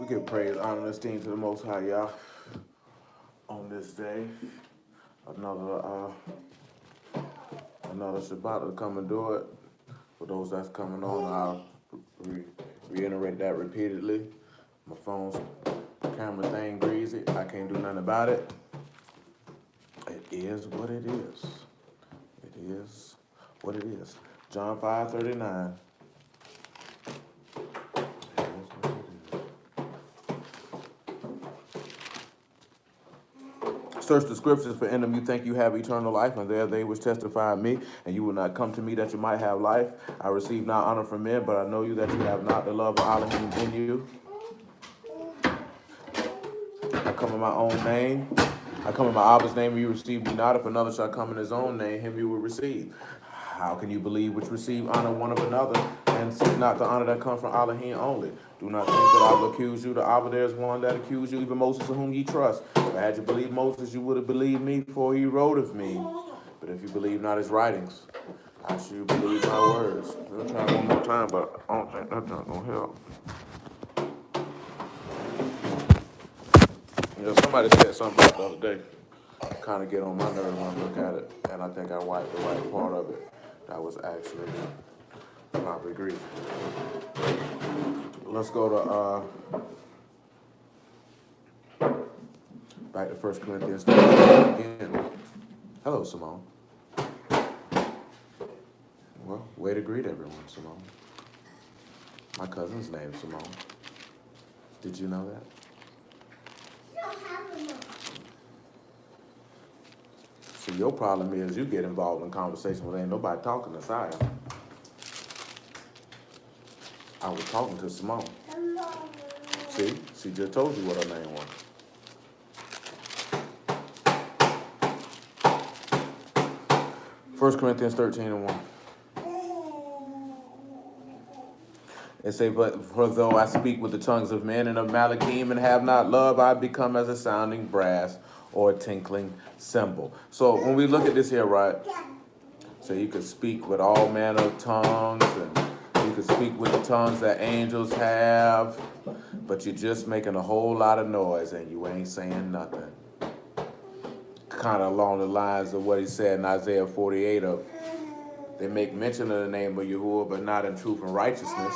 We give praise, honor, and esteem to the Most High, y'all. On this day, another Shabbat to come and do it. For those that's coming on, I'll reiterate that repeatedly. My phone's camera thing greasy. I can't do nothing about it. It is what it is. It is what it is. John 5:39. Search the scriptures, for in them you think you have eternal life, and there they which testify of me, and you will not come to me that you might have life. I receive not honor from men, but I know you that you have not the love of Elohim in you. I come in my own name. I come in my Abba's name, and you receive me not. If another shall come in his own name, him you will receive. How can you believe which receive honor one of another, and seek not the honor that comes from Elohim only? Do not think that I will accuse you. The Abba, there is one that accused you, even Moses, in whom ye trust. If had you believed Moses, you would have believed me, for he wrote of me. But if you believe not his writings, how should you believe my words? We'll try one more time, but I don't think that's not going to help. You know, somebody said something about the other day, kind of get on my nerves when I look at it, and I think I wiped the right part of it. That was actually probably Greek. Let's go to back to 1 Corinthians again. Hello, Simone. Well, way to greet everyone, Simone. My cousin's name is Simone. Did you know that? See, your problem is you get involved in conversation with ain't nobody talking to Saya. I was talking to Simone. See, she just told you what her name was. First Corinthians 13:1. It say, but for though I speak with the tongues of men and of Malachim and have not love, I become as a sounding brass or a tinkling cymbal. So when we look at this here, right, so you could speak with all manner of tongues, and you could speak with the tongues that angels have, but you're just making a whole lot of noise and you ain't saying nothing. Kind of along the lines of what he said in Isaiah 48 of, they make mention of the name of Yahuwah, but not in truth and righteousness,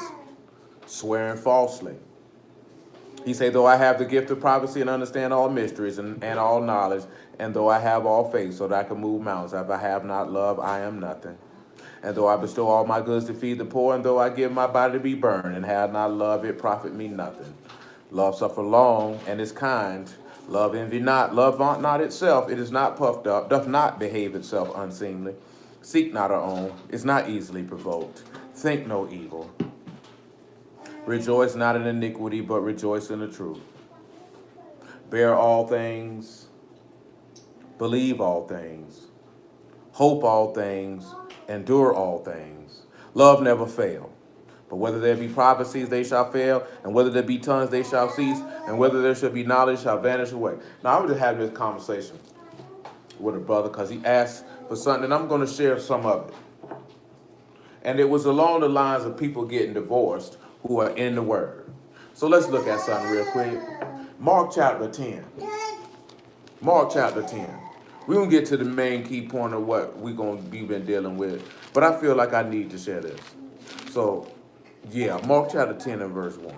swearing falsely. He said, though I have the gift of prophecy and understand all mysteries and all knowledge, and though I have all faith so that I can move mountains, if I have not love, I am nothing. And though I bestow all my goods to feed the poor, and though I give my body to be burned, and have not love, it profit me nothing. Love suffer long, and is kind. Love envy not. Love vaunt not itself. It is not puffed up, doth not behave itself unseemly. Seek not her own, is not easily provoked. Think no evil. Rejoice not in iniquity, but rejoice in the truth. Bear all things, believe all things, hope all things, endure all things. Love never fail. But whether there be prophecies, they shall fail, and whether there be tongues, they shall cease, and whether there should be knowledge, shall vanish away. Now, I was just having this conversation with a brother because he asked for something, and I'm going to share some of it. And it was along the lines of people getting divorced who are in the Word. So let's look at something real quick. Mark chapter 10. Mark chapter 10. We're going to get to the main key point of what we're going to be been dealing with. But I feel like I need to share this. So, yeah, Mark chapter 10 and verse 1.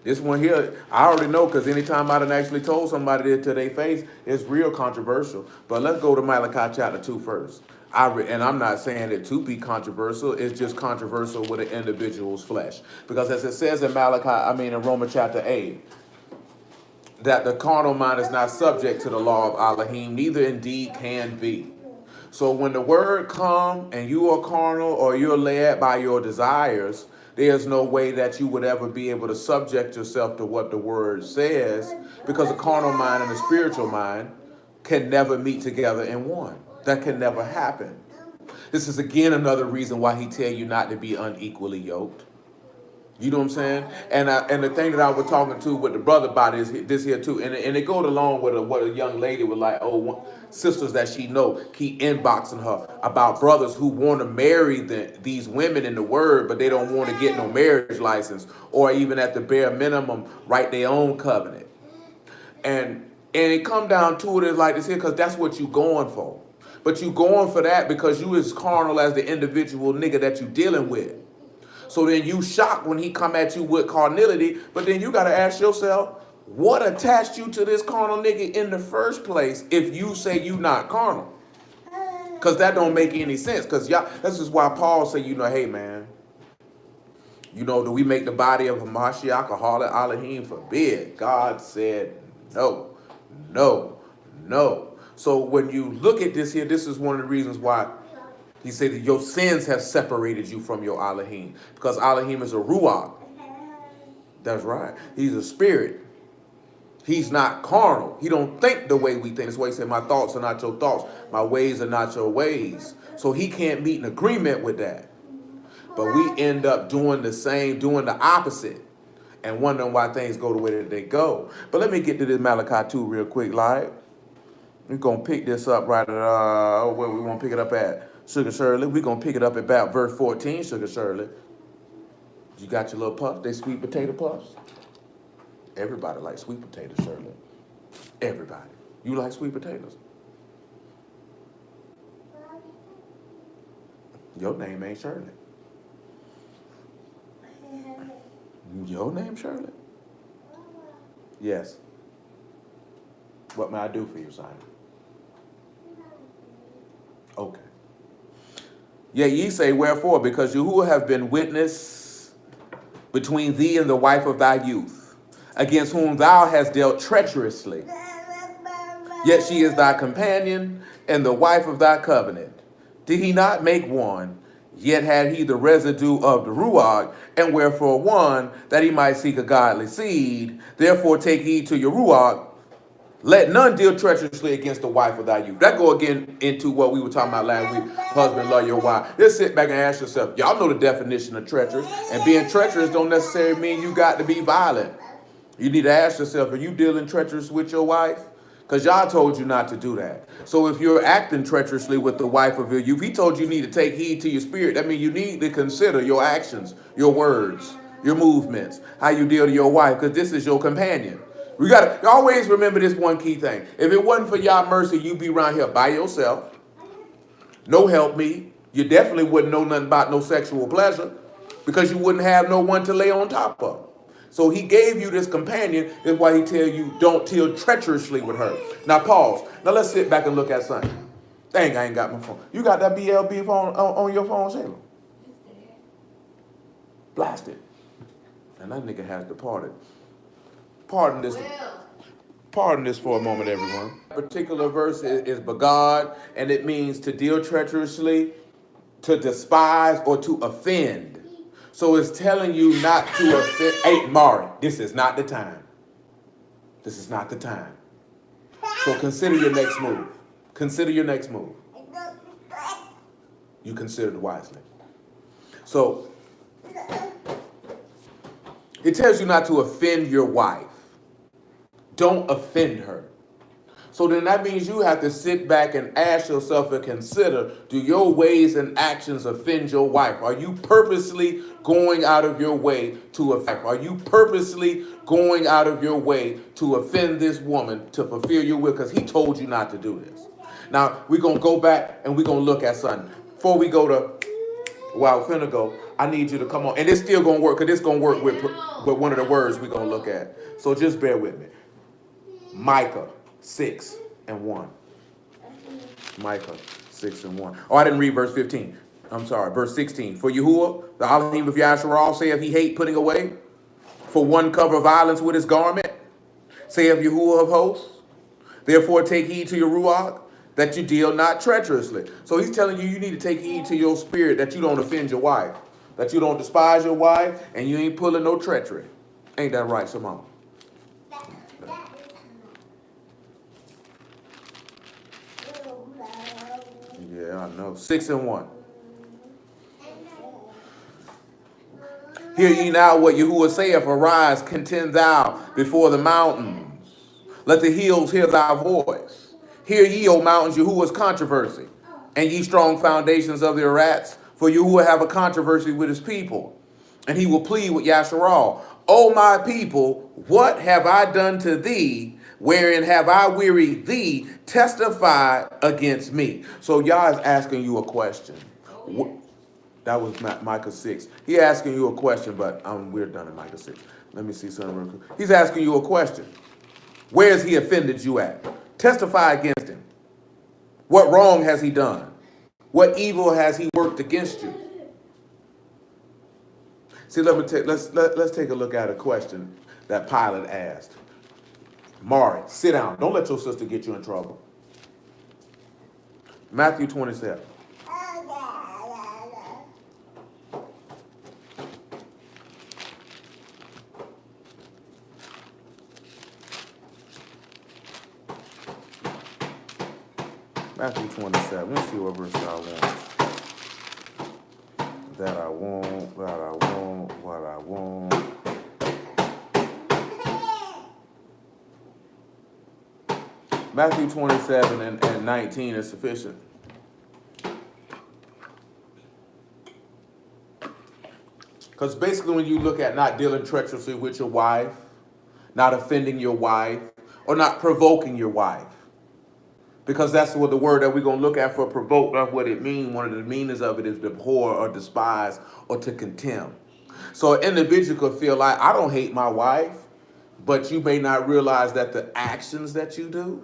This one here, I already know because anytime I done actually told somebody it to their face, it's real controversial. But let's go to Malachi chapter 2 first. And I'm not saying it to be controversial. It's just controversial with an individual's flesh. Because as it says in in Romans chapter 8, that the carnal mind is not subject to the law of Elohim, neither indeed can be. So when the word come and you are carnal or you're led by your desires, there's no way that you would ever be able to subject yourself to what the word says, because a carnal mind and a spiritual mind can never meet together in one. That can never happen. This is again another reason why he tell you not to be unequally yoked. You know what I'm saying? And the thing that I was talking to with the brother about is this here too, and it goes along with what a young lady was like. Sisters that she know keep inboxing her about brothers who want to marry these women in the word, but they don't want to get no marriage license, or even at the bare minimum write their own covenant. And it come down to it is like this here, because that's what you going for. But you going for that because you as carnal as the individual nigga that you dealing with. So then you shocked when he come at you with carnality, but then you got to ask yourself, what attached you to this carnal nigga in the first place if you say you not carnal? Because that don't make any sense. Because y'all, this is why Paul said, hey man, do we make the body of a Mashiach a harlot? Elohim forbid. God said no, no, no. So when you look at this here, this is one of the reasons why he said that your sins have separated you from your Elohim. Because Elohim is a Ruach. That's right. He's a spirit. He's not carnal. He don't think the way we think. That's why he said, my thoughts are not your thoughts. My ways are not your ways. So he can't meet an agreement with that. But we end up doing the same, doing the opposite, and wondering why things go the way that they go. But let me get to this Malachi 2 real quick, like. We're going to pick this up right at, where we want to pick it up at, Sugar Shirley. We're going to pick it up at about verse 14, Sugar Shirley. You got your little puffs? They sweet potato puffs? Everybody likes sweet potatoes, Shirley. Everybody. You like sweet potatoes? Your name ain't Shirley. Your name Shirley? Yes. What may I do for you, Simon? Okay. Yeah, ye say, wherefore? Because Yahuwah have been witness between thee and the wife of thy youth, against whom thou hast dealt treacherously. Yet she is thy companion and the wife of thy covenant. Did he not make one? Yet had he the residue of the Ruach, and wherefore one, that he might seek a godly seed. Therefore take heed to your Ruach. Let none deal treacherously against the wife of thy youth. That go again into what we were talking about last week. Husband, love your wife. Just sit back and ask yourself, y'all know the definition of treacherous. And being treacherous don't necessarily mean you got to be violent. You need to ask yourself, are you dealing treacherous with your wife? Because y'all told you not to do that. So if you're acting treacherously with the wife of your youth, he told you need to take heed to your spirit. That means you need to consider your actions, your words, your movements, how you deal to your wife, because this is your companion. We gotta always remember this one key thing. If it wasn't for y'all mercy, you'd be around here by yourself. No help me. You definitely wouldn't know nothing about no sexual pleasure because you wouldn't have no one to lay on top of. So he gave you this companion. That's why he tell you don't deal treacherously with her. Now pause. Now let's sit back and look at something. Dang, I ain't got my phone. You got that BLB phone on your phone, Shayla? Blast it. And that nigga has departed. Pardon this for a moment, everyone. Particular verse is bagad, and it means to deal treacherously, to despise, or to offend. So it's telling you not to offend. Hey, Mari, this is not the time. This is not the time. So consider your next move. Consider your next move. You considered wisely. So it tells you not to offend your wife. Don't offend her. So then that means you have to sit back and ask yourself and consider, do your ways and actions offend your wife? Are you purposely going out of your way to offend? Are you purposely going out of your way to offend this woman to fulfill your will? Because he told you not to do this. Now, we're going to go back and we're going to look at something. Before we go to, well, I'm finna go, I need you to come on. And it's still going to work because it's going to work with one of the words we're going to look at. So just bear with me. Micah 6 and 1. Micah 6 and 1. Oh, I didn't read verse 15. I'm sorry, verse 16. For Yahuwah, the Elohim of Yasharal, saith he hate putting away. For one cover violence with his garment, saith Yahuwah of hosts. Therefore take heed to your Ruach, that you deal not treacherously. So he's telling you need to take heed to your spirit, that you don't offend your wife, that you don't despise your wife, and you ain't pulling no treachery. Ain't that right, Simone? Yeah, I know. 6 and 1. Hear ye now what Yahuwah saith, arise, contend thou before the mountains. Let the hills hear thy voice. Hear ye, O mountains, Yahuwah's controversy, and ye strong foundations of the Arats, for Yahuwah have a controversy with his people, and he will plead with Yasharal. O my people, what have I done to thee? Wherein have I wearied thee? Testify against me. So Yah is asking you a question. That was Micah 6. He asking you a question, but we're done in Micah 6. Let me see something real quick. He's asking you a question. Where has he offended you at? Testify against him. What wrong has he done? What evil has he worked against you? See, let's take a look at a question that Pilate asked. Mari, sit down. Don't let your sister get you in trouble. Matthew 27. Matthew 27. Let's see what verse I want. That I want, what I want. Matthew 27 and 19 is sufficient. Because basically when you look at not dealing treacherously with your wife, not offending your wife, or not provoking your wife, because that's what the word that we're going to look at for provoke, that's what it means. One of the meanings of it is to abhor or despise or to contemn. So an individual could feel like, I don't hate my wife, but you may not realize that the actions that you do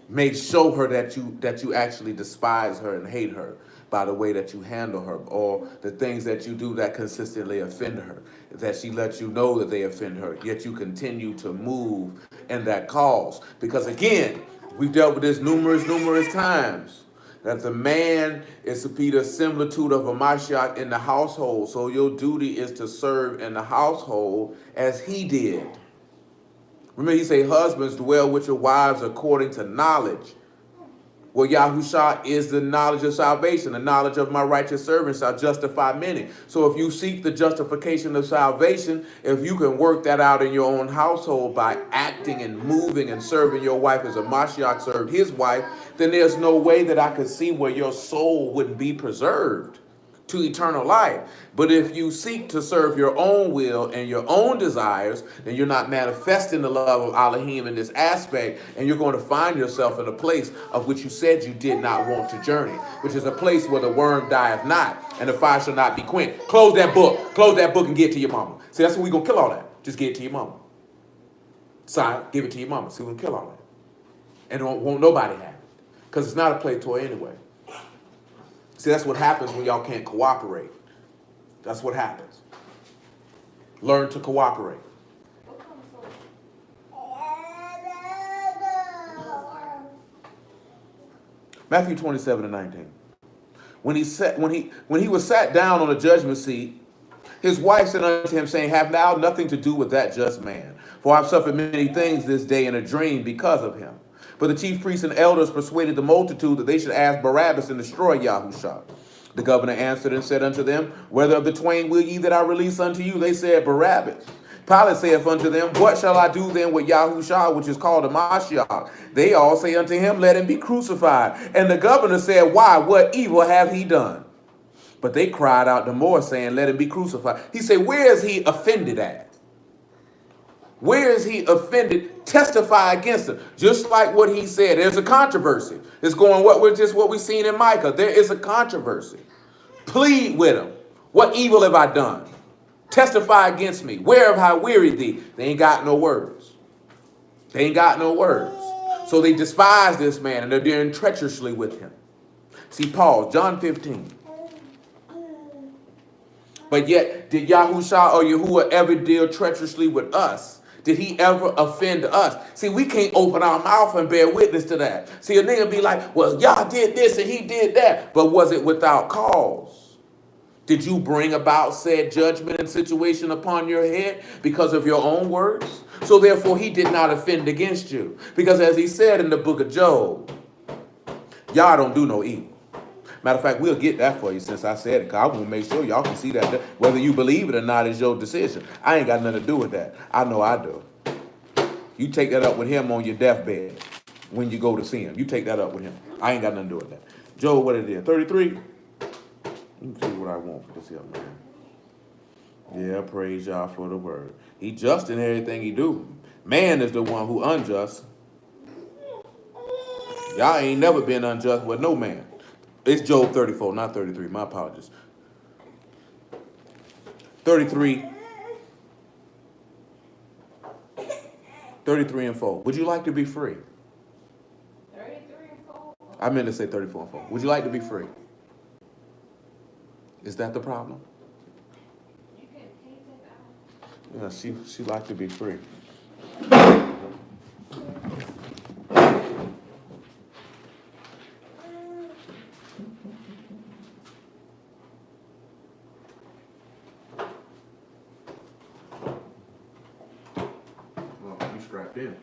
may show her that you actually despise her and hate her by the way that you handle her, or the things that you do that consistently offend her, that she lets you know that they offend her, yet you continue to move in that cause. Because again, we've dealt with this numerous times, that the man is to be the similitude of a Mashiach in the household. So your duty is to serve in the household as he did. Remember, he say, husbands, dwell with your wives according to knowledge. Well, Yahusha is the knowledge of salvation. The knowledge of my righteous servants shall justify many. So if you seek the justification of salvation, if you can work that out in your own household by acting and moving and serving your wife as a Mashiach served his wife, then there's no way that I could see where your soul wouldn't be preserved to eternal life. But if you seek to serve your own will and your own desires, then you're not manifesting the love of Elohim in this aspect, and you're going to find yourself in a place of which you said you did not want to journey, which is a place where the worm dieth not and the fire shall not be quenched. Close that book and get it to your mama. See, that's what we're going to kill all that. Just get it to your mama. Sign, give it to your mama. See, we're going to kill all that. And won't nobody have it, because it's not a play toy anyway. See, that's what happens when y'all can't cooperate. That's what happens. Learn to cooperate. Matthew 27 and 19. When he was sat down on the judgment seat, his wife said unto him, saying, have thou nothing to do with that just man? For I've suffered many things this day in a dream because of him. But the chief priests and elders persuaded the multitude that they should ask Barabbas and destroy Yahusha. The governor answered and said unto them, whether of the twain will ye that I release unto you? They said, Barabbas. Pilate saith unto them, what shall I do then with Yahusha, which is called a Mashiach? They all say unto him, let him be crucified. And the governor said, why? What evil have he done? But they cried out the more, saying, let him be crucified. He said, where is he offended at? Where is he offended? Testify against him. Just like what he said. There's a controversy. It's going what we've seen in Micah. There is a controversy. Plead with him. What evil have I done? Testify against me. Where have I wearied thee? They ain't got no words. They ain't got no words. So they despise this man and they're dealing treacherously with him. See, Paul, John 15. But yet, did Yahusha or Yahuwah ever deal treacherously with us? Did he ever offend us? See, we can't open our mouth and bear witness to that. See, a nigga be like, well, y'all did this and he did that. But was it without cause? Did you bring about said judgment and situation upon your head because of your own words? So therefore, he did not offend against you. Because as he said in the book of Job, y'all don't do no evil. Matter of fact, we'll get that for you since I said it, because I want to make sure y'all can see that. Whether you believe it or not is your decision. I ain't got nothing to do with that. I know I do. You take that up with him on your deathbed when you go to see him. You take that up with him. I ain't got nothing to do with that. Job, what it is? 33? Let me see what I want for this here, man. Yeah, praise y'all for the word. He just in everything he do. Man is the one who unjust. Y'all ain't never been unjust with no man. It's Job 34, not 33. My apologies. 33. 33 and 4. Would you like to be free? 33 and 4? I meant to say 34 and 4. Would you like to be free? Is that the problem? You can take that out. Yeah, she like to be free. Well, you strapped in.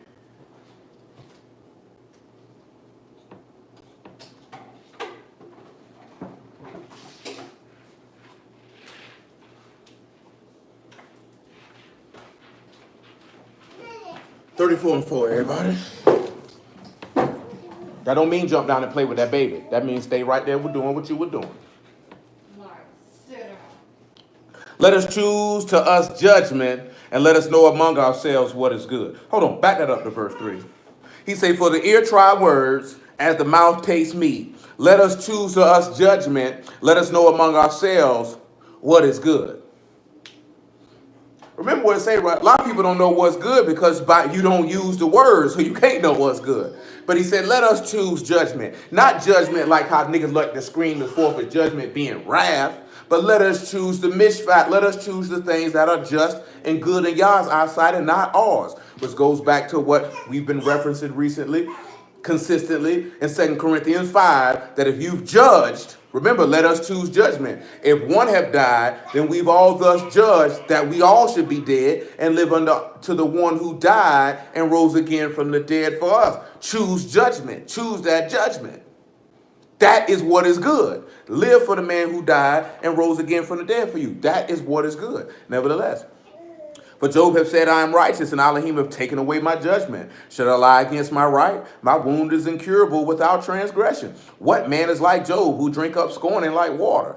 $34 and 4, everybody. That don't mean jump down and play with that baby. That means stay right there with doing what you were doing. Mark, sit down. Let us choose to us judgment, and let us know among ourselves what is good. Hold on, back that up to verse 3. He say, for the ear try words, as the mouth tastes meat. Let us choose to us judgment. Let us know among ourselves what is good. Remember what it say, right? A lot of people don't know what's good because you don't use the words, so you can't know what's good. But he said, let us choose judgment. Not judgment like how niggas like to scream and forfeit judgment being wrath, but let us choose the mishpat. Let us choose the things that are just and good in Yah's eyesight and not ours. Which goes back to what we've been referencing recently, consistently in 2 Corinthians 5, that if you've judged, remember, let us choose judgment. If one have died, then we've all thus judged that we all should be dead and live under to the one who died and rose again from the dead for us. Choose judgment. Choose that judgment. That is what is good. Live for the man who died and rose again from the dead for you. That is what is good. Nevertheless, for Job have said, I am righteous, and Elohim have taken away my judgment. Should I lie against my right? My wound is incurable without transgression. What man is like Job, who drink up scorning like water,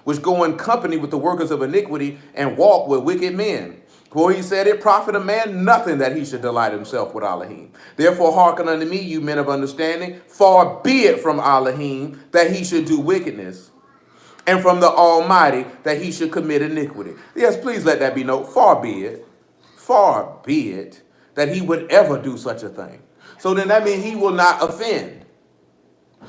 which go in company with the workers of iniquity and walk with wicked men? For he said, it profit a man nothing that he should delight himself with Elohim. Therefore hearken unto me, you men of understanding. Far be it from Elohim that he should do wickedness, and from the Almighty that he should commit iniquity. Yes, please let that be known. Far be it that he would ever do such a thing. So then that means he will not offend.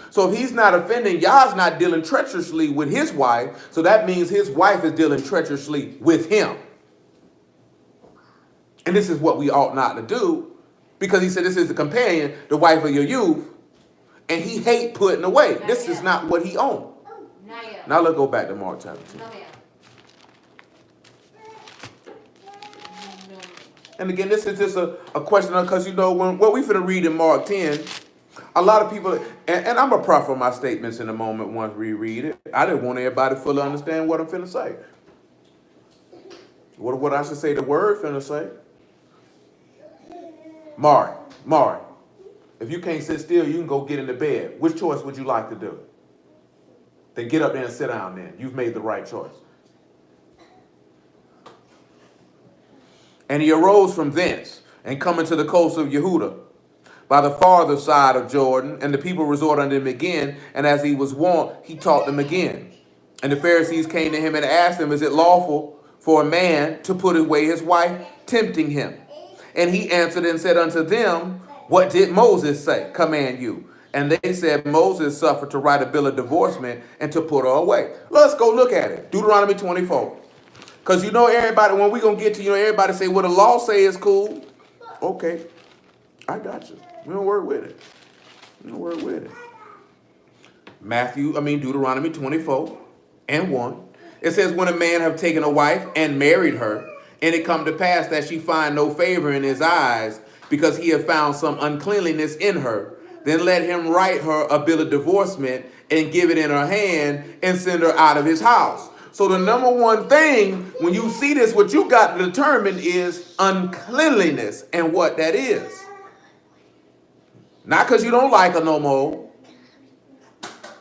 So if he's not offending, Yah's not dealing treacherously with his wife. So that means his wife is dealing treacherously with him. And this is what we ought not to do, because he said this is the companion, the wife of your youth, and he hate putting away. This is not what he owned. Now let's go back to Mark chapter 2. And again, this is just a question, because, you know, what we finna read in Mark 10, a lot of people, and I'm going to proffer my statements in a moment once we read it. I didn't want everybody to fully understand what I'm finna say. What I should say the word finna say. Mari, if you can't sit still, you can go get into bed. Which choice would you like to do? Then get up there and sit down then. You've made the right choice. And he arose from thence, and coming to the coast of Yehuda, by the farther side of Jordan, and the people resorted unto him again, and as he was wont, he taught them again. And the Pharisees came to him and asked him, is it lawful for a man to put away his wife, tempting him? And he answered and said unto them, what did Moses say, command you? And they said, Moses suffered to write a bill of divorcement and to put her away. Let's go look at it. Deuteronomy 24. Because you know everybody, when we're going to get to, you know, everybody say, well, the law say is cool. Okay, I got you. We don't work with it. We don't work with it. Deuteronomy 24 and 1. It says, when a man have taken a wife and married her, and it come to pass that she find no favor in his eyes, because he have found some uncleanliness in her, then let him write her a bill of divorcement and give it in her hand and send her out of his house. So the number one thing when you see this, what you got to determine is uncleanliness and what that is. Not because you don't like her no more.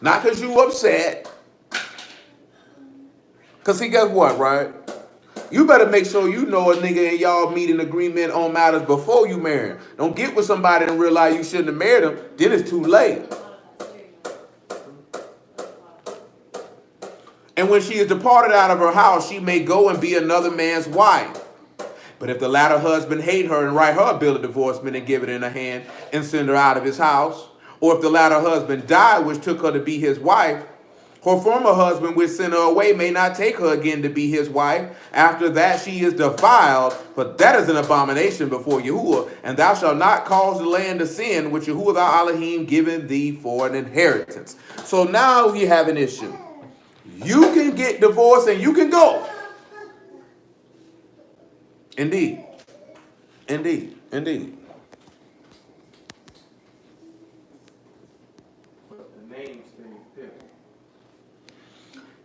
Not because you upset. Because see, guess what, right? You better make sure you know a nigga and y'all meet an agreement on matters before you marry him. Don't get with somebody and realize you shouldn't have married him. Then it's too late. And when she is departed out of her house, she may go and be another man's wife. But if the latter husband hate her and write her a bill of divorcement and give it in her hand and send her out of his house, or if the latter husband die, which took her to be his wife, her former husband, which sent her away, may not take her again to be his wife. After that she is defiled, for that is an abomination before Yahuwah. And thou shalt not cause the land to sin, which Yahuwah thy Elohim given thee for an inheritance. So now you have an issue. You can get divorced and you can go. Indeed. Indeed. Indeed.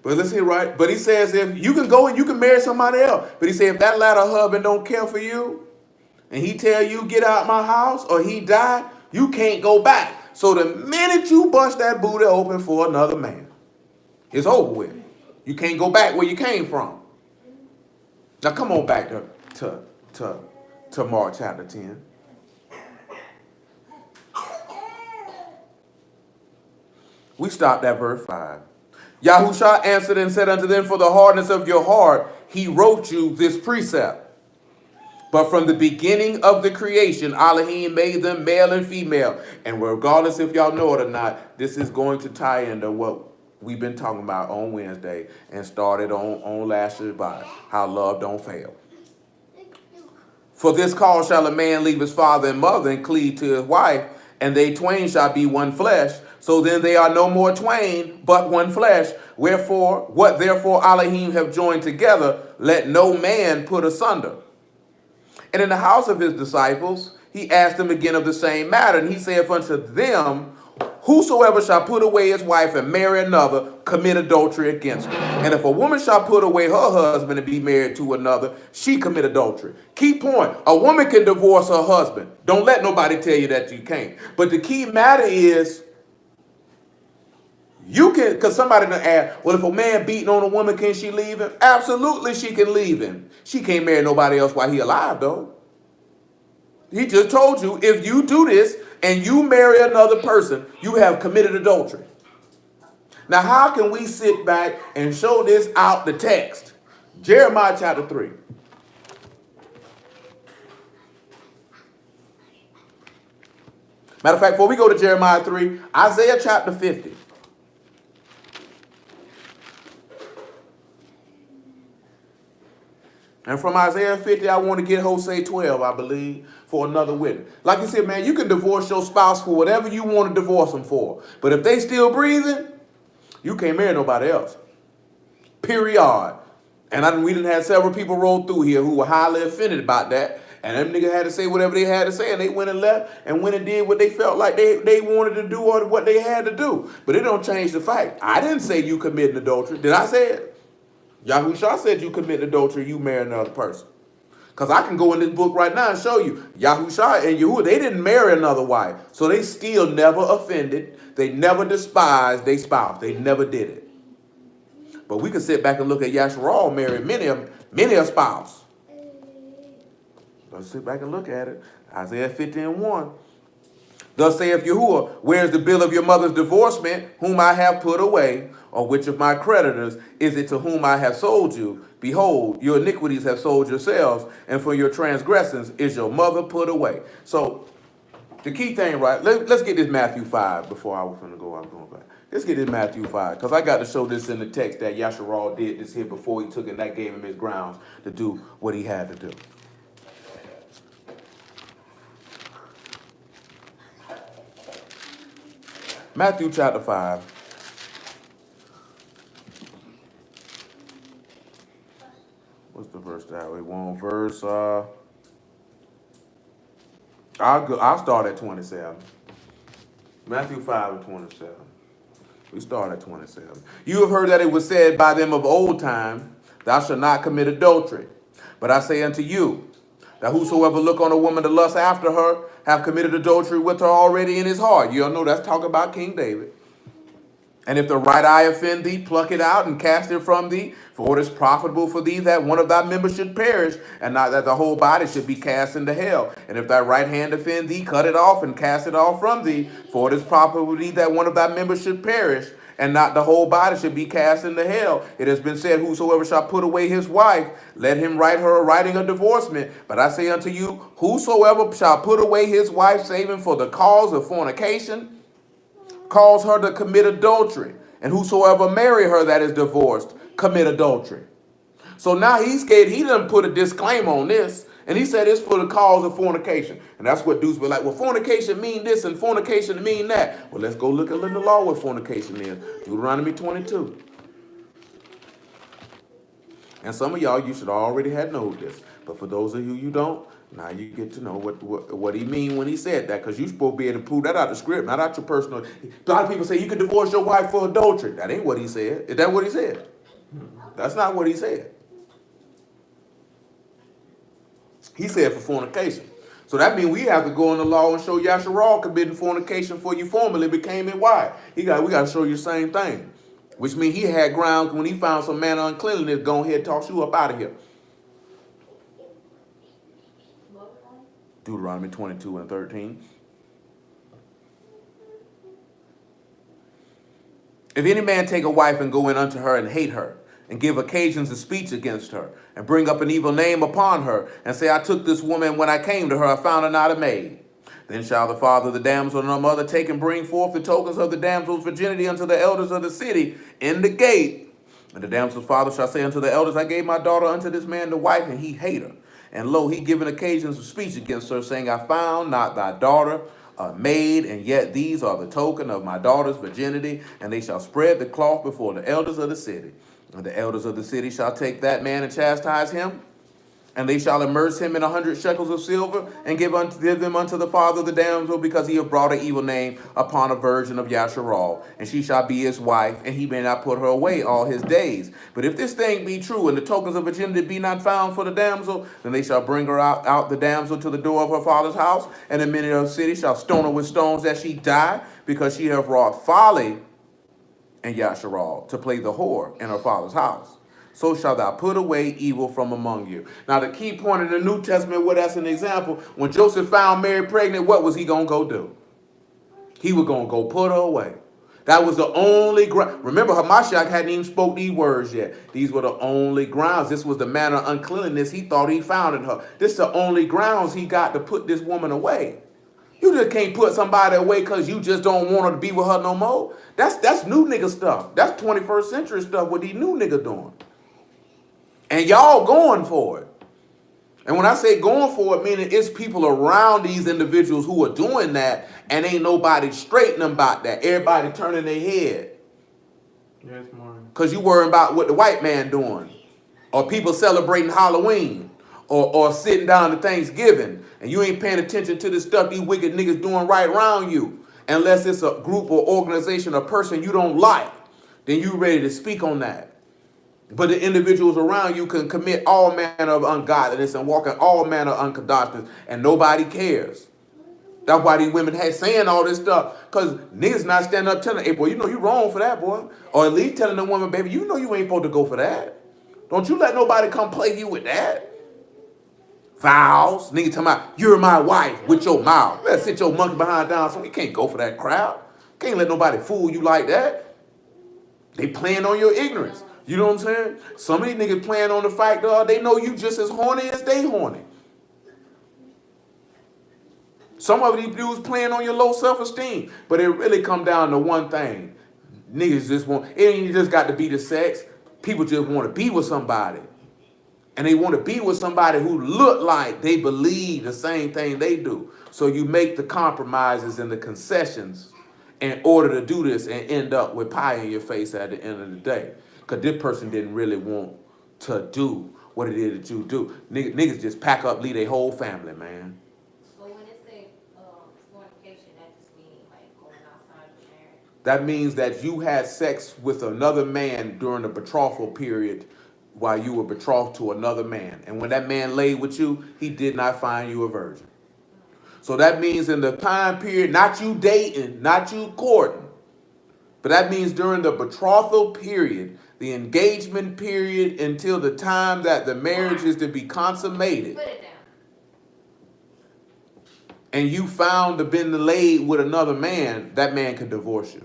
But let's see, right? But he says if you can go and you can marry somebody else. But he said if that latter husband don't care for you and he tell you get out my house or he died, you can't go back. So the minute you bust that booty open for another man, it's over with. You can't go back where you came from. Now come on back to Mark chapter 10. We stopped at verse 5. Yahusha answered and said unto them, for the hardness of your heart, he wrote you this precept. But from the beginning of the creation, Elohim made them male and female. And regardless if y'all know it or not, this is going to tie into what we've been talking about on Wednesday and started on last Shabbat, how love don't fail. For this cause shall a man leave his father and mother and cleave to his wife, and they twain shall be one flesh. So then they are no more twain, but one flesh. Wherefore, what therefore Elohim have joined together, let no man put asunder. And in the house of his disciples, he asked them again of the same matter. And he saith unto them, whosoever shall put away his wife and marry another, commit adultery against her. And if a woman shall put away her husband and be married to another, she commit adultery. Key point, a woman can divorce her husband. Don't let nobody tell you that you can't. But the key matter is, you can, because somebody done ask, well, if a man beating on a woman, can she leave him? Absolutely she can leave him. She can't marry nobody else while he alive, though. He just told you, if you do this and you marry another person, you have committed adultery. Now, how can we sit back and show this out the text? Jeremiah chapter 3. Matter of fact, before we go to Jeremiah 3, Isaiah chapter 50. And from Isaiah 50, I want to get Hosea 12, I believe, for another witness. Like you said, man, you can divorce your spouse for whatever you want to divorce them for. But if they still breathing, you can't marry nobody else. Period. And we done had several people roll through here who were highly offended about that. And them niggas had to say whatever they had to say. And they went and left and went and did what they felt like they wanted to do or what they had to do. But it don't change the fact. I didn't say you committed adultery. Did I say it? Yahusha said you commit adultery, you marry another person. Because I can go in this book right now and show you. Yahusha and Yahuwah, they didn't marry another wife. So they still never offended. They never despised their spouse. They never did it. But we can sit back and look at Yasharal marry many a spouse. Let's sit back and look at it. Isaiah 50:1. Thus saith Yahuwah, where is the bill of your mother's divorcement, whom I have put away? Or which of my creditors is it to whom I have sold you? Behold, your iniquities have sold yourselves, and for your transgressions is your mother put away. So, the key thing, right? Let's get this Matthew 5 before I was going to go. I'm going back. Let's get this Matthew 5, because I got to show this in the text that Yasharal did this here before he took it, and that gave him his grounds to do what he had to do. Matthew chapter 5. What's the verse that we want? Verse, I'll start at 27. Matthew 5 and 27. We start at 27. You have heard that it was said by them of old time, thou shalt not commit adultery. But I say unto you, that whosoever look on a woman to lust after her, have committed adultery with her already in his heart. You all know that's talking about King David. And if the right eye offend thee, pluck it out and cast it from thee. For it is profitable for thee that one of thy members should perish, and not that the whole body should be cast into hell. And if thy right hand offend thee, cut it off and cast it off from thee. For it is profitable for thee that one of thy members should perish, and not the whole body should be cast into hell. It has been said, whosoever shall put away his wife, let him write her a writing of divorcement. But I say unto you, whosoever shall put away his wife, saving for the cause of fornication, cause her to commit adultery, and whosoever marry her that is divorced commit adultery. So now he's scared. He done put a disclaimer on this, and he said it's for the cause of fornication. And that's what dudes be like, well, fornication mean this and fornication mean that. Well, let's go look at in the law what fornication is. Deuteronomy 22. And some of y'all, you should already have known this. But for those of you don't, now you get to know what he mean when he said that, because you're supposed to be able to prove that out the script, not out your personal. A lot of people say you can divorce your wife for adultery. That ain't what he said. Is that what he said? That's not what he said. He said for fornication. So that means we have to go in the law and show Yasharal committing fornication for you formerly became his wife. We got to show you the same thing. Which means he had grounds when he found some man of uncleanliness, go ahead and toss you up out of here. Deuteronomy 22 and 13. If any man take a wife and go in unto her and hate her, and give occasions of speech against her, and bring up an evil name upon her, and say, I took this woman when I came to her, I found her not a maid. Then shall the father of the damsel and her mother take and bring forth the tokens of the damsel's virginity unto the elders of the city in the gate. And the damsel's father shall say unto the elders, I gave my daughter unto this man to wife, and he hate her. And lo, he given occasions of speech against her, saying, I found not thy daughter a maid, and yet these are the token of my daughter's virginity. And they shall spread the cloth before the elders of the city. And the elders of the city shall take that man and chastise him, and they shall immerse him in 100 shekels of silver, and give them unto the father of the damsel, because he hath brought an evil name upon a virgin of Yasharal, and she shall be his wife, and he may not put her away all his days. But if this thing be true, and the tokens of virginity be not found for the damsel, then they shall bring her out the damsel to the door of her father's house, and the men of the city shall stone her with stones that she die, because she hath wrought folly in Yasharal, to play the whore in her father's house. So shall thou put away evil from among you. Now, the key point in the New Testament, where that's an example, when Joseph found Mary pregnant, what was he going to go do? He was going to go put her away. That was the only ground. Remember, Hamashiach hadn't even spoke these words yet. These were the only grounds. This was the manner of uncleanness he thought he found in her. This is the only grounds he got to put this woman away. You just can't put somebody away because you just don't want her to be with her no more. That's new nigga stuff. That's 21st century stuff, what these new niggas doing. And y'all going for it. And when I say going for it, meaning it's people around these individuals who are doing that, and ain't nobody straightening them about that. Everybody turning their head. Yes, Martin. Because you worrying about what the white man doing. Or people celebrating Halloween. Or sitting down to Thanksgiving. And you ain't paying attention to the stuff these wicked niggas doing right around you. Unless it's a group or organization or person you don't like. Then you ready to speak on that. But the individuals around you can commit all manner of ungodliness and walk in all manner of uncondonedness, and nobody cares. That's why these women saying all this stuff, because niggas not standing up telling, hey, boy, you know you wrong for that, boy. Or at least telling the woman, baby, you know you ain't supposed to go for that. Don't you let nobody come play you with that. Vows. Nigga talking about, you're my wife with your mouth. You better sit your monkey behind down, so you can't go for that crowd. Can't let nobody fool you like that. They playing on your ignorance. You know what I'm saying? Some of these niggas playing on the fact they know you just as horny as they horny. Some of these dudes playing on your low self-esteem. But it really come down to one thing. Niggas just want, it ain't just got to be the sex. People just want to be with somebody. And they want to be with somebody who look like they believe the same thing they do. So you make the compromises and the concessions in order to do this and end up with pie in your face at the end of the day. Because this person didn't really want to do what it is that you do. Niggas just pack up, leave their whole family, man. So when it say fornication, that just means like going outside of marriage? That means that you had sex with another man during the betrothal period while you were betrothed to another man. And when that man laid with you, he did not find you a virgin. So that means in the time period, not you dating, not you courting, but that means during the betrothal period, the engagement period until the time that the marriage is to be consummated, Put it down. and you found to been laid with another man, that man can divorce you.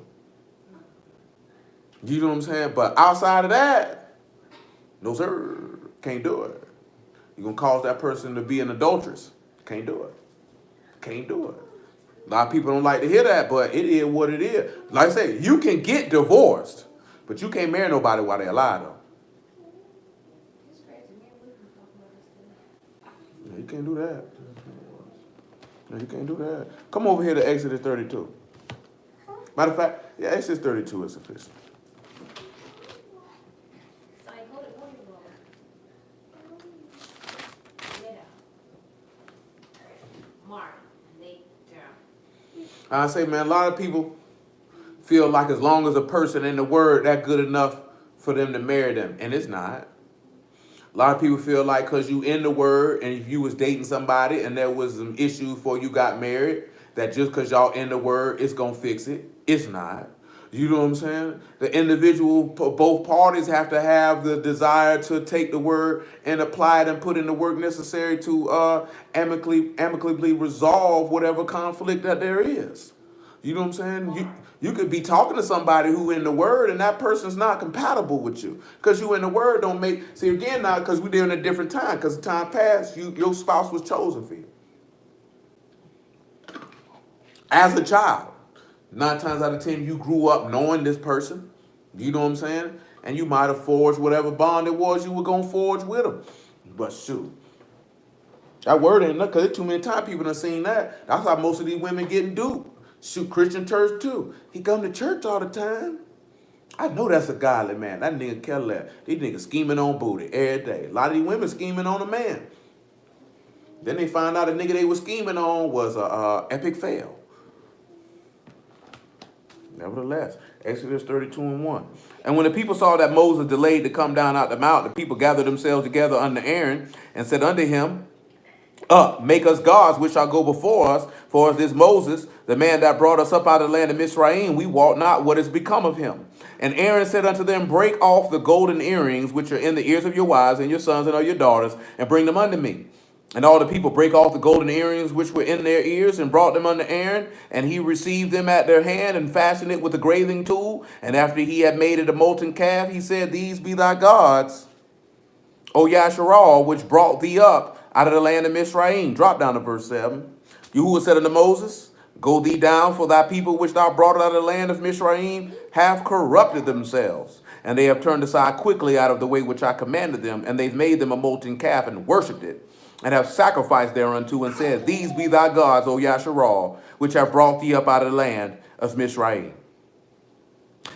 You know what I'm saying? But outside of that, no sir, can't do it. You're gonna cause that person to be an adulteress. Can't do it. Can't do it. A lot of people don't like to hear that, but it is what it is. Like I say, you can get divorced, but you can't marry nobody while they're alive though. It's crazy. Me and Luke can talk about this Yeah, you can't do that. No, you can't do that. Come over here to Exodus 32. Matter of fact, yeah, Exodus 32 is sufficient. thing. Like, hold it, Get out. Mark, lay down. I say, man, a lot of people feel like as long as a person in the word, that's good enough for them to marry them. And it's not. A lot of people feel like because you in the word and if you was dating somebody and there was some issues before you got married, that just because y'all in the word, it's going to fix it. It's not. You know what I'm saying? The individual, both parties have to have the desire to take the word and apply it and put in the work necessary to amicably resolve whatever conflict that there is. You know what I'm saying? You could be talking to somebody who in the word and that person's not compatible with you. Because you in the word don't make, see again now, because we live in a different time, because the time past, your spouse was chosen for you. As a child, 9 times out of 10, you grew up knowing this person. You know what I'm saying? And you might have forged whatever bond it was you were going to forge with them. But shoot, that word ain't nothing, because too many times people done seen that. That's how most of these women getting duped. Shoot, Christian church too. He come to church all the time. I know that's a godly man. That nigga Kelly, these niggas scheming on booty every day. A lot of these women scheming on a man. Then they find out the nigga they was scheming on was a epic fail. Nevertheless, Exodus 32:1. And when the people saw that Moses delayed to come down out the mount, the people gathered themselves together unto Aaron and said unto him, Up, make us gods which shall go before us. For as this Moses, the man that brought us up out of the land of Mizraim, we wot not what is become of him. And Aaron said unto them, Break off the golden earrings which are in the ears of your wives and your sons and of your daughters, and bring them unto me. And all the people brake off the golden earrings which were in their ears, and brought them unto Aaron. And he received them at their hand, and fastened it with a graving tool. And after he had made it a molten calf, he said, These be thy gods, O Yasharal, which brought thee up out of the land of Mizraim. Drop down to verse 7. Yahuwah said unto Moses, Go thee down, for thy people which thou brought out of the land of Mizraim have corrupted themselves. And they have turned aside quickly out of the way which I commanded them, and they've made them a molten calf and worshipped it, and have sacrificed thereunto, and said, These be thy gods, O Yasharal, which have brought thee up out of the land of Mizraim.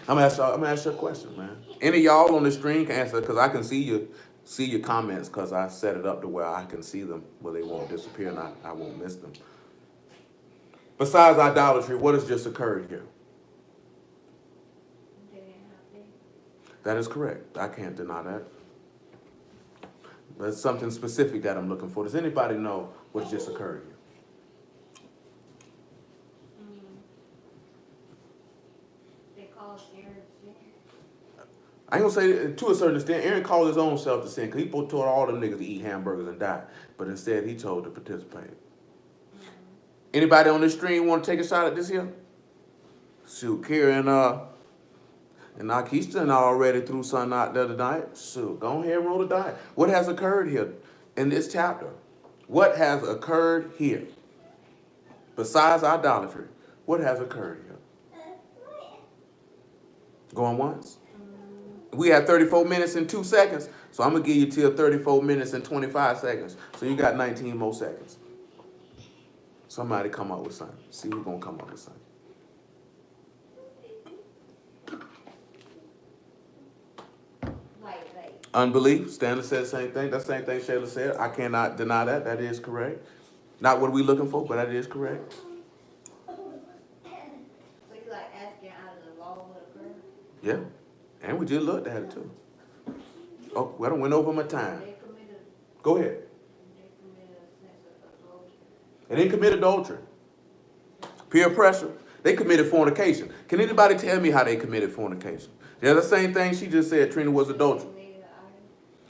I'm gonna ask you a question, man. Any of y'all on the stream can answer, because I can see your comments, because I set it up to where I can see them, where they won't disappear and I won't miss them. Besides idolatry, what has just occurred here? They didn't have faith. That is correct. I can't deny that. There's something specific that I'm looking for. Does anybody know what just occurred here? They called Aaron sin. I ain't gonna say to a certain extent, Aaron called his own self to sin because he told all them niggas to eat hamburgers and die. But instead he told to participate. Anybody on this stream want to take a shot at this here? Shoot, Kira and Nakisha already threw something out the other night. Shoot, go ahead and roll the dice. What has occurred here in this chapter? What has occurred here? Besides idolatry, what has occurred here? Going once? We had 34 minutes and 2 seconds, so I'm going to give you till 34 minutes and 25 seconds. So you got 19 more seconds. Somebody come up with something. See who's going to come up with something. Like. Unbelief. Stanley said the same thing. That's the same thing Shayla said. I cannot deny that. That is correct. Not what we're looking for, but that is correct. So you like asking out of the Yeah. And we just looked at it too. Oh, well, I done went over my time. They committed, Go ahead. they committed a sense of adultery. They didn't commit adultery. Peer pressure. They committed fornication. Can anybody tell me how they committed fornication? Yeah, the same thing she just said, Trina, was adultery.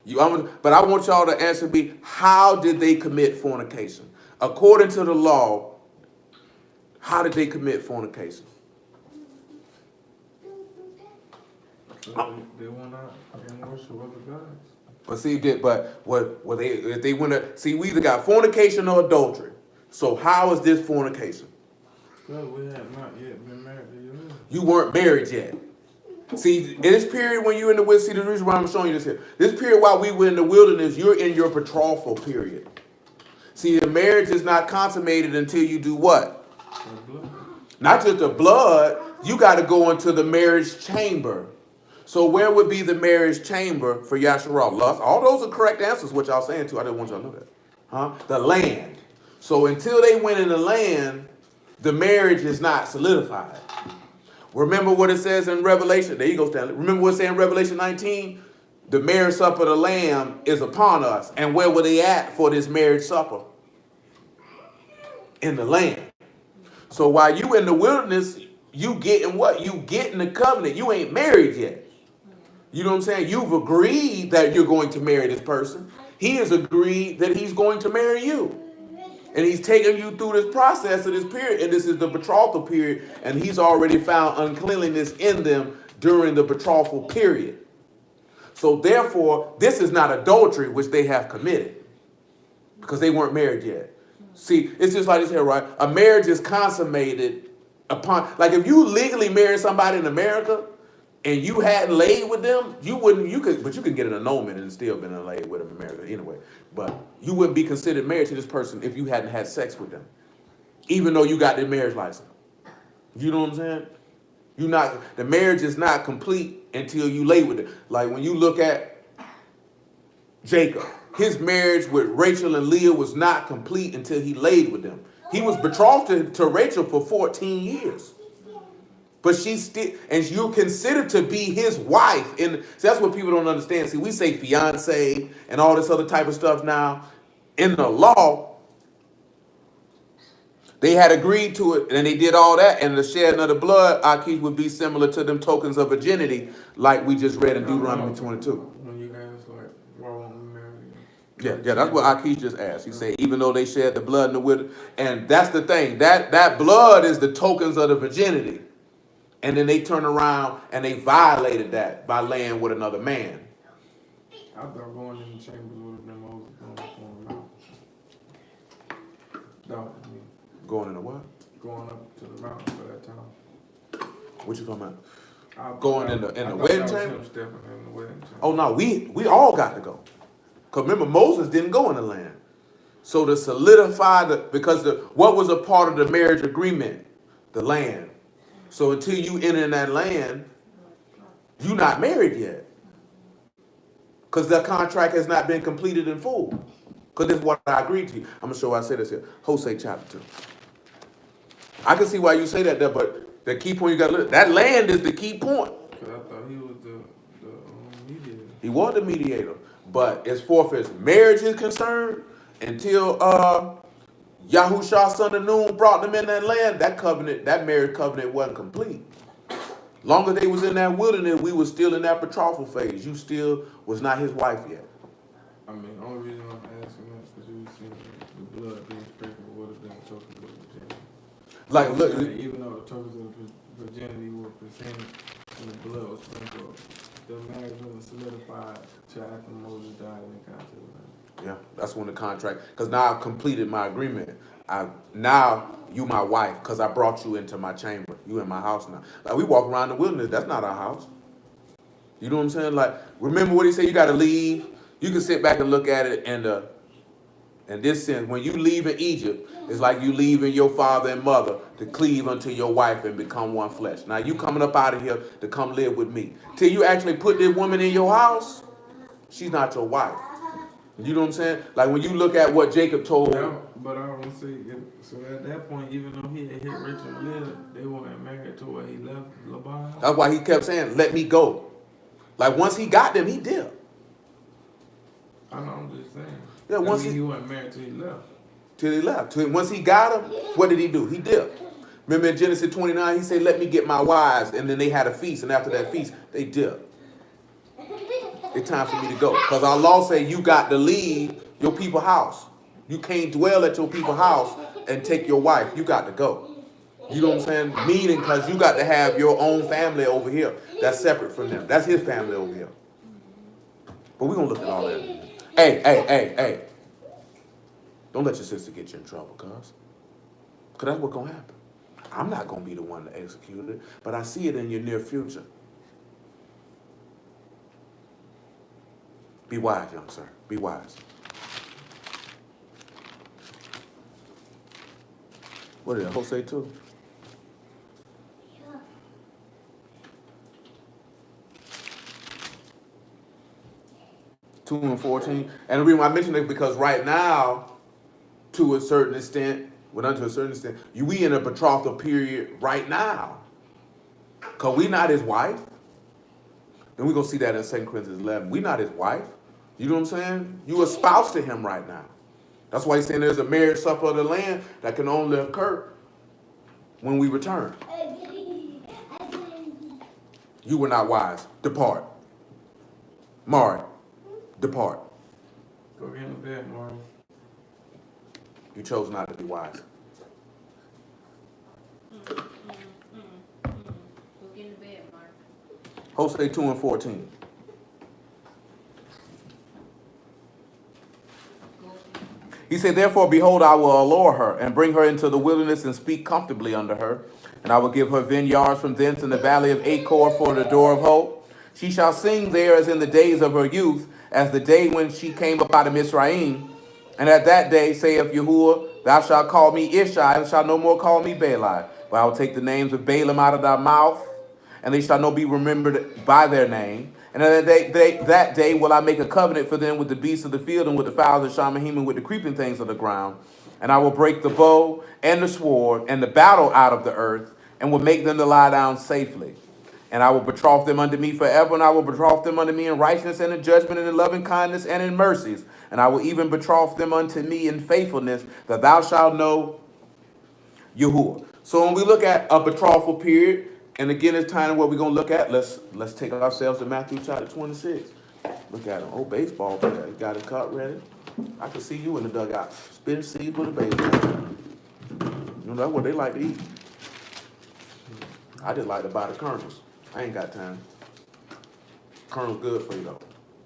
But I want y'all to answer me, how did they commit fornication? According to the law, how did they commit fornication? So they went out and worship other gods. But see, what they if they went to see, we either got fornication or adultery. So how is this fornication? Because we had not yet been married to you. You weren't married yet. See, in this period when you're in the wilderness, see the reason why I'm showing you this here. This period while we were in the wilderness, you're in your betrothal period. See, the marriage is not consummated until you do what? Not just the blood, you got to go into the marriage chamber. So where would be the marriage chamber for Yasharah? Lust. All those are correct answers, what y'all saying too. I didn't want y'all to know that. Huh? The land. So until they went in the land, the marriage is not solidified. Remember what it says in Revelation. There you go, Stanley. Remember what it says in Revelation 19? The marriage supper of the Lamb is upon us. And where were they at for this marriage supper? In the land. So while you in the wilderness, you getting what? You getting the covenant. You ain't married yet. You know what I'm saying? You've agreed that you're going to marry this person. He has agreed that he's going to marry you. And he's taking you through this process of this period. And this is the betrothal period. And he's already found uncleanliness in them during the betrothal period. So therefore, this is not adultery which they have committed. Because they weren't married yet. See, it's just like this here, right? A marriage is consummated upon, like if you legally marry somebody in America and you hadn't laid with them, but you could get an annulment and still been laid with them in America anyway. But you wouldn't be considered married to this person if you hadn't had sex with them, even though you got their marriage license. You know what I'm saying? The marriage is not complete until you lay with it. Like when you look at Jacob, his marriage with Rachel and Leah was not complete until he laid with them. He was betrothed to Rachel for 14 years. But she still, and you're considered to be his wife. And see, that's what people don't understand. See, we say fiance and all this other type of stuff now. In the law, they had agreed to it, and they did all that, and the shedding of the blood, Akish, would be similar to them tokens of virginity, like we just read in Deuteronomy 22. When you guys like, why won't we marry you? Yeah, that's what Akish just asked. He said, even though they shed the blood in the wilderness, and that's the thing, that blood is the tokens of the virginity. And then they turned around and they violated that by laying with another man. I thought going in the chambers would have been Moses going them out. That was me. Going in the what? Going up to the mountain for that time. What you talking about? I Going in the wedding that was chamber? him stepping in the wedding chamber. Oh no, we all got to go. Because remember, Moses didn't go in the land. So to solidify what was a part of the marriage agreement? The land. So until you enter in that land, you're not married yet. Because the contract has not been completed in full. Because this is what I agreed to you. I'm going to show why I say this here. Hosea chapter 2. I can see why you say that there, but the key point you got to look, that land is the key point. Because I thought he was the mediator. He was the mediator. But as far as marriage is concerned, until Yahushua son of Nun brought them in that land, that marriage covenant wasn't complete. Long as they was in that wilderness, we was still in that betrothal phase. You still was not his wife yet. I mean, the only reason I'm asking that is because you seen the blood being sprinkled would have been a token of virginity. Like, look, Even though the tokens of virginity were presented and the blood was sprinkled, the marriage wasn't solidified till after Moses died and they got to the land. yeah, that's when the contract, because now I've completed my agreement. Now you my wife, because I brought you into my chamber. You in my house now. Like we walk around the wilderness, that's not our house. You know what I'm saying? Like, remember what he said, you got to leave. You can sit back and look at it, and in this sense, when you leave in Egypt, it's like you leaving your father and mother to cleave unto your wife and become one flesh. Now you coming up out of here to come live with me. Till you actually put this woman in your house, she's not your wife. You know what I'm saying? Like when you look at what Jacob told. But I want to say, so at that point, even though he had hit Rachel and Leah, they weren't married to where he left Laban. That's why he kept saying, "Let me go." Like once he got them, he did. I know, I'm just saying. Yeah, once he wasn't married till he left. Till he left. Once he got them, what did he do? He did. Remember in Genesis 29, he said, "Let me get my wives," and then they had a feast, and after that feast, they did. It's time for me to go, because our law say you got to leave your people's house. You can't dwell at your people's house and take your wife. You got to go. You know what I'm saying? Meaning, because you got to have your own family over here that's separate from them. That's his family over here. But we're going to look at all that. Hey. Don't let your sister get you in trouble, cuz. Because that's what's going to happen. I'm not going to be the one to execute it, but I see it in your near future. Be wise, young sir. Be wise. What did Jose too? Yeah. 2 and 14. And the reason why I mention it is because right now, to a certain extent, unto a certain extent, we in a betrothal period right now. Because we not his wife. And we're going to see that in 2 Corinthians 11. We not his wife. You know what I'm saying? You a spouse to him right now. That's why he's saying there's a marriage supper of the Lamb that can only occur when we return. You were not wise. Depart. Mari, depart. Go get in bed, Martin. You chose not to be wise. Go get in bed, Mark. Hosea 2 and 14. He said, "Therefore, behold, I will allure her and bring her into the wilderness and speak comfortably unto her. And I will give her vineyards from thence in the valley of Achor for the door of hope. She shall sing there as in the days of her youth, as the day when she came up out of Mizraim. And at that day, saith Yahuwah, thou shalt call me Ishai, and shalt no more call me Baalai. But I will take the names of Balaam out of thy mouth, and they shall not be remembered by their name. And that day will I make a covenant for them with the beasts of the field and with the fowls of Shamahim and with the creeping things of the ground. And I will break the bow and the sword and the battle out of the earth, and will make them to lie down safely. And I will betroth them unto me forever, and I will betroth them unto me in righteousness and in judgment and in loving kindness and in mercies. And I will even betroth them unto me in faithfulness, that thou shalt know Yahuwah." So when we look at a betrothal period, and again, it's time where we're going to look at, let's take ourselves to Matthew chapter 26. Look at him. Oh, baseball player. He got his cut ready. I can see you in the dugout. Spin seeds with a baseball. You know, that's what they like to eat. I just like to buy the kernels. I ain't got time. Kernel's good for you, though.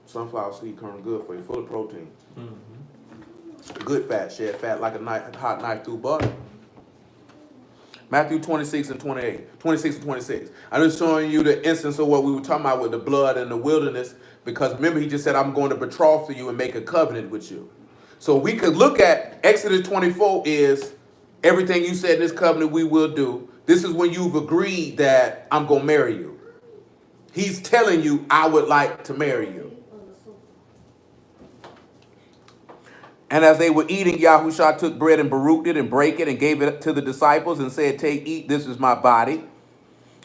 Sunflower seed kernel good for you, full of protein. Mm-hmm. Good fat, shed fat like a hot knife through butter. Matthew 26 and 28. 26 and 26. I'm just showing you the instance of what we were talking about with the blood and the wilderness, because remember he just said, "I'm going to betroth to you and make a covenant with you." So we could look at Exodus 24 is everything you said in this covenant we will do. This is when you've agreed that I'm going to marry you. He's telling you, I would like to marry you. And as they were eating, Yahushua took bread and baruched it and brake it and gave it to the disciples and said, "Take, eat, this is my body."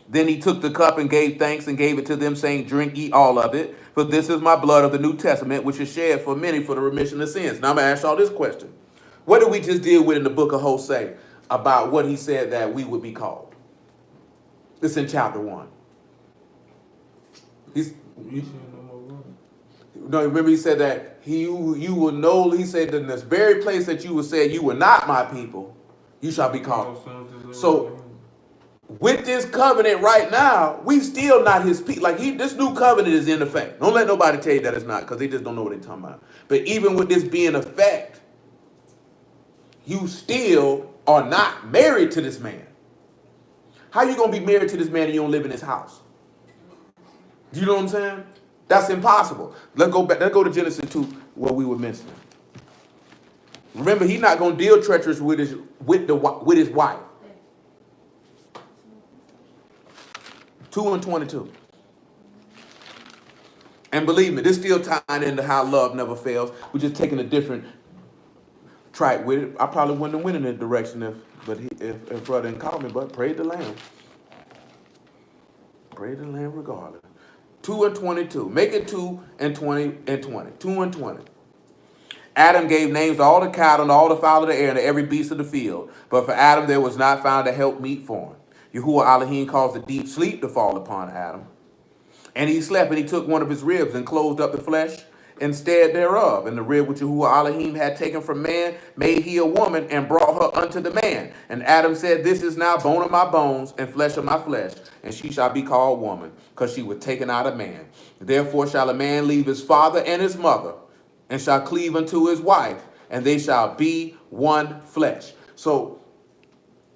Then he took the cup and gave thanks and gave it to them, saying, "Drink, eat all of it, for this is my blood of the New Testament, which is shed for many for the remission of sins." Now I'm going to ask y'all this question. What did we just deal with in the book of Hosea about what he said that we would be called? It's in chapter 1. No, remember he said that you will know, he said that in this very place that you will say you were not my people, you shall be called. So with this covenant right now, we still not his people. Like this new covenant is in effect. Don't let nobody tell you that it's not, because they just don't know what they're talking about. But even with this being in effect, you still are not married to this man. How you gonna be married to this man and you don't live in his house? You know what I'm saying? That's impossible. Let's go back. Let's go to Genesis 2, where we were mentioning. Remember, he's not going to deal treacherous with his wife. 2 and 22. And believe me, this still tying into how love never fails. We're just taking a different track with it. I probably wouldn't have went in that direction if brother didn't call me, but praise the Lamb. Praise the Lamb regardless. 2 and 22. Make it 2 and 20 and 20. 2 and 20. Adam gave names to all the cattle and all the fowl of the air and to every beast of the field. But for Adam there was not found a help meet for him. Yahuwah Elohim caused a deep sleep to fall upon Adam. And he slept, and he took one of his ribs and closed up the flesh instead thereof. And the rib which Yahuwah Elohim had taken from man made he a woman and brought her unto the man. And Adam said, this is now bone of my bones and flesh of my flesh, and she shall be called woman, because she was taken out of man. Therefore shall a man leave his father and his mother, and shall cleave unto his wife, and they shall be one flesh. So,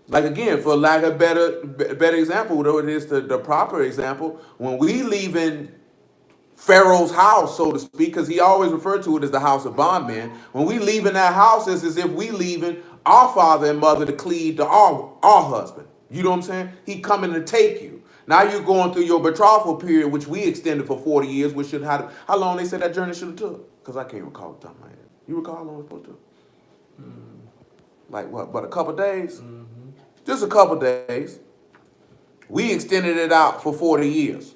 like again, for lack of better example, though it is the proper example, when we leaving Pharaoh's house, so to speak, because he always referred to it as the house of bondmen. When we leaving that house, it's as if we leaving our father and mother to cleave to our husband. You know what I'm saying? He coming to take you. Now you're going through your betrothal period, which we extended for 40 years, which should have, how long they said that journey should have took? Because I can't recall the time I had. You recall how long it was supposed to? Like what, but a couple days? Just a couple days. We extended it out for 40 years.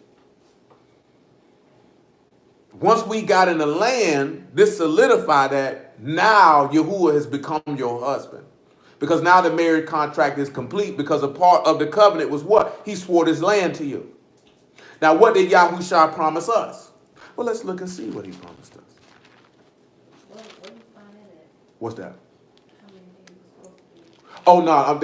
Once we got in the land, this solidified that now Yahuwah has become your husband. Because now the marriage contract is complete, because a part of the covenant was what? He swore this land to you. Now what did Yahushua promise us? Well, let's look and see what he promised us. What you find it at? What's that? How many days was supposed to be? Oh no,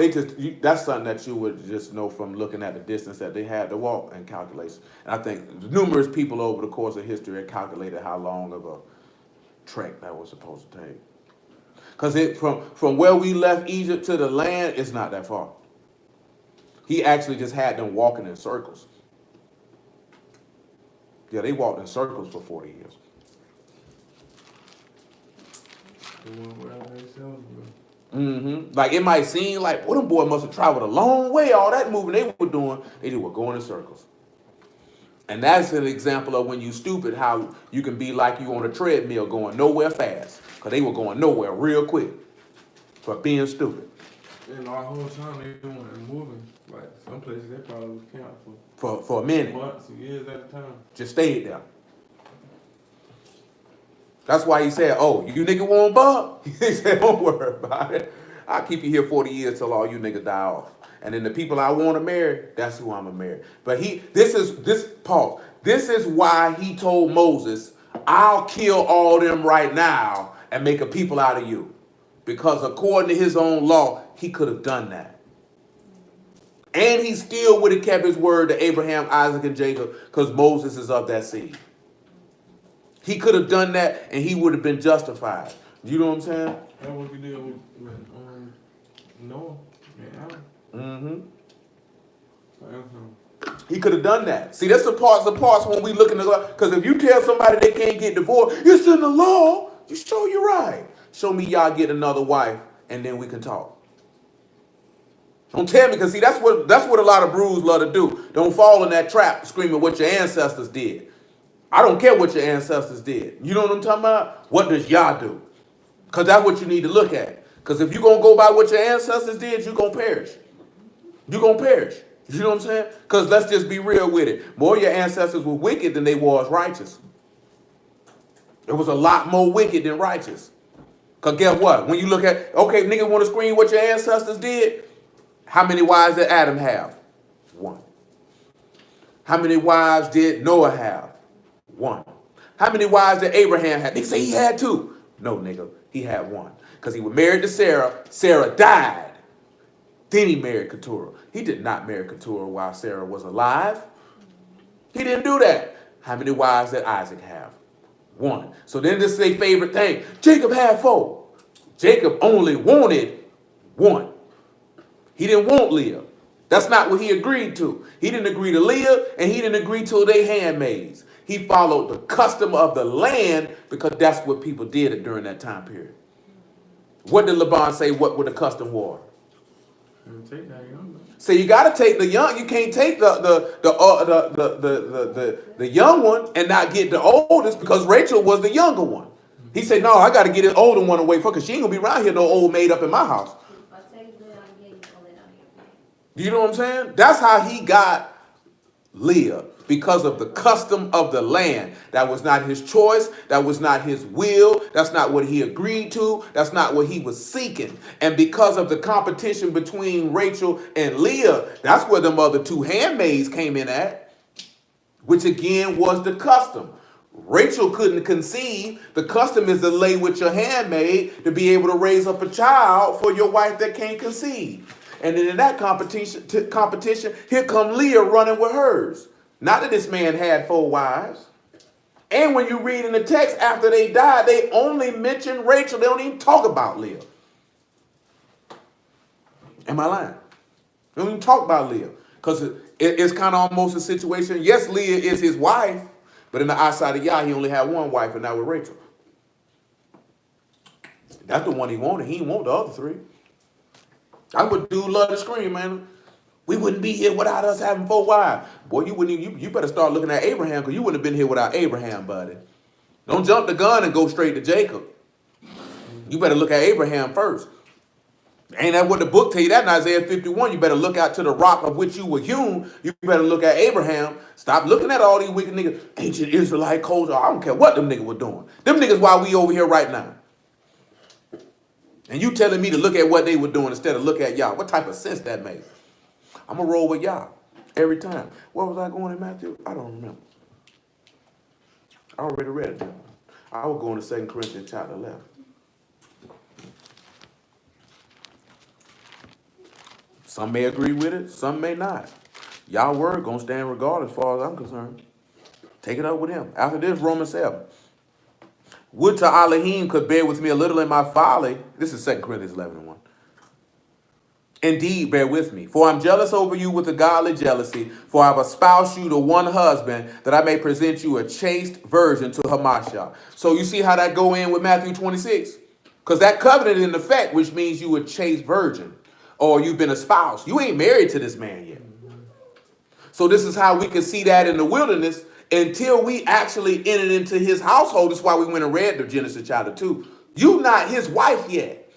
that's something that you would just know from looking at the distance that they had to walk and calculation. And I think numerous people over the course of history have calculated how long of a trek that was supposed to take. Because from where we left Egypt to the land, it's not that far. He actually just had them walking in circles. Yeah, they walked in circles for 40 years. They went wherever they themselves were. Like it might seem like, well, them boys must have traveled a long way. All that moving they were doing, they just were going in circles. And that's an example of when you stupid, how you can be like you on a treadmill going nowhere fast. Because they were going nowhere real quick for being stupid. And our whole time they weren't moving. Like some places they probably was camped For a minute. months, years at a time. Just stayed there. That's why he said, oh, you nigga want bub? He said, don't worry about it. I'll keep you here 40 years till all you niggas die off. And then the people I want to marry, that's who I'm going to marry. But this is why he told Moses, I'll kill all them right now and make a people out of you. Because according to his own law, he could have done that. And he still would have kept his word to Abraham, Isaac, and Jacob, because Moses is of that seed. He could have done that and he would have been justified. You know what I'm saying? That's what we did with Noah and Adam. He could have done that. See, that's the parts when we look in the law. Because if you tell somebody they can't get divorced, it's in the law. You show you're right. Show me y'all get another wife, and then we can talk. Don't tell me, because see, that's what a lot of brews love to do. Don't fall in that trap screaming what your ancestors did. I don't care what your ancestors did. You know what I'm talking about? What does y'all do? Because that's what you need to look at. Because if you're going to go by what your ancestors did, you're going to perish. You're going to perish. You know what I'm saying? Because let's just be real with it. More of your ancestors were wicked than they was righteous. There was a lot more wicked than righteous. Because guess what? When you look at, okay, nigga want to scream what your ancestors did? How many wives did Adam have? One. How many wives did Noah have? One. How many wives did Abraham have? They say he had two. No, nigga, he had one. Because he was married to Sarah. Sarah died. Then he married Keturah. He did not marry Keturah while Sarah was alive. He didn't do that. How many wives did Isaac have? One. So then this is their favorite thing. Jacob had four. Jacob only wanted one. He didn't want Leah. That's not what he agreed to. He didn't agree to Leah, and he didn't agree to their handmaids. He followed the custom of the land because that's what people did during that time period. What did Laban say? What the custom was? And take that younger. So you got to take the young. You can't take the young one and not get the oldest because Rachel was the younger one. He said, "No, I got to get the older one away from because she ain't gonna be around here no old maid up in my house." If I take good, I'm getting all that out here. Do you know what I'm saying? That's how he got Leah, because of the custom of the land. That was not his choice. That was not his will. That's not what he agreed to. That's not what he was seeking. And because of the competition between Rachel and Leah, that's where the other two handmaids came in at, which again was the custom. Rachel couldn't conceive. The custom is to lay with your handmaid to be able to raise up a child for your wife that can't conceive. And then in that competition, here come Leah running with hers. Not that this man had 4 wives. And when you read in the text, after they died, they only mention Rachel. They don't even talk about Leah. Am I lying? They don't even talk about Leah. Because it's kind of almost a situation. Yes, Leah is his wife. But in the eyesight of Yah, he only had 1 wife, and that was Rachel. That's the one he wanted. He didn't want the other 3. I would do love to scream, man. We wouldn't be here without us having 4 wives. Boy, you wouldn't. You better start looking at Abraham because you wouldn't have been here without Abraham, buddy. Don't jump the gun and go straight to Jacob. You better look at Abraham first. Ain't that what the book tell you that in Isaiah 51? You better look out to the rock of which you were hewn. You better look at Abraham. Stop looking at all these wicked niggas. Ancient Israelite culture. I don't care what them niggas were doing. Them niggas why we over here right now. And you telling me to look at what they were doing instead of look at y'all. What type of sense that makes? I'm going to roll with y'all every time. Where was I going in Matthew? I don't remember. I already read it. I was going to 2 Corinthians chapter 11. Some may agree with it, some may not. Y'all word gonna stand regardless as far as I'm concerned. Take it up with him. After this, Romans 7. Would to Elohim could bear with me a little in my folly. This is 2 Corinthians 11:1. Indeed, bear with me. For I'm jealous over you with a godly jealousy, for I have espoused you to one husband, that I may present you a chaste virgin to Hamashiach. So you see how that go in with Matthew 26? Because that covenant is in effect, which means you a chaste virgin. Or you've been espoused. You ain't married to this man yet. So this is how we can see that in the wilderness until we actually entered into his household. That's why we went and read the Genesis chapter 2. You not his wife yet.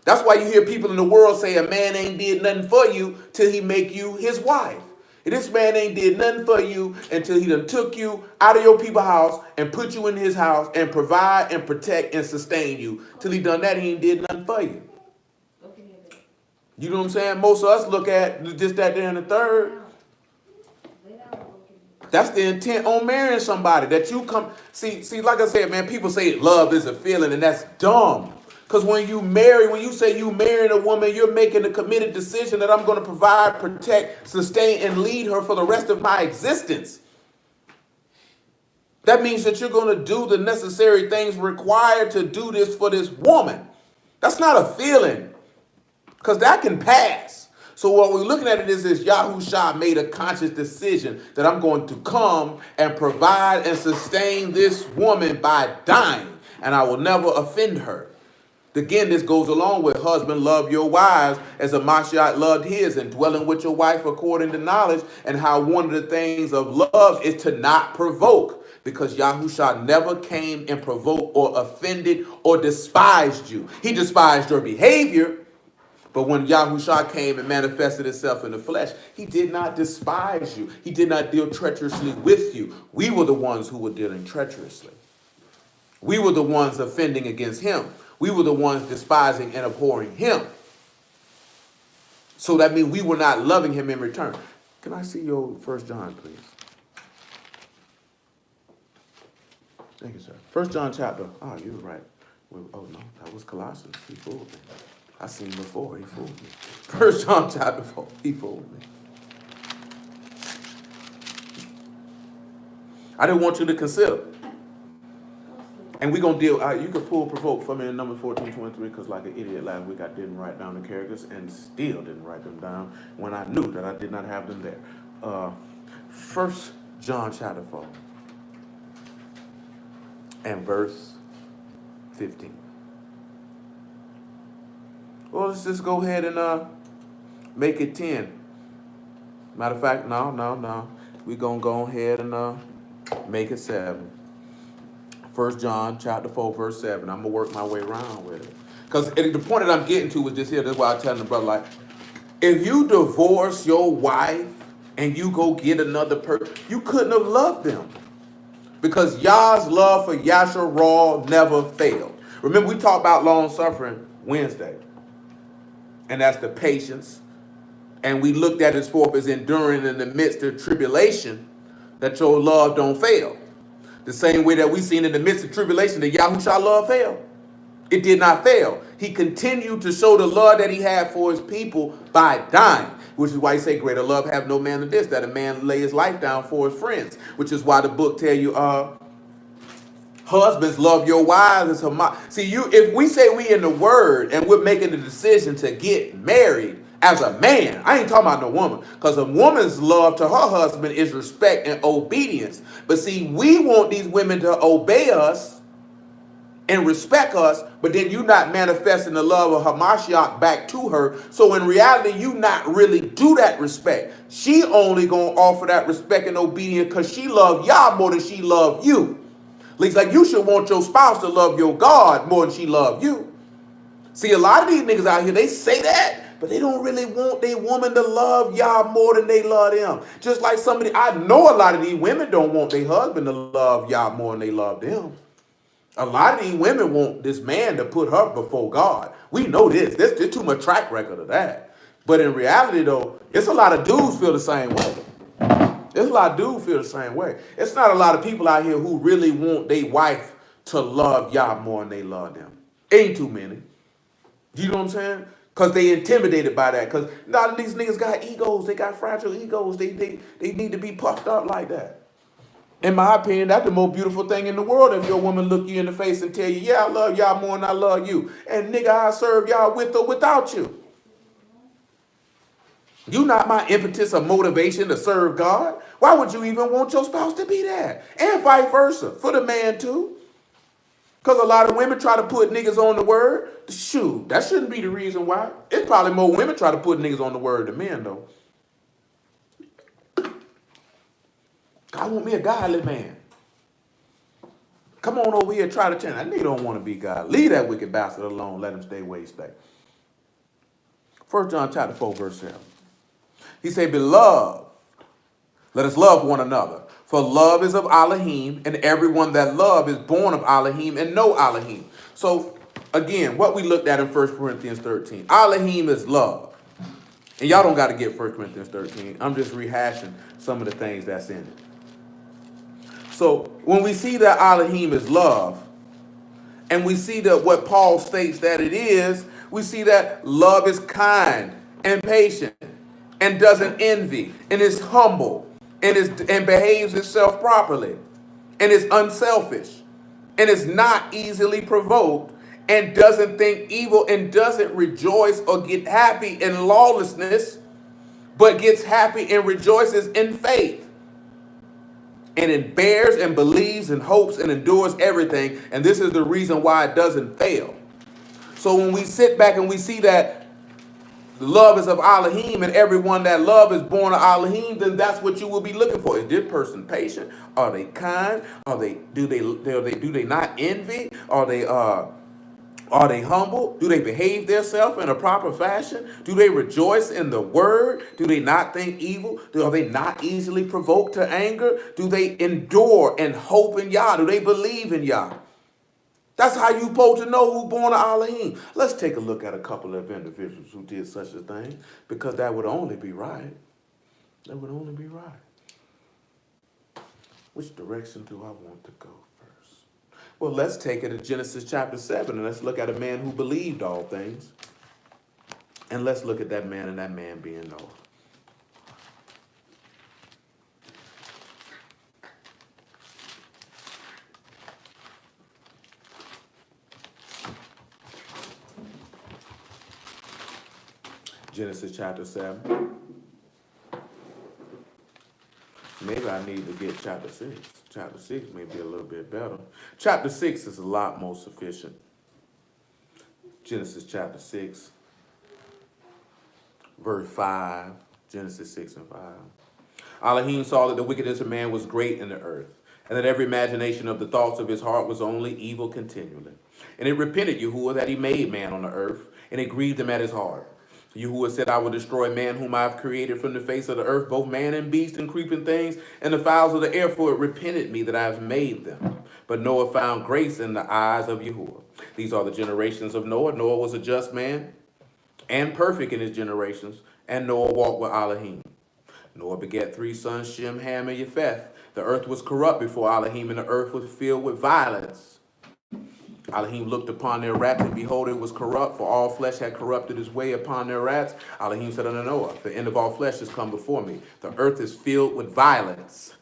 That's why you hear people in the world say a man ain't did nothing for you till he make you his wife. And this man ain't did nothing for you until he done took you out of your people's house and put you in his house and provide and protect and sustain you. Till he done that, he ain't did nothing for you. You know what I'm saying? Most of us look at just that there and the third. That's the intent on marrying somebody. That you come see, like I said, man, people say love is a feeling, and that's dumb. Because when you say you marrying a woman, you're making a committed decision that I'm going to provide, protect, sustain, and lead her for the rest of my existence. That means that you're going to do the necessary things required to do this for this woman. That's not a feeling. Because that can pass. So what we're looking at it is Yahushua made a conscious decision that I'm going to come and provide and sustain this woman by dying. And I will never offend her. Again, this goes along with husband, love your wives as a Mashiach loved his, and dwelling with your wife according to knowledge, and how one of the things of love is to not provoke. Because Yahushua never came and provoked or offended or despised you. He despised your behavior. But when Yahushua came and manifested himself in the flesh, he did not despise you. He did not deal treacherously with you. We were the ones who were dealing treacherously. We were the ones offending against him. We were the ones despising and abhorring him. So that means we were not loving him in return. Can I see your 1 John, please? Thank you, sir. 1 John chapter. Oh, you were right. Oh, no, that was Colossians. He fooled me. I seen him before. He fooled me. 1 John chapter 4. He fooled me. I didn't want you to consider. And we're going to deal. You can pull provoke for me in number 1423 because like an idiot last week I didn't write down the characters and still didn't write them down when I knew that I did not have them there. 1 John chapter 4 and verse 15. Well, let's just go ahead and Make it 10. Matter of fact, no. We're going to go ahead and make it 7. 1 John chapter 4, verse 7. I'm going to work my way around with it. Because the point that I'm getting to is this here. That's why I'm telling the brother, like, if you divorce your wife and you go get another person, you couldn't have loved them. Because Yah's love for Yasharal never failed. Remember, we talked about long suffering Wednesday. And that's the patience. And we looked at it forth as enduring in the midst of tribulation, that your love don't fail. The same way that we seen in the midst of tribulation that Yahushua love failed. It did not fail. He continued to show the love that he had for his people by dying. Which is why he say, greater love have no man than this, that a man lay his life down for his friends. Which is why the book tell you, husbands, love your wives as her mom. See, if we say we in the word and we're making the decision to get married as a man, I ain't talking about no woman, because a woman's love to her husband is respect and obedience. But see, we want these women to obey us and respect us, but then you not manifesting the love of Hamashiach back to her. So in reality, you not really do that respect. She only gonna offer that respect and obedience because she love Yah more than she love you. At least like you should want your spouse to love your God more than she love you. See, a lot of these niggas out here, they say that, but they don't really want their woman to love Yah more than they love them. Just like I know a lot of these women don't want their husband to love Yah more than they love them. A lot of these women want this man to put her before God. We know this. There's too much track record of that. But in reality, though, it's a lot of dudes feel the same way. There's a lot of dudes feel the same way. It's not a lot of people out here who really want their wife to love Yah more than they love them. Ain't too many. You know what I'm saying? Because they intimidated by that. Because a lot of these niggas got egos. They got fragile egos. They need to be puffed up like that. In my opinion, that's the most beautiful thing in the world if your woman look you in the face and tell you, yeah, I love y'all more than I love you. And nigga, I serve y'all with or without you. You not my impetus or motivation to serve God. Why would you even want your spouse to be that? And vice versa, for the man too. Because a lot of women try to put niggas on the word. Shoot, that shouldn't be the reason why. It's probably more women try to put niggas on the word than men though. I want me a godly man. Come on over here and try to change. That nigga don't want to be God. Leave that wicked bastard alone. Let him stay where he stay. 1 John chapter 4, verse 7. He said, beloved, let us love one another. For love is of Elohim, and everyone that love is born of Elohim and know Elohim. So, again, what we looked at in 1 Corinthians 13. Elohim is love. And y'all don't got to get 1 Corinthians 13. I'm just rehashing some of the things that's in it. So when we see that Elohim is love, and we see that what Paul states that it is, we see that love is kind and patient and doesn't envy and is humble and behaves itself properly and is unselfish and is not easily provoked and doesn't think evil and doesn't rejoice or get happy in lawlessness, but gets happy and rejoices in faith. And it bears and believes and hopes and endures everything. And this is the reason why it doesn't fail. So when we sit back and we see that love is of Elohim and everyone that love is born of Elohim, then that's what you will be looking for. Is this person patient? Are they kind? Do they not envy? Are they humble? Do they behave themselves in a proper fashion? Do they rejoice in the word? Do they not think evil? Are they not easily provoked to anger? Do they endure and hope in Yah? Do they believe in Yah? That's how you supposed to know who's born of Elohim. Let's take a look at a couple of individuals who did such a thing, because that would only be right. That would only be right. Which direction do I want to go? Well, let's take it to Genesis chapter 7, and let's look at a man who believed all things. And let's look at that man and that man being Noah. Genesis chapter 7. Maybe I need to get chapter 6. Chapter 6 may be a little bit better. Chapter 6 is a lot more sufficient. Genesis chapter 6, verse 5, Genesis 6 and 5. Elohim saw that the wickedness of man was great in the earth, and that every imagination of the thoughts of his heart was only evil continually. And it repented Yahuwah that he made man on the earth, and it grieved him at his heart. Yahuwah said, I will destroy man whom I have created from the face of the earth, both man and beast and creeping things, and the fowls of the air, for it repented me that I have made them. But Noah found grace in the eyes of Yahuwah. These are the generations of Noah. Noah was a just man and perfect in his generations, and Noah walked with Elohim. Noah begat 3 sons, Shem, Ham, and Japheth. The earth was corrupt before Elohim, and the earth was filled with violence. Elohim looked upon their rats, and behold, it was corrupt, for all flesh had corrupted his way upon their rats. Elohim said unto Noah, the end of all flesh is come before me. The earth is filled with violence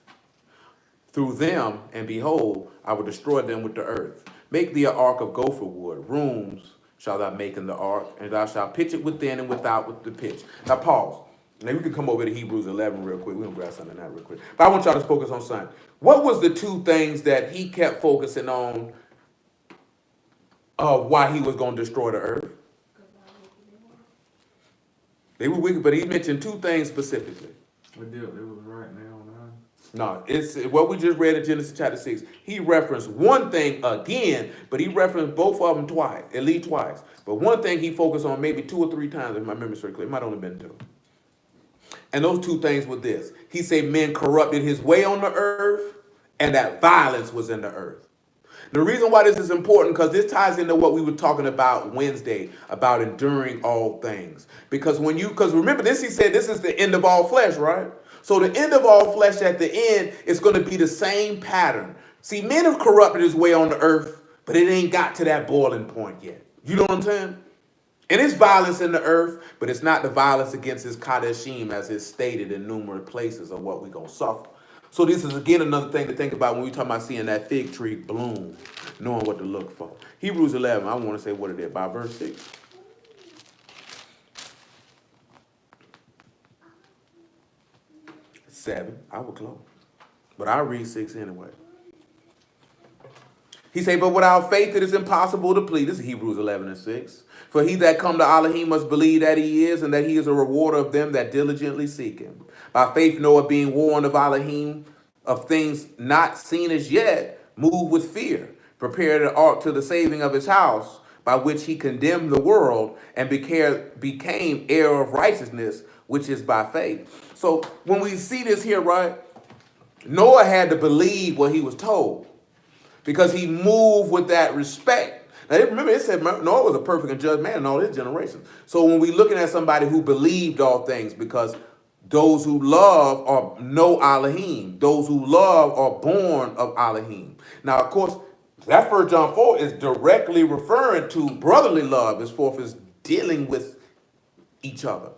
through them, and behold, I will destroy them with the earth. Make thee an ark of gopher wood. Rooms shalt thou make in the ark, and thou shalt pitch it within and without with the pitch. Now pause. Now we can come over to Hebrews 11 real quick. We're going to grab something out real quick. But I want y'all to focus on something. What was the 2 things that he kept focusing on of why he was going to destroy the earth? They were wicked, but he mentioned 2 things specifically. What deal? It was right now on No, it's what we just read in Genesis chapter 6. He referenced one thing again, but he referenced both of them twice, at least twice. But one thing he focused on maybe 2 or 3 times, if my memory's clear. It might only been 2. And those 2 things were this. He said men corrupted his way on the earth, and that violence was in the earth. The reason why this is important, because this ties into what we were talking about Wednesday, about enduring all things. Because remember this, he said this is the end of all flesh, right? So the end of all flesh at the end is going to be the same pattern. See, men have corrupted his way on the earth, but it ain't got to that boiling point yet. You know what I'm saying? And it's violence in the earth, but it's not the violence against his Kadeshim as is stated in numerous places of what we're going to suffer. So this is, again, another thing to think about when we talk about seeing that fig tree bloom, knowing what to look for. Hebrews 11, I want to say what it is, by verse 6. 7, I will close. But I'll read 6 anyway. He said, but without faith it is impossible to please. This is Hebrews 11 and 6. For he that come to Elohim must believe that he is, and that he is a rewarder of them that diligently seek him. By faith Noah, being warned of Elohim of things not seen as yet, moved with fear, prepared an ark to the saving of his house, by which he condemned the world, and became heir of righteousness, which is by faith. So when we see this here, right, Noah had to believe what he was told, because he moved with that respect. Now, remember, it said Noah was a perfect and just man in all his generations. So when we're looking at somebody who believed all things, because those who love or know Elohim, those who love are born of Elohim. Now, of course, that 1 John 4 is directly referring to brotherly love as far as dealing with each other.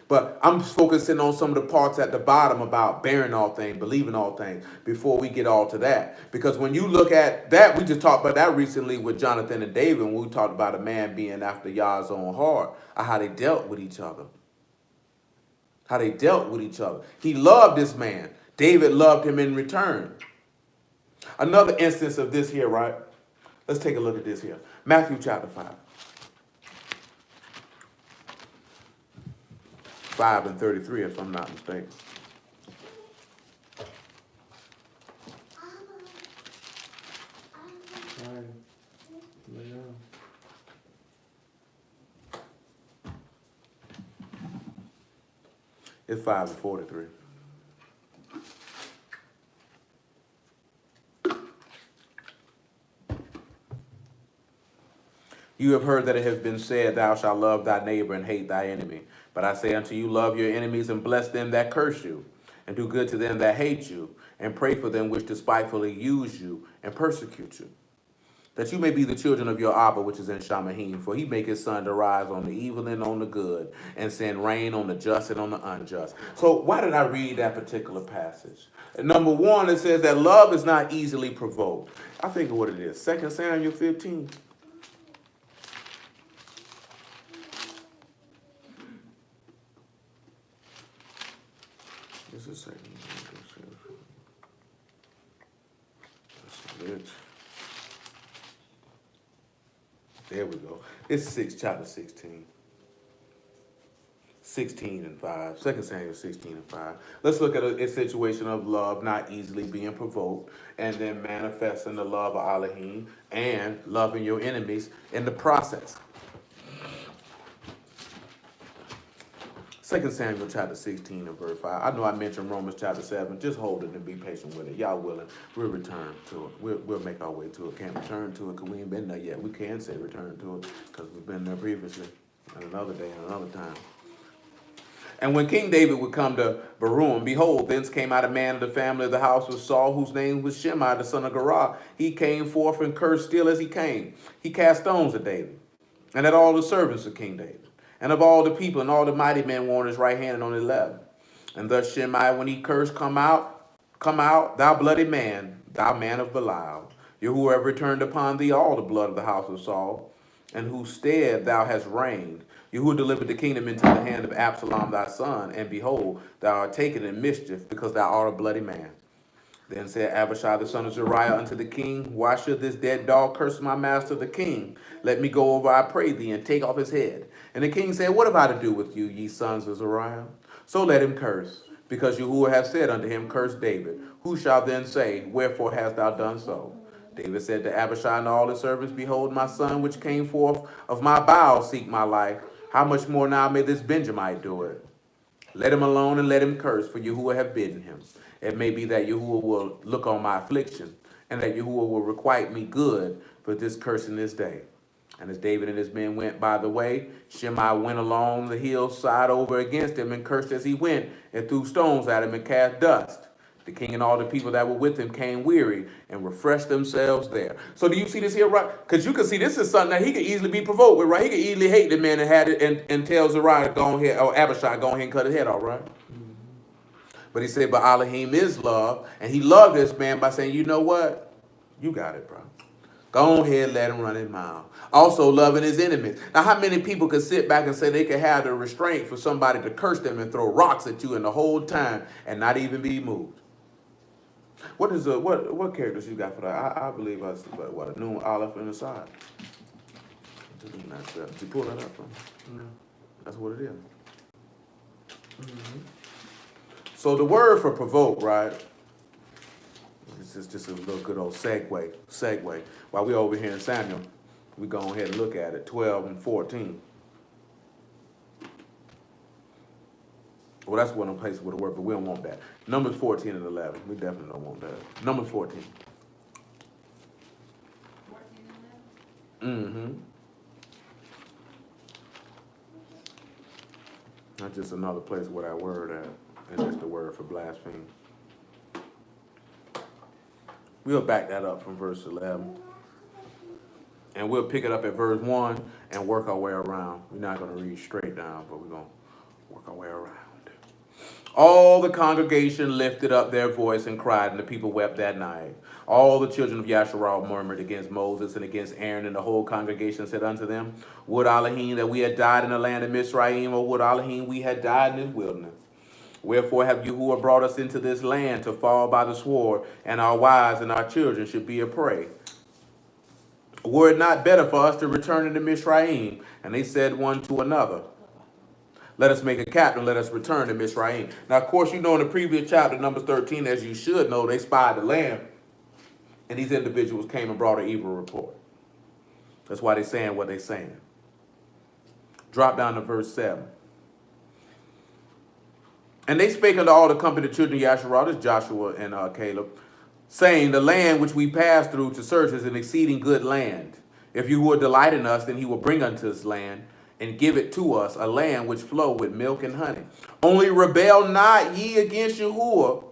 But I'm focusing on some of the parts at the bottom about bearing all things, believing all things, before we get all to that. Because when you look at that, we just talked about that recently with Jonathan and David, when we talked about a man being after Yah's own heart, or how they dealt with each other. How they dealt with each other. He loved this man. David loved him in return. Another instance of this here, right? Let's take a look at this here. Matthew chapter 5. 5 and 33, if I'm not mistaken. It's 5 and 43. You have heard that it has been said, thou shalt love thy neighbor and hate thy enemy. But I say unto you, love your enemies and bless them that curse you, and do good to them that hate you, and pray for them which despitefully use you and persecute you, that you may be the children of your Abba, which is in Shamahim. For he make his sun to rise on the evil and on the good, and send rain on the just and on the unjust. So why did I read that particular passage? Number 1, it says that love is not easily provoked. I think of what it is. 2 Samuel 15. This is 2 Samuel. There we go. It's chapter 16. 16 and 5. 2 Samuel 16 and 5. Let's look at a situation of love not easily being provoked and then manifesting the love of Elohim and loving your enemies in the process. 2 Samuel chapter 16 and verse 5. I know I mentioned Romans chapter 7. Just hold it and be patient with it. Y'all willing, we'll return to it. We'll make our way to it. Can't return to it because we ain't been there yet. We can say return to it because we've been there previously. And another day and another time. And when King David would come to Barum, behold, thence came out a man of the family of the house of Saul, whose name was Shimei, the son of Gerah. He came forth and cursed still as he came. He cast stones at David, and at all the servants of King David, and of all the people, and all the mighty men were on his right hand and on his left. And thus Shimei, when he cursed, come out, thou bloody man, thou man of Belial. Yahuwah have returned upon thee all the blood of the house of Saul, in whose stead thou hast reigned. Yahuwah delivered the kingdom into the hand of Absalom thy son, and behold, thou art taken in mischief, because thou art a bloody man. Then said Abishai the son of Zeruiah unto the king, why should this dead dog curse my master the king? Let me go over, I pray thee, and take off his head. And the king said, what have I to do with you, ye sons of Zeruiah? So let him curse, because Yahuwah hath said unto him, curse David. Who shall then say, wherefore hast thou done so? David said to Abishai and all his servants, behold, my son which came forth of my bowels seek my life. How much more now may this Benjamite do it? Let him alone and let him curse, for Yahuwah have bidden him. It may be that Yahuwah will look on my affliction, and that Yahuwah will requite me good for this curse in this day. And as David and his men went by the way, Shimei went along the hillside over against him, and cursed as he went, and threw stones at him, and cast dust. The king and all the people that were with him came weary and refreshed themselves there. So do you see this here, right? Because you can see this is something that he could easily be provoked with, right? He could easily hate the man and had it and tell Zariah, go ahead, or Abishai, go ahead and cut his head off, right? But he said, but Elohim is love, and he loved this man by saying, you know what? You got it, bro. Go ahead, let him run his mouth. Also loving his enemies. Now, how many people could sit back and say they could have the restraint for somebody to curse them and throw rocks at you in the whole time and not even be moved? What is what characters you got for that? I believe I see what a noon olive in the side. Did you pull that up from? No. That's what it is. So the word for provoke, right? This is just a little good old segue. While we over here in Samuel, we go ahead and look at it. 12 and 14. Well, that's one of the places with the word, but we don't want that. Numbers 14 and 11. We definitely don't want that. Numbers 14. 14 and 11? Mm-hmm. That's just another place where that word at. And that's the word for blaspheme. We'll back that up from verse 11. And we'll pick it up at verse 1 and work our way around. We're not going to read straight down, but we're going to work our way around. All the congregation lifted up their voice and cried, and the people wept that night. All the children of Yasharal murmured against Moses and against Aaron, and the whole congregation said unto them, would Elohim that we had died in the land of Mizraim, or would Elohim we had died in this wilderness? Wherefore have Yahuwah brought us into this land to fall by the sword, and our wives and our children should be a prey? Were it not better for us to return into Mizraim? And they said one to another, let us make a captain, let us return to Mizraim. Now, of course, you know in the previous chapter, Numbers 13, as you should know, they spied the land, and these individuals came and brought an evil report. That's why they're saying what they're saying. Drop down to verse 7. And they spake unto all the company of the children of Yasharal, this Joshua and Caleb, saying, the land which we passed through to search is an exceeding good land. If you would delight in us, then he will bring unto this land, and give it to us, a land which flow with milk and honey. Only rebel not ye against Yahuwah,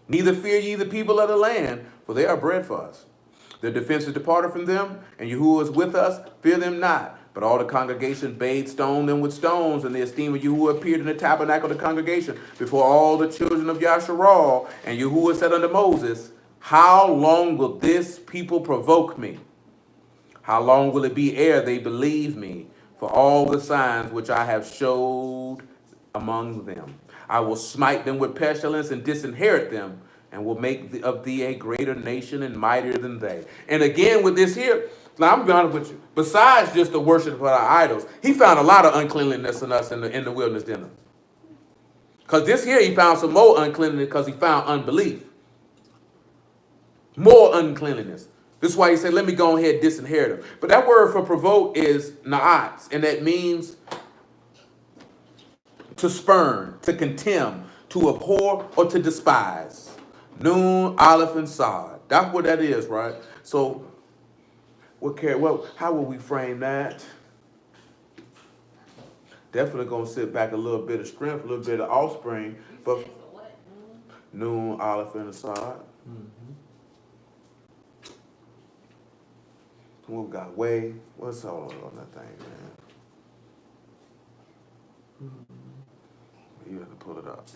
neither fear ye the people of the land, for they are bread for us. The defense is departed from them, and Yahuwah is with us, fear them not. But all the congregation bade stone them with stones, and the esteem of Yahuwah appeared in the tabernacle of the congregation before all the children of Yasharal. And Yahuwah said unto Moses, how long will this people provoke me? How long will it be ere they believe me? For all the signs which I have showed among them, I will smite them with pestilence and disinherit them, and will make of thee a greater nation and mightier than they. And again with this here, now I'm going to be honest with you, besides just the worship of our idols, he found a lot of uncleanliness in us in the wilderness, didn't he? Because this here he found some more uncleanness because he found unbelief. More uncleanliness. This is why he said, let me go ahead and disinherit him. But that word for provoke is na'at, and that means to spurn, to contemn, to abhor, or to despise. Noon, aleph, and sod. That's what that is, right? So, how will we frame that? Definitely gonna sit back a little bit of strength, a little bit of offspring, but noon, aleph, and sod. What we got? Way. What's all on that thing, man? You have to pull it up.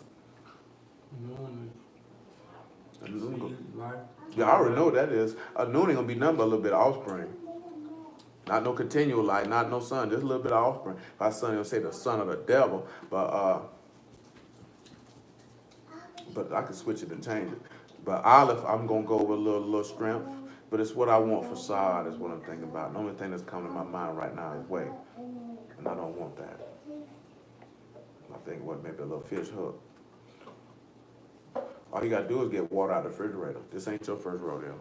Yeah, I already know what that is. A noon ain't gonna be nothing but a little bit of offspring. Not no continual light, not no son, just a little bit of offspring. My son gonna say the son of the devil, but I can switch it and change it. But Aleph, I'm gonna go with a little strength. But it's what I want for Sod is what I'm thinking about. The only thing that's coming to my mind right now is way. And I don't want that. I think maybe a little fish hook. All you gotta do is get water out of the refrigerator. This ain't your first rodeo.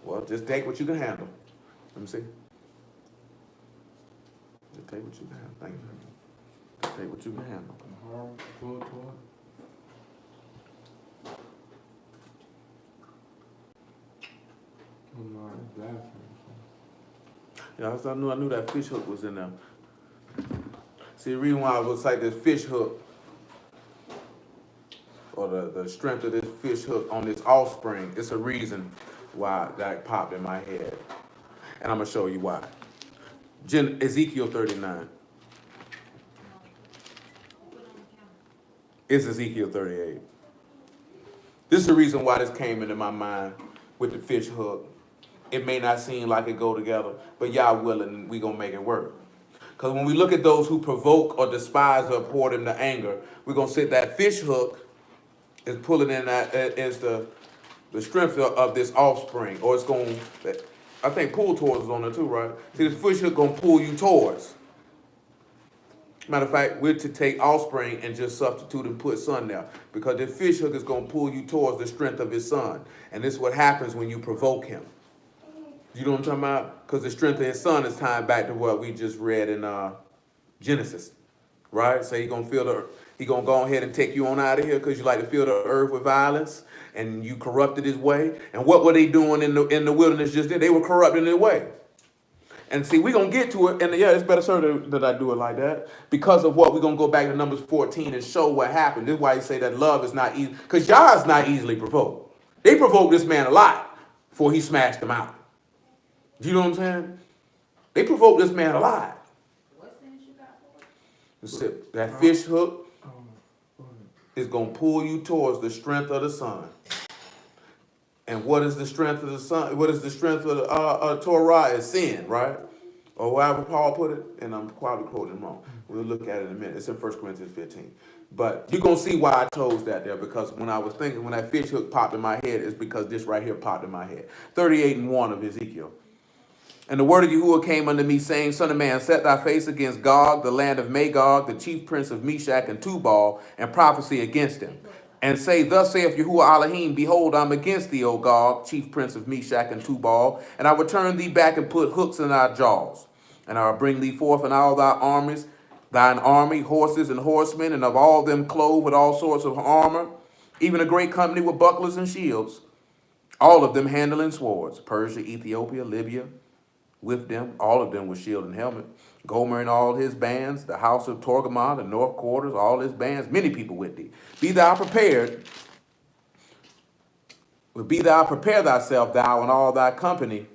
Well, just take what you can handle. Let me see. Just take what you can handle. Thank you. Just take what you can handle. Yeah, I knew that fish hook was in there. See, the reason why I was like this fish hook, or the strength of this fish hook on this offspring, it's a reason why that popped in my head. And I'm going to show you why. Ezekiel 39. It's Ezekiel 38. This is the reason why this came into my mind with the fish hook. It may not seem like it go together, but y'all willing, we going to make it work. Because when we look at those who provoke or despise or pour them to anger, we're going to say that fish hook is pulling in that is the strength of this offspring. Or it's going to, I think pull towards is on there too, right? See, this fish hook going to pull you towards. Matter of fact, we're to take offspring and just substitute and put son there. Because the fish hook is going to pull you towards the strength of his son. And this is what happens when you provoke him. You know what I'm talking about? Because the strength of his son is tied back to what we just read in Genesis. Right? So he gonna go ahead and take you on out of here because you like to fill the earth with violence and you corrupted his way. And what were they doing in the wilderness just then? They were corrupting his way. And see, we're going to get to it. And yeah, it's better, sir, that I do it like that. Because of what? We're going to go back to Numbers 14 and show what happened. This is why you say that love is not easy. Because Yah is not easily provoked. They provoked this man a lot before he smashed them out. Do you know what I'm saying? They provoked this man a lot. What sense you got for it? That fish hook is going to pull you towards the strength of the sun. And what is the strength of the sun? What is the strength of the Torah? Is sin, right? Or however Paul put it, and I'm probably quoting him wrong. We'll look at it in a minute. It's in 1 Corinthians 15. But you're going to see why I chose that there, because when I was thinking, when that fish hook popped in my head, it's because this right here popped in my head. 38:1 of Ezekiel. And the word of Yahuwah came unto me, saying, Son of man, set thy face against Gog, the land of Magog, the chief prince of Meshach and Tubal, and prophesy against him. And say, Thus saith Yahuwah Elohim, Behold, I'm against thee, O Gog, chief prince of Meshach and Tubal, and I will turn thee back and put hooks in thy jaws. And I will bring thee forth in all thy armies, thine army, horses and horsemen, and of all them clothed with all sorts of armor, even a great company with bucklers and shields, all of them handling swords, Persia, Ethiopia, Libya, with them, all of them with shield and helmet. Gomer and all his bands, the house of Torgamah, the north quarters, all his bands, many people with thee. Be thou prepared, prepare thyself, thou and all thy company,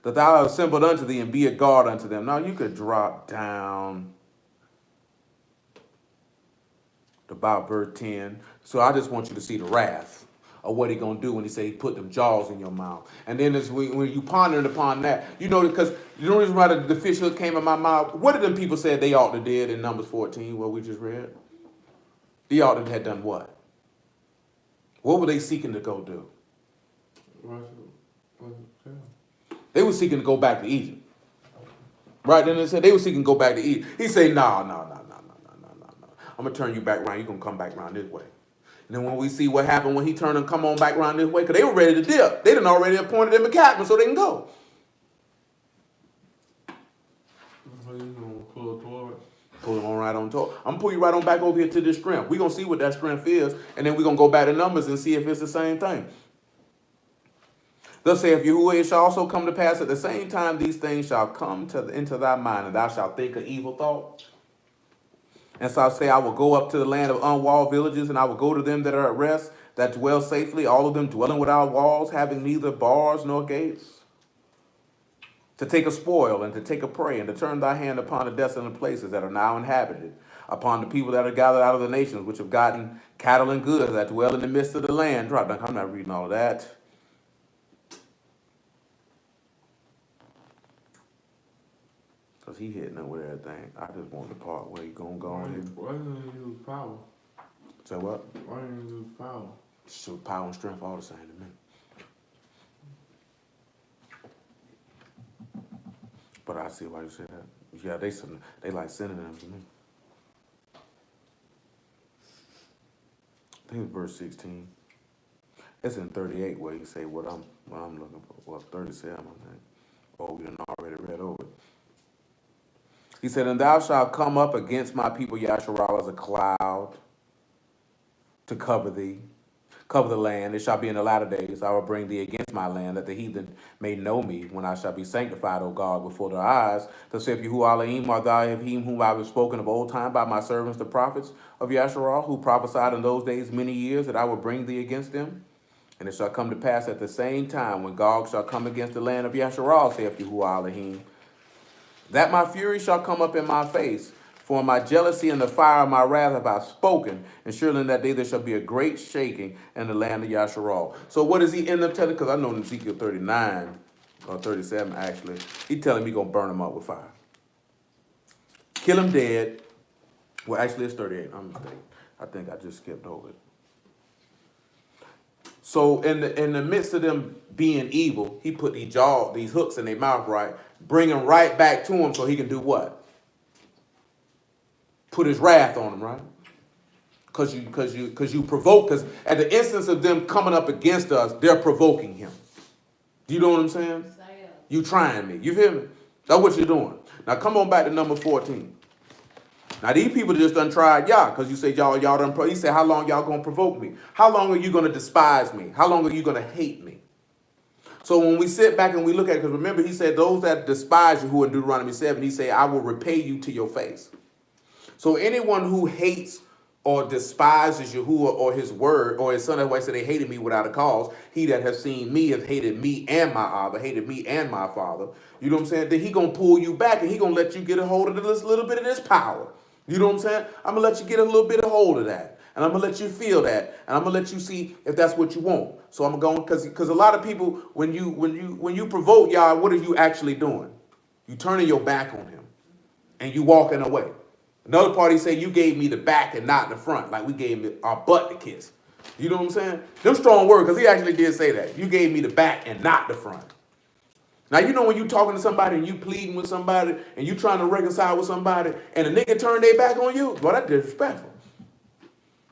that thou hast assembled unto thee, and be a guard unto them. Now you could drop down to about verse 10. So I just want you to see the wrath of what he gonna do when he say he put them jaws in your mouth. And then when you pondering upon that, you know, because the reason why the fish hook came in my mouth, what did them people say they ought to did in Numbers 14, what we just read? They ought to have done what? What were they seeking to go do? They were seeking to go back to Egypt. Right? Then they said they were seeking to go back to Egypt. He said, no. I'm going to turn you back around. You're going to come back around this way. And then when we see what happened when he turned and come on back around this way, because they were ready to dip. They done already appointed him a captain so they can go. How you gonna pull toward? Pull him on right on top. I'm going to pull you right on back over here to this strength. We're going to see what that strength is, and then we're going to go back to Numbers and see if it's the same thing. Thus saith Yahuwah, it shall also come to pass at the same time these things shall come into thy mind, and thou shalt think an evil thought. And so I say, I will go up to the land of unwalled villages, and I will go to them that are at rest, that dwell safely, all of them dwelling without walls, having neither bars nor gates. To take a spoil, and to take a prey, and to turn thy hand upon the desolate places that are now inhabited, upon the people that are gathered out of the nations, which have gotten cattle and goods, that dwell in the midst of the land. Drop down. I'm not reading all of that. Because he hitting it with everything. I just want the part where he gonna go on here. Why didn't you use power? Say what? Why didn't you use power? So power and strength all the same to me. But I see why you say that. Yeah, they like synonyms to me. I think it's verse 16. It's in 38 where you say what I'm looking for. Well, 37, I think. Oh, we done already read over it. He said, and thou shalt come up against my people Yasharal as a cloud to cover thee. Cover the land. It shall be in the latter days. I will bring thee against my land, that the heathen may know me, when I shall be sanctified, O God, before their eyes. Thus saith Yahuwah Elohim, art thou him whom I have spoken of old time by my servants, the prophets of Yasharal, who prophesied in those days many years, that I will bring thee against them? And it shall come to pass at the same time, when Gog shall come against the land of Yasharal, saith Yahuwah Elohim, that my fury shall come up in my face, for in my jealousy and the fire of my wrath have I spoken, and surely in that day there shall be a great shaking in the land of Yasharal. So what does he end up telling? Because I know in Ezekiel 39, or 37 actually, he telling me he's going to burn him up with fire. Kill him dead. Well, actually it's 38, I'm mistaken. I think I just skipped over it. So in the midst of them being evil, he put these hooks in their mouth, right? Bring them right back to him so he can do what? Put his wrath on them, right? Because you provoke, because at the instance of them coming up against us, they're provoking him. Do you know what I'm saying? You trying me. You feel me? That's what you're doing. Now come on back to number 14. Now these people just done tried y'all, because you said y'all done. He said, how long y'all gonna provoke me? How long are you gonna despise me? How long are you gonna hate me? So when we sit back and we look at it, because remember he said, those that despise you, who in Deuteronomy 7, he said, I will repay you to your face. So anyone who hates or despises Yahuwah or his word, or his son, that's why he said they hated me without a cause. He that has seen me has hated me and my Abba, hated me and my father. You know what I'm saying? Then he gonna pull you back and he gonna let you get a hold of this little bit of this power. You know what I'm saying? I'm gonna let you get a little bit of hold of that. And I'm gonna let you feel that. And I'm gonna let you see if that's what you want. So I'm going, because a lot of people, when you provoke Yah, what are you actually doing? You turning your back on him and you walking away. Another party say you gave me the back and not the front, like we gave me our butt to kiss. You know what I'm saying? Them strong words, because he actually did say that. You gave me the back and not the front. Now, you know when you talking to somebody and you pleading with somebody and you trying to reconcile with somebody and a nigga turn their back on you? Well, that's disrespectful.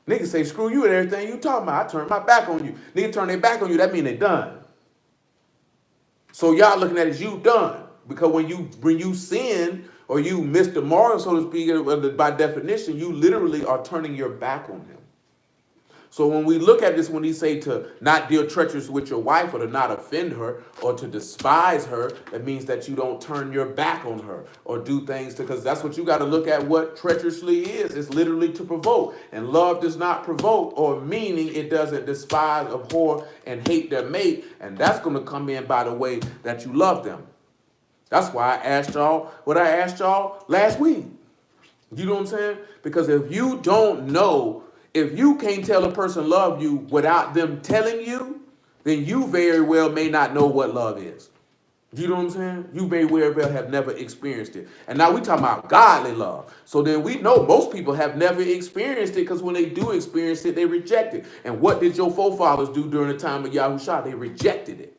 Niggas say, screw you and everything you talking about. I turn my back on you. Nigga turn their back on you, that mean they done. So y'all looking at it as you done. Because when you sin or you miss the mark, so to speak, by definition, you literally are turning your back on him. So when we look at this, when he say to not deal treacherous with your wife, or to not offend her, or to despise her, it means that you don't turn your back on her or do things to, because that's what you got to look at what treacherously is. It's literally to provoke. And love does not provoke, or meaning it doesn't despise, abhor, and hate their mate. And that's going to come in by the way that you love them. That's why I asked y'all what I asked y'all last week. You know what I'm saying? Because if you don't know, if you can't tell a person love you without them telling you, then you very well may not know what love is. You know what I'm saying? You may well have never experienced it. And now we talking about godly love. So then we know most people have never experienced it, because when they do experience it, they reject it. And what did your forefathers do during the time of Yahushua? They rejected it.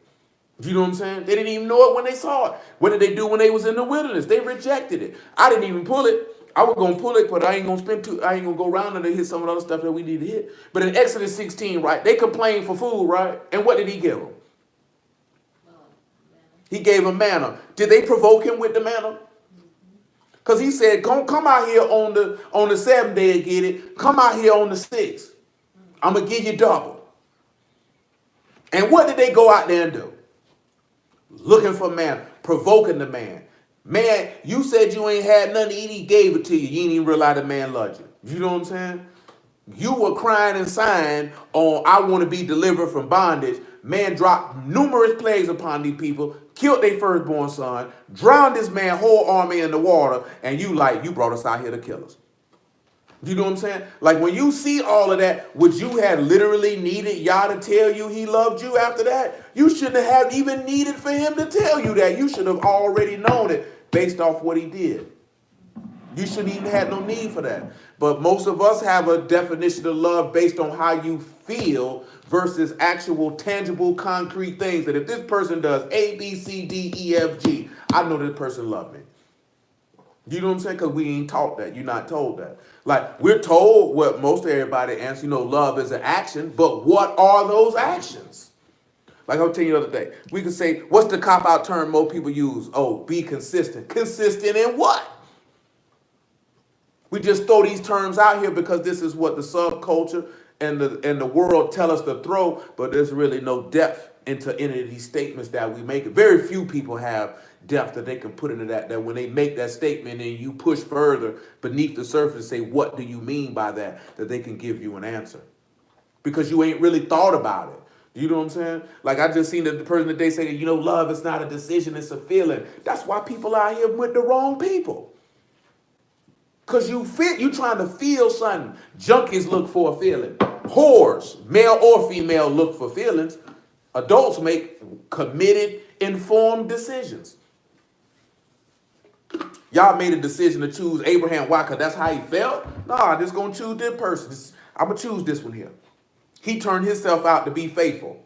You know what I'm saying? They didn't even know it when they saw it. What did they do when they was in the wilderness? They rejected it. I didn't even pull it. I was gonna pull it, but I ain't gonna go around and hit some of the other stuff that we need to hit. But in Exodus 16, right, they complained for food, right? And what did he give them? He gave them manna. Did they provoke him with the manna? Because he said, come out here on the 7th day and get it. Come out here on the 6th. I'm gonna give you double. And what did they go out there and do? Looking for manna, provoking the man. Man, you said you ain't had nothing to eat, he gave it to you. You ain't even realize the man loved you. You know what I'm saying? You were crying and sighing on, I want to be delivered from bondage. Man dropped numerous plagues upon these people, killed their firstborn son, drowned this man whole army in the water, and you brought us out here to kill us. You know what I'm saying? Like when you see all of that, would you have literally needed Yah to tell you he loved you after that? You shouldn't have even needed for him to tell you that. You should have already known it based off what he did. You shouldn't even have no need for that. But most of us have a definition of love based on how you feel versus actual, tangible, concrete things. That if this person does A, B, C, D, E, F, G, I know this person loves me. You know what I'm saying? Because we ain't taught that. You're not told that. Like, we're told what most everybody answers, love is an action, but what are those actions? Like I was telling you the other day, we could say, what's the cop-out term most people use? Oh, be consistent. Consistent in what? We just throw these terms out here because this is what the subculture and the world tell us to throw, but there's really no depth into any of these statements that we make. Very few people have depth that they can put into that when they make that statement and you push further beneath the surface and say, what do you mean by that they can give you an answer. Because you ain't really thought about it. You know what I'm saying? Like I just seen the person today say, love is not a decision, it's a feeling. That's why people out here with the wrong people. Because you trying to feel something. Junkies look for a feeling. Whores, male or female, look for feelings. Adults make committed, informed decisions. Y'all made a decision to choose Abraham. Why? Because that's how he felt? Nah, just going to choose this person. I'm going to choose this one here. He turned himself out to be faithful.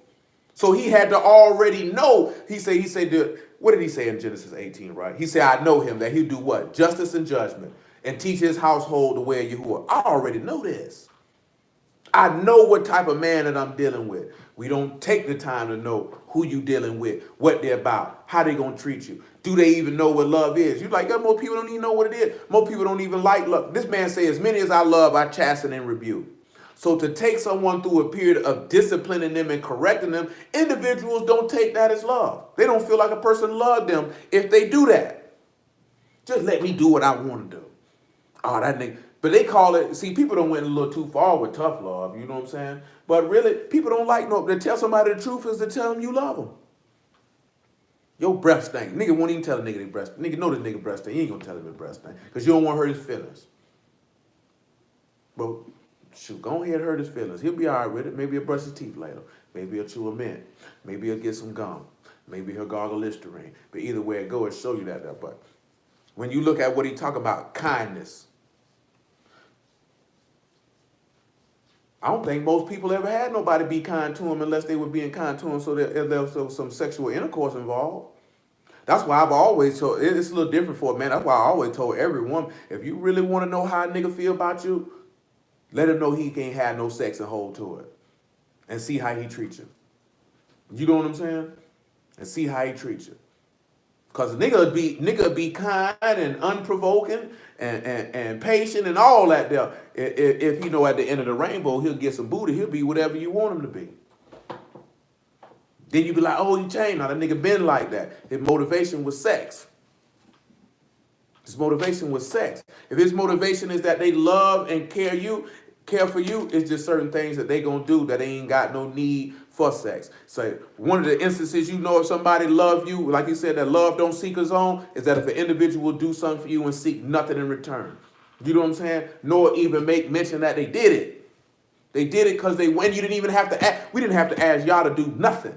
So he had to already know. He said, what did he say in Genesis 18, right? He said, I know him, that he'll do what? Justice and judgment, and teach his household the way of Yahuwah. I already know this. I know what type of man that I'm dealing with. We don't take the time to know who you dealing with, what they're about, how they going to treat you. Do they even know what love is? You're like, more people don't even know what it is. More people don't even like love. This man says, as many as I love, I chasten and rebuke. So to take someone through a period of disciplining them and correcting them, individuals don't take that as love. They don't feel like a person loved them if they do that. Just let me do what I want to do. Oh, that nigga. But they call it, see, people don't went a little too far with tough love, you know what I'm saying? But really, people don't like to tell somebody the truth is to tell them you love them. Your breath stink. Nigga won't even tell a nigga their breath. Nigga know this nigga breath stink. You ain't gonna tell him his breath stink. Because you don't want to hurt his feelings. But shoot, go ahead and hurt his feelings. He'll be all right with it. Maybe he'll brush his teeth later. Maybe he'll chew a mint. Maybe he'll get some gum. Maybe he'll gargle Listerine. But either way it go, it show you that. But when you look at what he talk about, kindness. I don't think most people ever had nobody be kind to them unless they were being kind to them so that there was some sexual intercourse involved. That's why I've always told, it's a little different for a man. That's why I always told every woman, if you really want to know how a nigga feel about you, let him know he can't have no sex and hold to it. And see how he treats you. You know what I'm saying? And see how he treats you. Because a nigga be kind and unprovoking and patient and all that there. If you know at the end of the rainbow, he'll get some booty, he'll be whatever you want him to be. Then you be like, oh, he changed. Now that nigga been like that. His motivation was sex. His motivation was sex. If his motivation is that they love and care for you, it's just certain things that they gonna do that they ain't got no need for sex. So one of the instances if somebody love you, like you said, that love don't seek his own, is that if an individual will do something for you and seek nothing in return. You know what I'm saying? Nor even make mention that they did it. They did it because you didn't even have to ask. We didn't have to ask y'all to do nothing.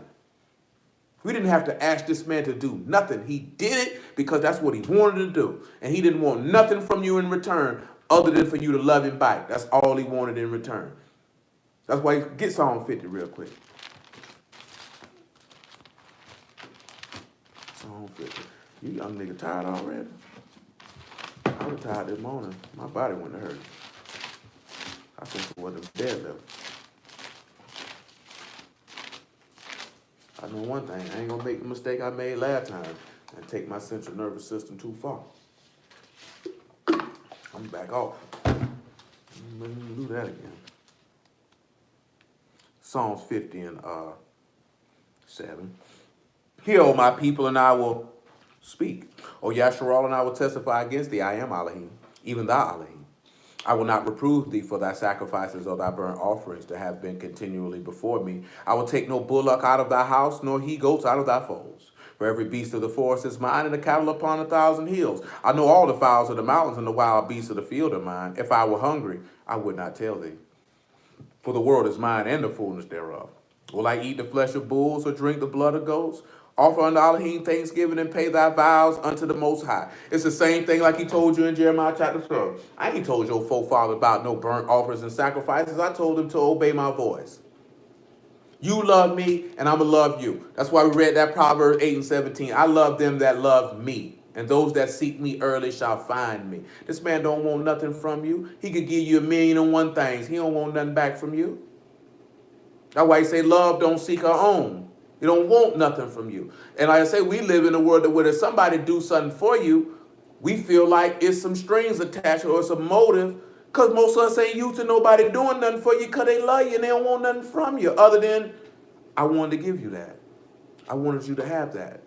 We didn't have to ask this man to do nothing. He did it because that's what he wanted to do. And he didn't want nothing from you in return other than for you to love him back. That's all he wanted in return. That's why he gets Psalm 50 real quick. Psalm 50. You young nigga tired already? I was tired this morning. My body went to hurt. I think it was the bed level. I know one thing. I ain't gonna make the mistake I made last time and take my central nervous system too far. I'm back off. I'm gonna do that again. Psalms 50 and 7. Hear, O my people, and I will speak. O Yasharal, and I will testify against thee. I am Elohim, even thou Elohim. I will not reprove thee for thy sacrifices or thy burnt offerings to have been continually before me. I will take no bullock out of thy house, nor he goats out of thy folds. For every beast of the forest is mine, and the cattle upon 1,000 hills. I know all the fowls of the mountains, and the wild beasts of the field are mine. If I were hungry, I would not tell thee. For the world is mine, and the fullness thereof. Will I eat the flesh of bulls, or drink the blood of goats? Offer unto Elohim thanksgiving, and pay thy vows unto the Most High. It's the same thing like he told you in Jeremiah chapter 12. I ain't told your forefather about no burnt offerings and sacrifices. I told him to obey my voice. You love me, and I'm going to love you. That's why we read that Proverbs 8 and 17. I love them that love me, and those that seek me early shall find me. This man don't want nothing from you. He could give you 1,000,001 things. He don't want nothing back from you. That's why he say love don't seek her own. He don't want nothing from you. And like I say, we live in a world where if somebody do something for you, we feel like it's some strings attached or it's a motive, because most of us ain't used to nobody doing nothing for you because they love you and they don't want nothing from you other than, I wanted to give you that. I wanted you to have that.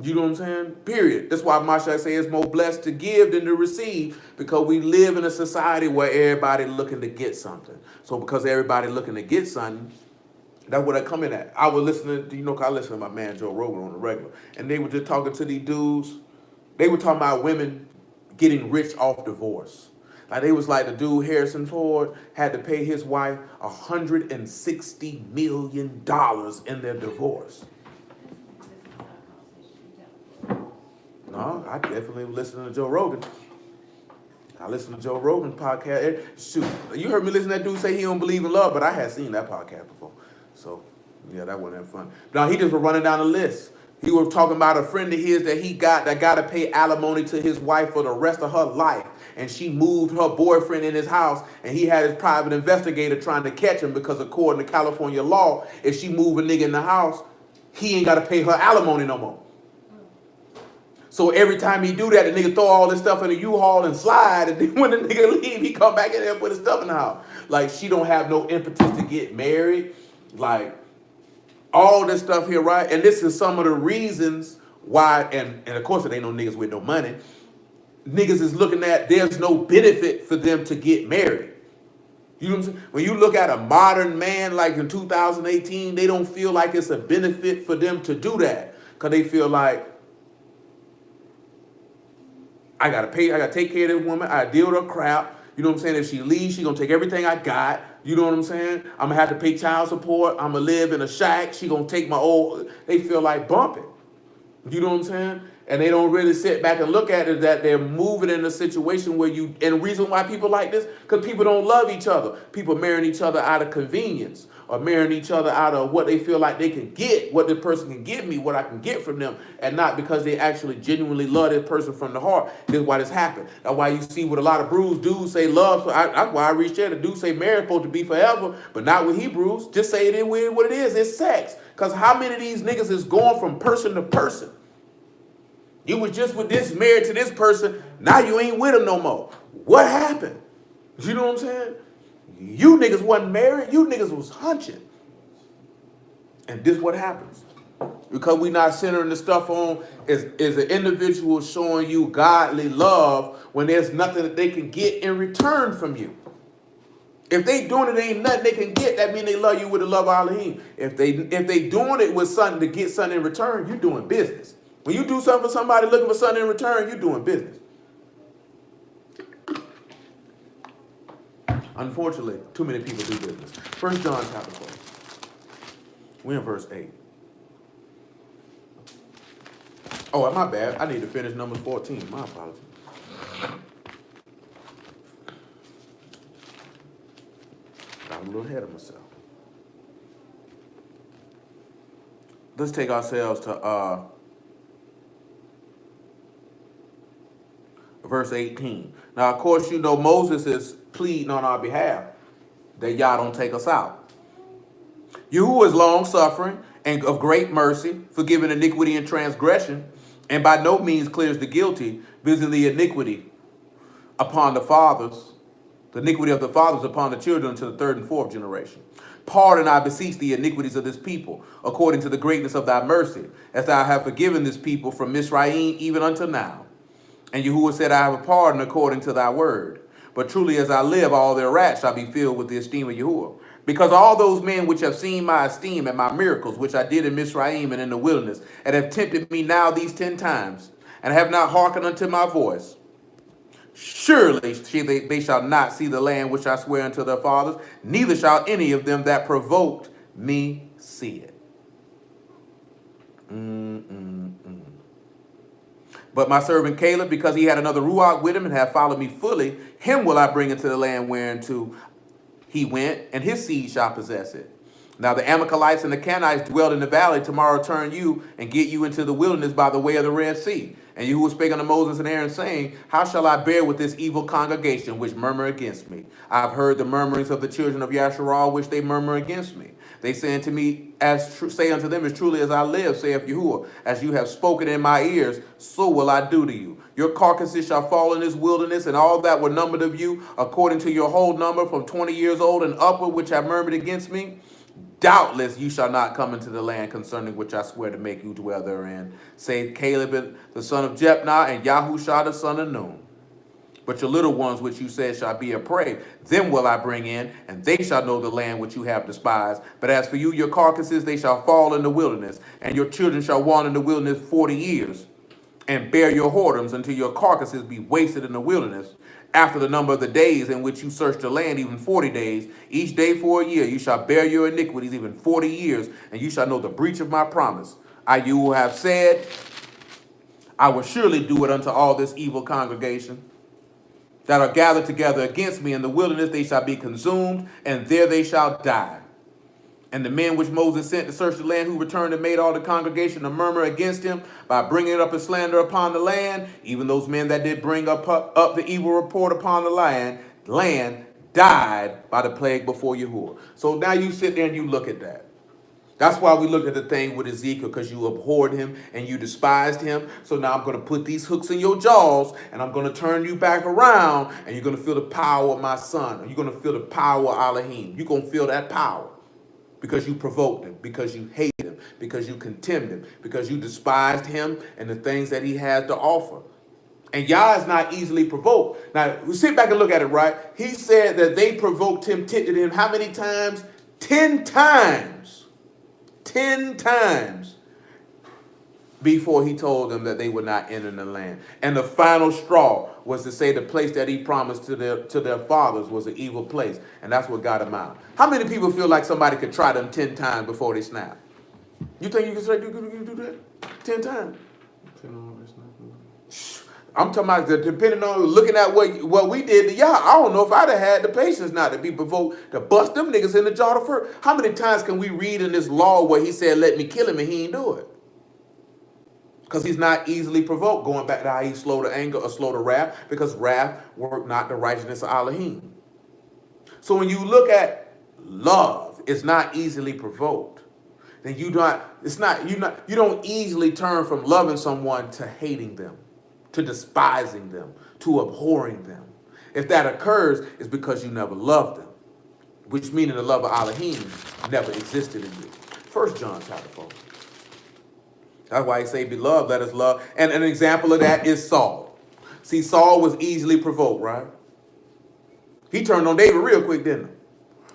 You know what I'm saying? Period. That's why Masha say it's more blessed to give than to receive, because we live in a society where everybody looking to get something. So because everybody looking to get something, that's what I come in at. I was listening to, 'cause I listen to my man Joe Rogan on the regular, and they were just talking to these dudes. They were talking about women getting rich off divorce. Like they was like the dude Harrison Ford had to pay his wife $160 million in their divorce. No, I definitely listen to Joe Rogan. I listen to Joe Rogan podcast. Shoot, you heard me listen to that dude say he don't believe in love, but I had seen that podcast before. So, yeah, that wasn't fun. Now, he just was running down the list. He was talking about a friend of his that he got that got to pay alimony to his wife for the rest of her life. And she moved her boyfriend in his house, and he had his private investigator trying to catch him because according to California law, if she move a nigga in the house, he ain't got to pay her alimony no more. So every time he do that, the nigga throw all this stuff in the U-Haul and slide, and then when the nigga leave, he come back in there and put his stuff in the house. Like, she don't have no impetus to get married. Like, all this stuff here, right? And this is some of the reasons why, and of course it ain't no niggas with no money. Niggas is looking at there's no benefit for them to get married. You know what I'm saying? When you look at a modern man like in 2018, they don't feel like it's a benefit for them to do that. Because they feel like, I gotta take care of this woman. I deal with her crap. You know what I'm saying? If she leaves, she gonna take everything I got. You know what I'm saying? I'm gonna have to pay child support. I'm gonna live in a shack. She gonna take my old. They feel like bumping. You know what I'm saying? And they don't really sit back and look at it that they're moving in a situation where you. And the reason why people like this, because people don't love each other. People marrying each other out of convenience, or marrying each other out of what they feel like they can get, what the person can give me, what I can get from them, and not because they actually genuinely love this person from the heart. This is why this happened. That's why you see what a lot of bruised dudes say love. That's why I reached there. The dudes say marriage supposed to be forever, but not with Hebrews. Just say it is what it is. It's sex. Because how many of these niggas is going from person to person? You was just with this, married to this person. Now you ain't with them no more. What happened? You know what I'm saying? You niggas wasn't married. You niggas was hunching. And this what happens. Because we not centering the stuff on is an individual showing you godly love when there's nothing that they can get in return from you. If they doing it, ain't nothing they can get. That means they love you with the love of Elohim. If they doing it with something to get something in return, you doing business. When you do something for somebody looking for something in return, you're doing business. Unfortunately, too many people do business. 1 John chapter 4. We're in verse 8. Oh, my bad. I need to finish number 14. My apologies. Got a little ahead of myself. Let's take ourselves to verse 18. Now, of course, you know Moses is pleading on our behalf that Yah don't take us out. Yahuwah is long-suffering and of great mercy, forgiving iniquity and transgression, and by no means clears the guilty, visiting the iniquity upon the fathers, the iniquity of the fathers upon the children to the third and fourth generation. Pardon, I beseech thee, iniquities of this people, according to the greatness of thy mercy, as thou hast forgiven this people from Mizraim even unto now. And Yahuwah said, I have a pardon according to thy word. But truly as I live, all their rats shall be filled with the esteem of Yahuwah. Because all those men which have seen my esteem and my miracles, which I did in Mizraim and in the wilderness, and have tempted me now these 10 times, and have not hearkened unto my voice, surely they shall not see the land which I swear unto their fathers, neither shall any of them that provoked me see it. But my servant Caleb, because he had another Ruach with him and have followed me fully, him will I bring into the land whereunto he went, and his seed shall possess it. Now the Amalekites and the Canaanites dwelled in the valley. Tomorrow turn you and get you into the wilderness by the way of the Red Sea. And Yahuwah spake unto Moses and Aaron, saying, how shall I bear with this evil congregation which murmur against me? I have heard the murmurings of the children of Yasharal, which they murmur against me. They say unto me, say unto them, as truly as I live, saith Yahuwah, as you have spoken in my ears, so will I do to you. Your carcasses shall fall in this wilderness, and all that were numbered of you, according to your whole number, from 20 years old and upward, which have murmured against me. Doubtless you shall not come into the land concerning which I swear to make you dwell therein, save Caleb the son of Jephunneh and Yahushua the son of Nun. But your little ones which you said shall be a prey, them will I bring in, and they shall know the land which you have despised. But as for you, your carcasses, they shall fall in the wilderness, and your children shall wander in the wilderness 40 years, and bear your whoredoms until your carcasses be wasted in the wilderness. After the number of the days in which you search the land, even 40 days, each day for a year, you shall bear your iniquities, even 40 years, and you shall know the breach of my promise. You will have said, I will surely do it unto all this evil congregation that are gathered together against me in the wilderness. They shall be consumed, and there they shall die. And the men which Moses sent to search the land, who returned and made all the congregation to murmur against him by bringing up a slander upon the land, even those men that did bring up the evil report upon the land died by the plague before Yahuwah. So now you sit there and you look at that. That's why we looked at the thing with Ezekiel, because you abhorred him and you despised him. So now I'm going to put these hooks in your jaws, and I'm going to turn you back around, and you're going to feel the power of my son. You're going to feel the power of Elohim. You're going to feel that power because you provoked him, because you hated him, because you contemned him, because you despised him and the things that he has to offer. And Yah is not easily provoked. Now, we sit back and look at it, right? He said that they provoked him, tempted him how many times? 10 times. 10 times before he told them that they would not enter the land. And the final straw was to say the place that he promised to their fathers was an evil place. And that's what got them out. How many people feel like somebody could try them 10 times before they snap? You think you can say, do that 10 times? I'm talking about depending on looking at what we did to y'all. I don't know if I'd have had the patience not to be provoked to bust them niggas in the jaw to first. How many times can we read in this law where he said, let me kill him, and he ain't do it? Because he's not easily provoked, going back to how he's slow to anger or slow to wrath, because wrath work not the righteousness of Elohim. So when you look at love, it's not easily provoked. Then you don't easily turn from loving someone to hating them, to despising them, to abhorring them. If that occurs, it's because you never loved them, which meaning the love of Elohim never existed in you. 1 John chapter 4. That's why he say, beloved, let us love. And an example of that is Saul. See, Saul was easily provoked, right? He turned on David real quick, didn't he?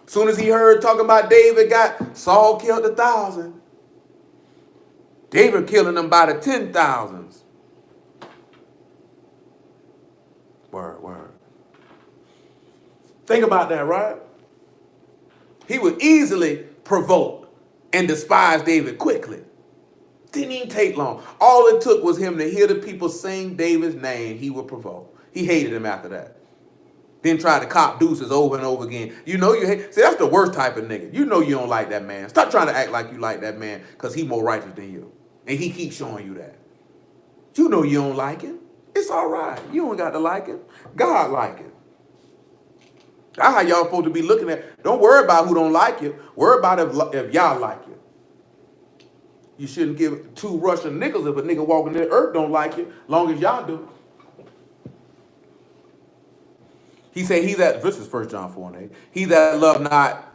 As soon as he heard talking about David got Saul killed 1,000. David killing them by the 10,000s. Word. Think about that, right? He was easily provoked and despised David quickly. Didn't even take long. All it took was him to hear the people sing David's name. He would provoke. He hated him after that. Then tried to cop deuces over and over again. You know you hate. See, that's the worst type of nigga. You know you don't like that man. Stop trying to act like you like that man because he more righteous than you. And he keeps showing you that. You know you don't like him. It's all right. You don't got to like it. God like it. That's how y'all supposed to be looking at. Don't worry about who don't like you. Worry about if y'all like you. You shouldn't give two Russian nickels if a nigga walking the earth don't like you, long as y'all do. He said, he that, this is 1 John 4:8, he that love not,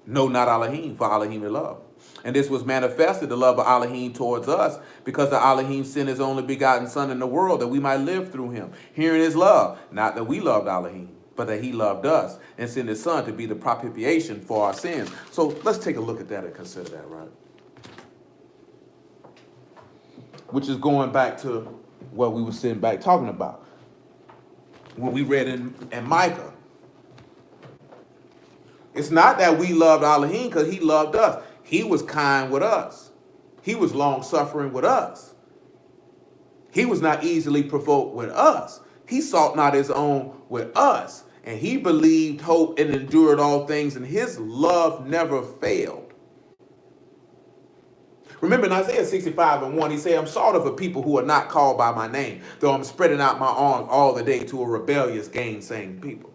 know not Elohim, for Elohim is love. And this was manifested, the love of Elohim towards us, because the Elohim sent his only begotten Son in the world, that we might live through him. Herein is love, not that we loved Elohim, but that he loved us, and sent his Son to be the propitiation for our sins. So let's take a look at that and consider that, right? Which is going back to what we were sitting back talking about. When we read in Micah. It's not that we loved Elohim because he loved us. He was kind with us. He was long-suffering with us. He was not easily provoked with us. He sought not his own with us. And he believed, hoped, and endured all things, and his love never failed. Remember in Isaiah 65:1, he said, I'm sorry for people who are not called by my name, though I'm spreading out my arms all the day to a rebellious, gainsaying people.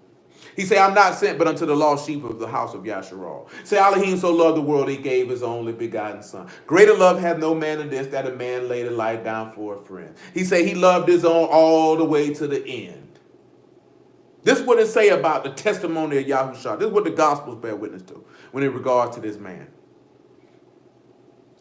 He said, I'm not sent but unto the lost sheep of the house of Yasharal. Say, Elohim so loved the world, he gave his only begotten Son. Greater love hath no man than this, that a man laid a life down for a friend. He said he loved his own all the way to the end. This is what it say about the testimony of Yahushua. This is what the Gospels bear witness to when in regards to this man.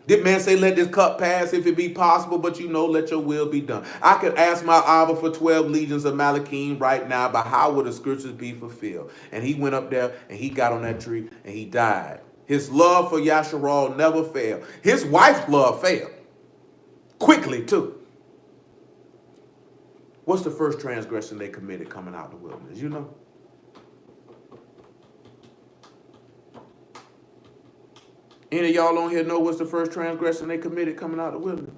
Did man say, let this cup pass if it be possible, but let your will be done. I could ask my Abba for 12 legions of Malachim right now, but how would the scriptures be fulfilled? And he went up there and he got on that tree and he died. His love for Yasharal never failed. His wife's love failed. Quickly, too. What's the first transgression they committed coming out of the wilderness? You know? Any of y'all on here know what's the first transgression they committed coming out of the wilderness?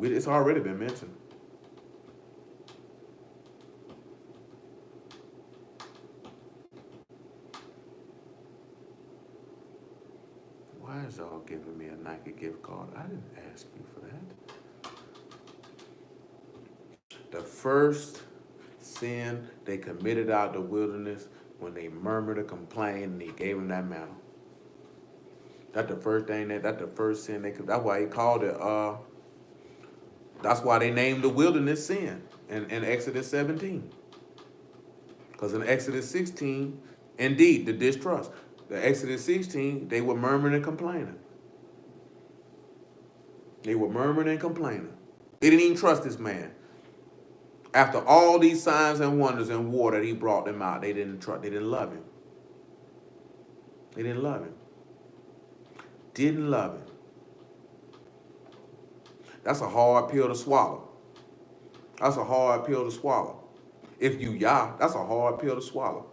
It's already been mentioned. Why is y'all giving me a Nike gift card? I didn't ask you for that. The first sin they committed out of the wilderness when they murmured and complained and he gave them that manna. That's the first thing that's the first sin they could. That's why he called it. That's why they named the wilderness sin in Exodus 17. Because in Exodus 16, indeed, the distrust. The Exodus 16, they were murmuring and complaining. They were murmuring and complaining. They didn't even trust this man. After all these signs and wonders and war that he brought them out, they didn't trust. They didn't love him. They didn't love him. Didn't love him. That's a hard pill to swallow. That's a hard pill to swallow. If you Yah, that's a hard pill to swallow.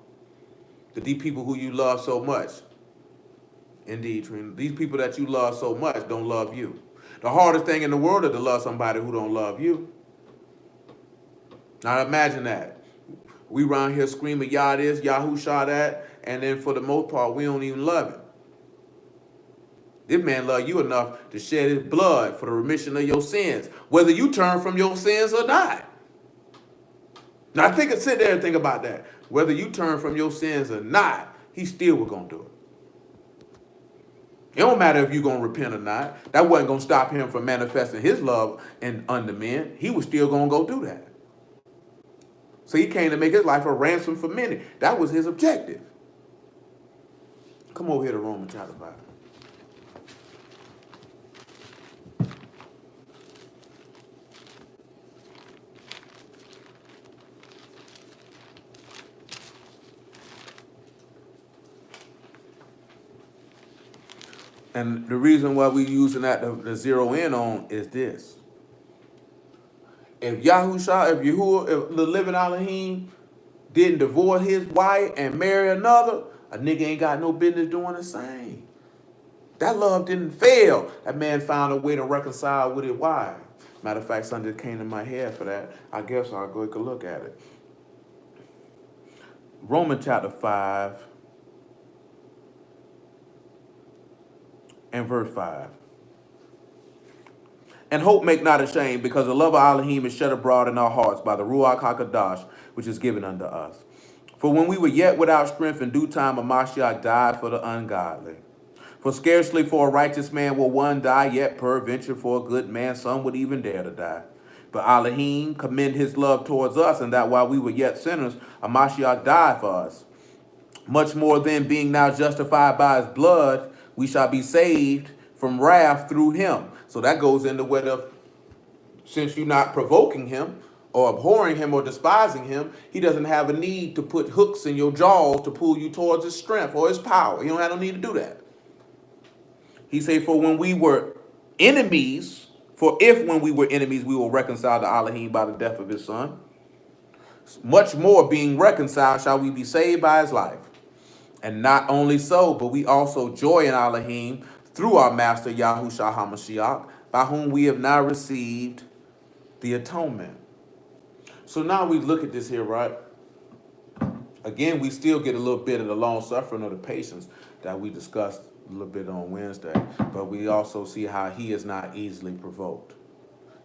These people who you love so much, indeed, Trina, these people that you love so much don't love you. The hardest thing in the world is to love somebody who don't love you. Now imagine that. We around here screaming Yah this, Yahusha that, and then for the most part, we don't even love him. This man loved you enough to shed his blood for the remission of your sins, whether you turn from your sins or not. Now sit there and think about that. Whether you turn from your sins or not, he still was going to do it. It don't matter if you're going to repent or not. That wasn't going to stop him from manifesting his love unto men. He was still going to go do that. So he came to make his life a ransom for many. That was his objective. Come over here to Romans chapter 5. And the reason why we're using that to zero in on is this. If Yahushua, if the living Elohim didn't divorce his wife and marry another, a nigga ain't got no business doing the same. That love didn't fail. That man found a way to reconcile with his wife. Matter of fact, something just came to my head for that. I guess I'll go take a look at it. Romans chapter 5. and verse 5. And hope make not ashamed, because the love of Elohim is shed abroad in our hearts by the Ruach HaKadosh, which is given unto us. For when we were yet without strength, in due time a Mashiach died for the ungodly. For scarcely for a righteous man will one die, yet peradventure for a good man some would even dare to die. But Elohim commend his love towards us, and that while we were yet sinners, a Mashiach died for us. Much more then, being now justified by his blood, we shall be saved from wrath through him. So that goes into whether, since you're not provoking him or abhorring him or despising him, he doesn't have a need to put hooks in your jaws to pull you towards his strength or his power. He don't have no need to do that. He said, for when we were enemies, for if when we were enemies, we were reconciled to Elohim by the death of his son, much more being reconciled shall we be saved by his life. And not only so, but we also joy in Elohim through our master Yahushua HaMashiach, by whom we have now received the atonement. So now we look at this here, right? Again, we still get a little bit of the long suffering or the patience that we discussed a little bit on Wednesday, but we also see how he is not easily provoked.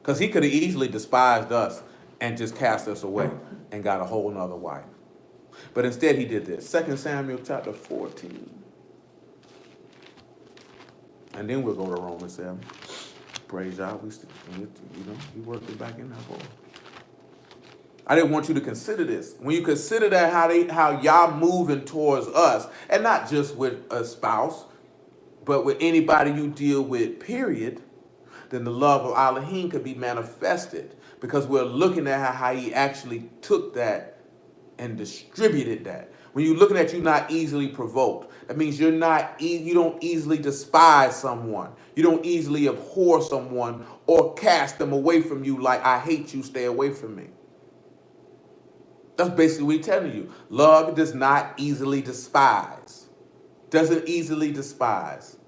Because he could have easily despised us and just cast us away and got a whole nother wife. But instead he did this. 2 Samuel chapter 14. And then we'll go to Romans 7. Praise God. We worked it back in there for. I didn't want you to consider this. When you consider that how y'all moving towards us, and not just with a spouse, but with anybody you deal with, period, then the love of Elohim could be manifested, because we're looking at how he actually took that and distributed that. When you're looking at you not easily provoked, that means you don't easily despise someone. You don't easily abhor someone or cast them away from you like, I hate you, stay away from me. That's basically what he's telling you. Love does not easily despise. Doesn't easily despise.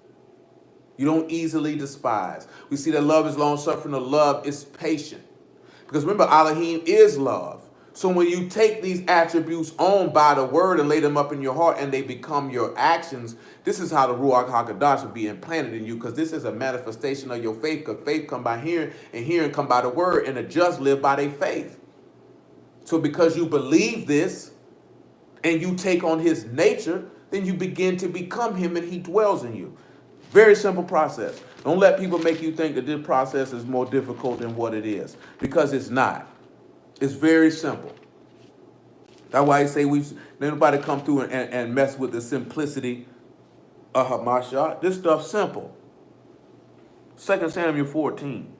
You don't easily despise. We see that love is long-suffering, or love is patient. Because remember, Elohim is love. So when you take these attributes on by the word and lay them up in your heart and they become your actions, this is how the Ruach HaKadosh will be implanted in you, because this is a manifestation of your faith, because faith come by hearing and hearing come by the word, and the just live by their faith. So because you believe this and you take on his nature, then you begin to become him and he dwells in you. Very simple process. Don't let people make you think that this process is more difficult than what it is, because it's not. It's very simple. That's why I say nobody come through and mess with the simplicity of Hamashiach. This stuff's simple. 2 Samuel 14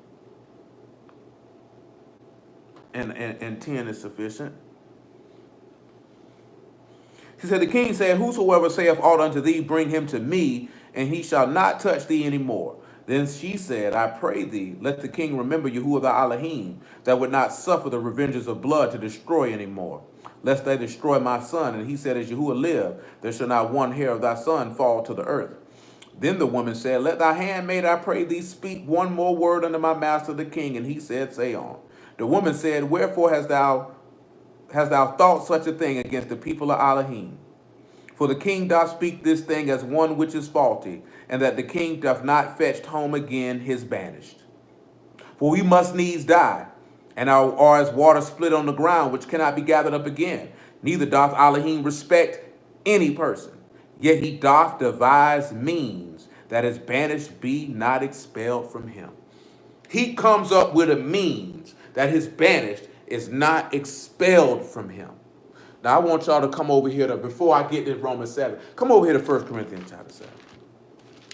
and 10 is sufficient. He said, the king said, whosoever saith aught unto thee, bring him to me, and he shall not touch thee any more. Then she said, I pray thee, let the king remember Yahuwah the Elohim, that would not suffer the revengers of blood to destroy any more, lest they destroy my son. And he said, as Yahuwah live, there shall not one hair of thy son fall to the earth. Then the woman said, let thy handmaid, I pray thee, speak one more word unto my master the king. And he said, say on. The woman said, wherefore hast thou thought such a thing against the people of Elohim? For the king doth speak this thing as one which is faulty, and that the king doth not fetch home again his banished. For we must needs die, and are as water split on the ground, which cannot be gathered up again. Neither doth Elohim respect any person, yet he doth devise means that his banished be not expelled from him. He comes up with a means that his banished is not expelled from him. Now, I want y'all to come over here before I get to Romans 7, come over here to 1 Corinthians chapter 7.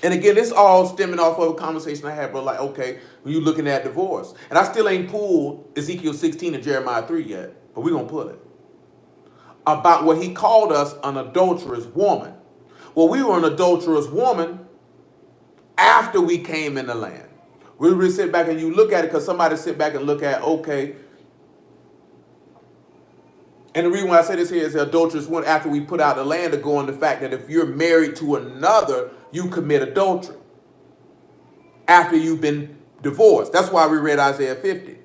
And again, this all stemming off of a conversation I had, but like, okay, when you're looking at divorce. And I still ain't pulled Ezekiel 16 and Jeremiah 3 yet, but we're going to pull it. About what he called us an adulterous woman. Well, we were an adulterous woman after we came in the land. We really sit back and you look at it, because somebody sit back and look at, okay, and the reason why I say this here is the adulterous one after we put out the land to go on the fact that if you're married to another, you commit adultery after you've been divorced. That's why we read Isaiah 50.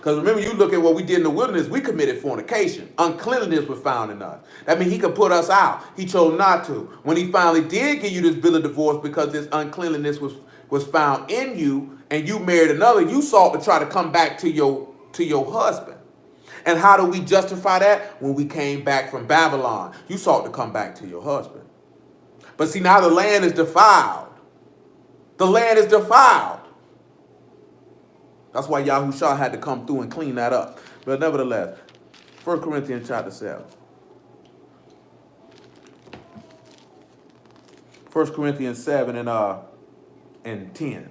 Because remember, you look at what we did in the wilderness, we committed fornication. Uncleanliness was found in us. That means he could put us out. He chose not to. When he finally did give you this bill of divorce because this uncleanliness was found in you and you married another, you sought to try to come back to your husband. And how do we justify that? When we came back from Babylon, you sought to come back to your husband. But see, now the land is defiled. The land is defiled. That's why Yahushua had to come through and clean that up. But nevertheless, 1 Corinthians chapter 7. 1 Corinthians 7 and 10.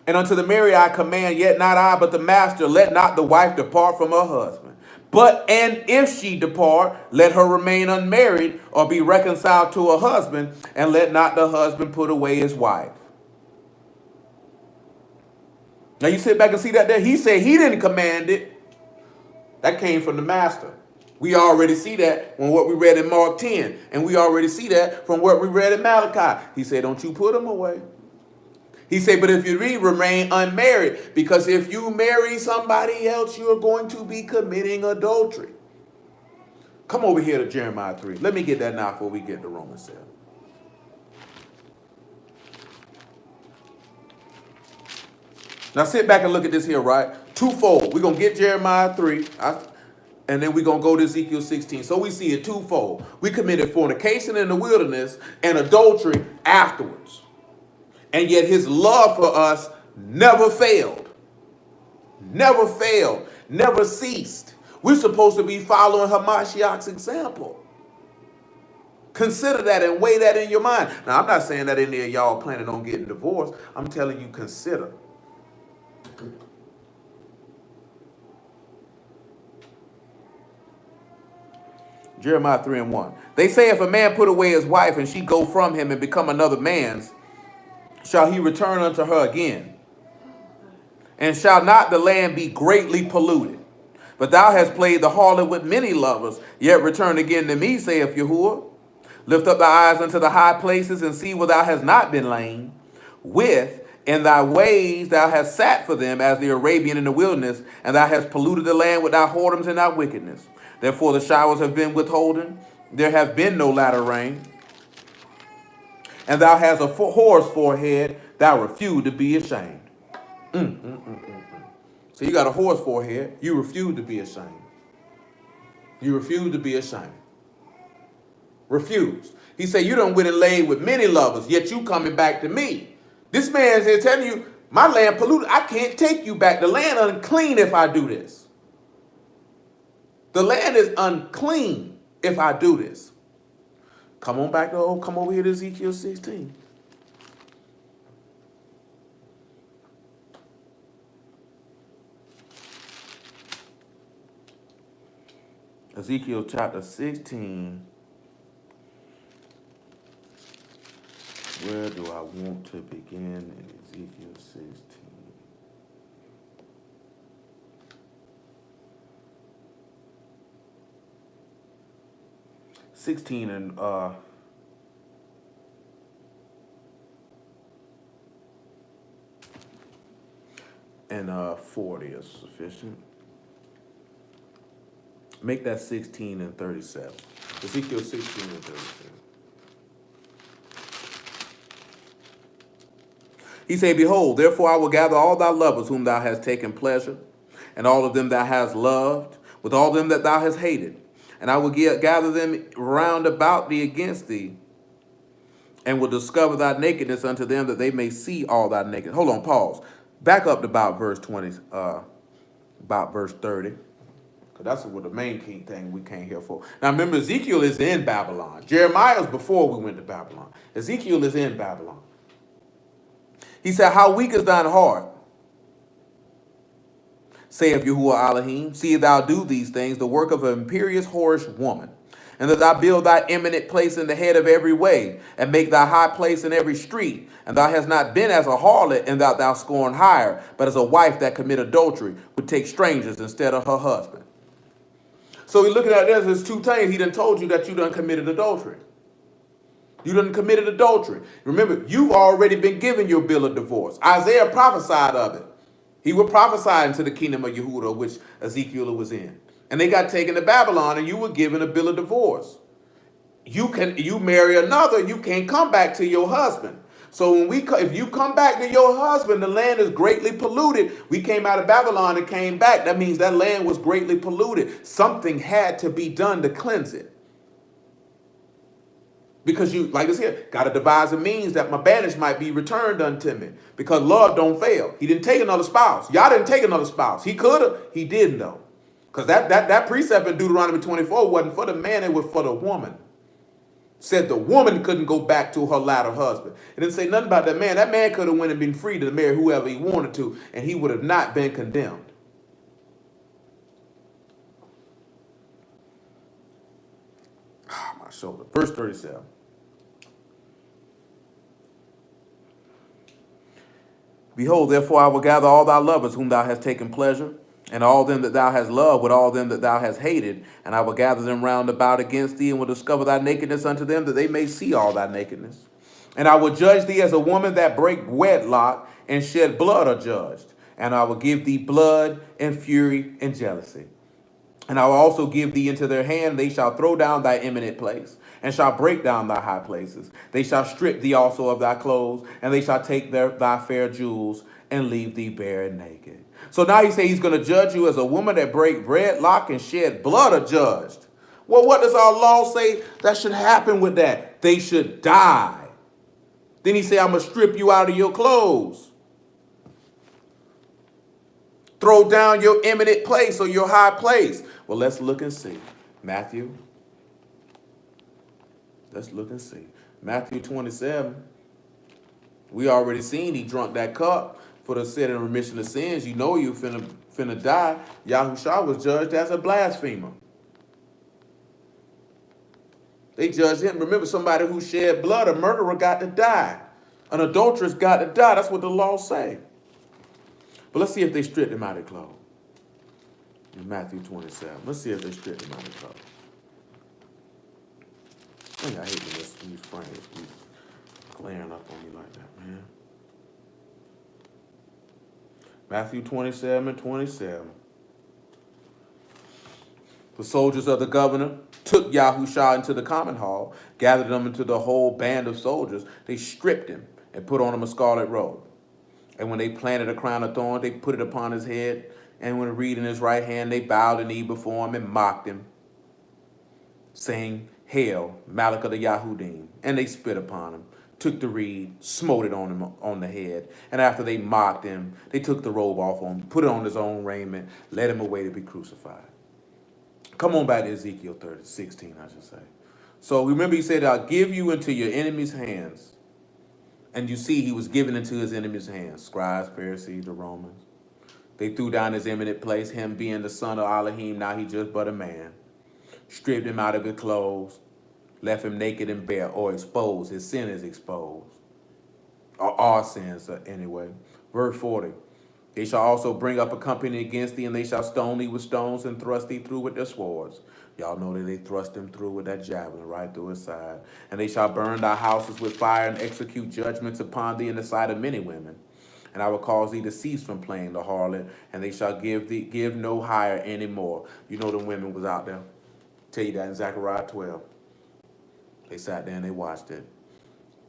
And unto the married I command, yet not I, but the master, let not the wife depart from her husband. But, and if she depart, let her remain unmarried or be reconciled to her husband, and let not the husband put away his wife. Now you sit back and see that there. He said he didn't command it. That came from the master. We already see that from what we read in Mark 10. And we already see that from what we read in Malachi. He said, don't you put them away. He said, but if you remain unmarried, because if you marry somebody else, you're going to be committing adultery. Come over here to Jeremiah 3. Let me get that now before we get to Romans 7. Now sit back and look at this here, right? Twofold. We're going to get Jeremiah 3, and then we're going to go to Ezekiel 16. So we see it twofold. We committed fornication in the wilderness and adultery afterwards. And yet his love for us never failed. Never failed. Never ceased. We're supposed to be following Hamashiach's example. Consider that and weigh that in your mind. Now, I'm not saying that any of y'all planning on getting divorced. I'm telling you, consider. Jeremiah 3 and 1. They say if a man put away his wife and she go from him and become another man's, shall he return unto her again? And shall not the land be greatly polluted? But thou hast played the harlot with many lovers, yet return again to me, saith Yahuwah. Lift up thy eyes unto the high places and see where thou hast not been lain. With in thy ways thou hast sat for them as the Arabian in the wilderness, and thou hast polluted the land with thy whoredoms and thy wickedness. Therefore the showers have been withholden, there have been no latter rain. And thou hast a whore's forehead, thou refuse to be ashamed. So you got a whore's forehead, you refuse to be ashamed. You refuse to be ashamed. Refuse. He said, you done went and laid with many lovers, yet you coming back to me. This man is here telling you, my land polluted. I can't take you back. The land unclean if I do this. The land is unclean if I do this. Come on back to, come over here to Ezekiel 16. Ezekiel chapter 16. Where do I want to begin in Ezekiel 16? And 40 is sufficient. Make that 16 and 37. Ezekiel 16 and 37. He said, behold, therefore I will gather all thy lovers whom thou hast taken pleasure, and all of them thou hast loved, with all them that thou hast hated. And I will gather them round about thee against thee, and will discover thy nakedness unto them, that they may see all thy nakedness. Hold on, pause. Back up to about verse 20, about verse 30. Because that's what the main key thing we came here for. Now remember, Ezekiel is in Babylon. Jeremiah is before we went to Babylon. Ezekiel is in Babylon. He said, how weak is thine heart? Saith Yahuwah Elohim, see thou do these things, the work of an imperious whorish woman, and that thou build thy eminent place in the head of every way, and make thy high place in every street. And thou hast not been as a harlot, and thou scorn hire, but as a wife that commit adultery, would take strangers instead of her husband. So we're looking at this as two things. He done told you that you done committed adultery. You done committed adultery. Remember, you've already been given your bill of divorce. Isaiah prophesied of it. He would prophesy into the kingdom of Yehuda, which Ezekiel was in. And they got taken to Babylon, and you were given a bill of divorce. You marry another, you can't come back to your husband. So if you come back to your husband, the land is greatly polluted. We came out of Babylon and came back. That means that land was greatly polluted. Something had to be done to cleanse it. Because you, like this here, got to devise a means that my banished might be returned unto me. Because love don't fail. He didn't take another spouse. Y'all didn't take another spouse. He could have. He didn't though. Because that precept in Deuteronomy 24 wasn't for the man, it was for the woman. Said the woman couldn't go back to her latter husband. It didn't say nothing about that man. That man could have went and been free to marry whoever he wanted to, and he would have not been condemned. My shoulder. Verse 37. Behold, therefore I will gather all thy lovers whom thou hast taken pleasure, and all them that thou hast loved with all them that thou hast hated, and I will gather them round about against thee, and will discover thy nakedness unto them, that they may see all thy nakedness. And I will judge thee as a woman that brake wedlock and shed blood are judged. And I will give thee blood and fury and jealousy. And I will also give thee into their hand. They shall throw down thy eminent place, and shall break down thy high places. They shall strip thee also of thy clothes, and they shall take thy fair jewels, and leave thee bare and naked. So now he says he's going to judge you as a woman that break wedlock and shed blood are judged. Well, what does our law say that should happen with that? They should die. Then he said, I'm going to strip you out of your clothes. Throw down your eminent place or your high place. Well, let's look and see. Matthew. Let's look and see. Matthew 27. We already seen he drunk that cup for the sin and remission of sins. You know you finna die. Yahushua was judged as a blasphemer. They judged him. Remember, somebody who shed blood, a murderer, got to die. An adulteress got to die. That's what the law say. But let's see if they stripped him out of clothes. In Matthew 27. Let's see if they stripped him out of clothes. I think I hate when these frames keep glaring up on me like that, man. Matthew 27:27. The soldiers of the governor took Yahushua into the common hall, gathered him into the whole band of soldiers. They stripped him and put on him a scarlet robe. And when they planted a crown of thorns, they put it upon his head. And when a reed in his right hand, they bowed the knee before him and mocked him, saying, Hail, Malach of the Yahudim. And they spit upon him, took the reed, smote it on him on the head. And after they mocked him, they took the robe off him, put it on his own raiment, led him away to be crucified. Come on back to Ezekiel 16, I should say. So remember he said, I'll give you into your enemy's hands. And you see he was given into his enemy's hands, scribes, Pharisees, the Romans. They threw down his eminent place, him being the son of Elohim, now he just but a man. Stripped him out of his clothes, left him naked and bare, or exposed. His sin is exposed. Or our sins, anyway. Verse 40. They shall also bring up a company against thee, and they shall stone thee with stones and thrust thee through with their swords. Y'all know that they thrust him through with that javelin right through his side. And they shall burn thy houses with fire and execute judgments upon thee in the sight of many women. And I will cause thee to cease from playing the harlot, and they shall give no hire anymore. You know the women was out there. Tell you that in Zechariah 12. They sat there and they watched it.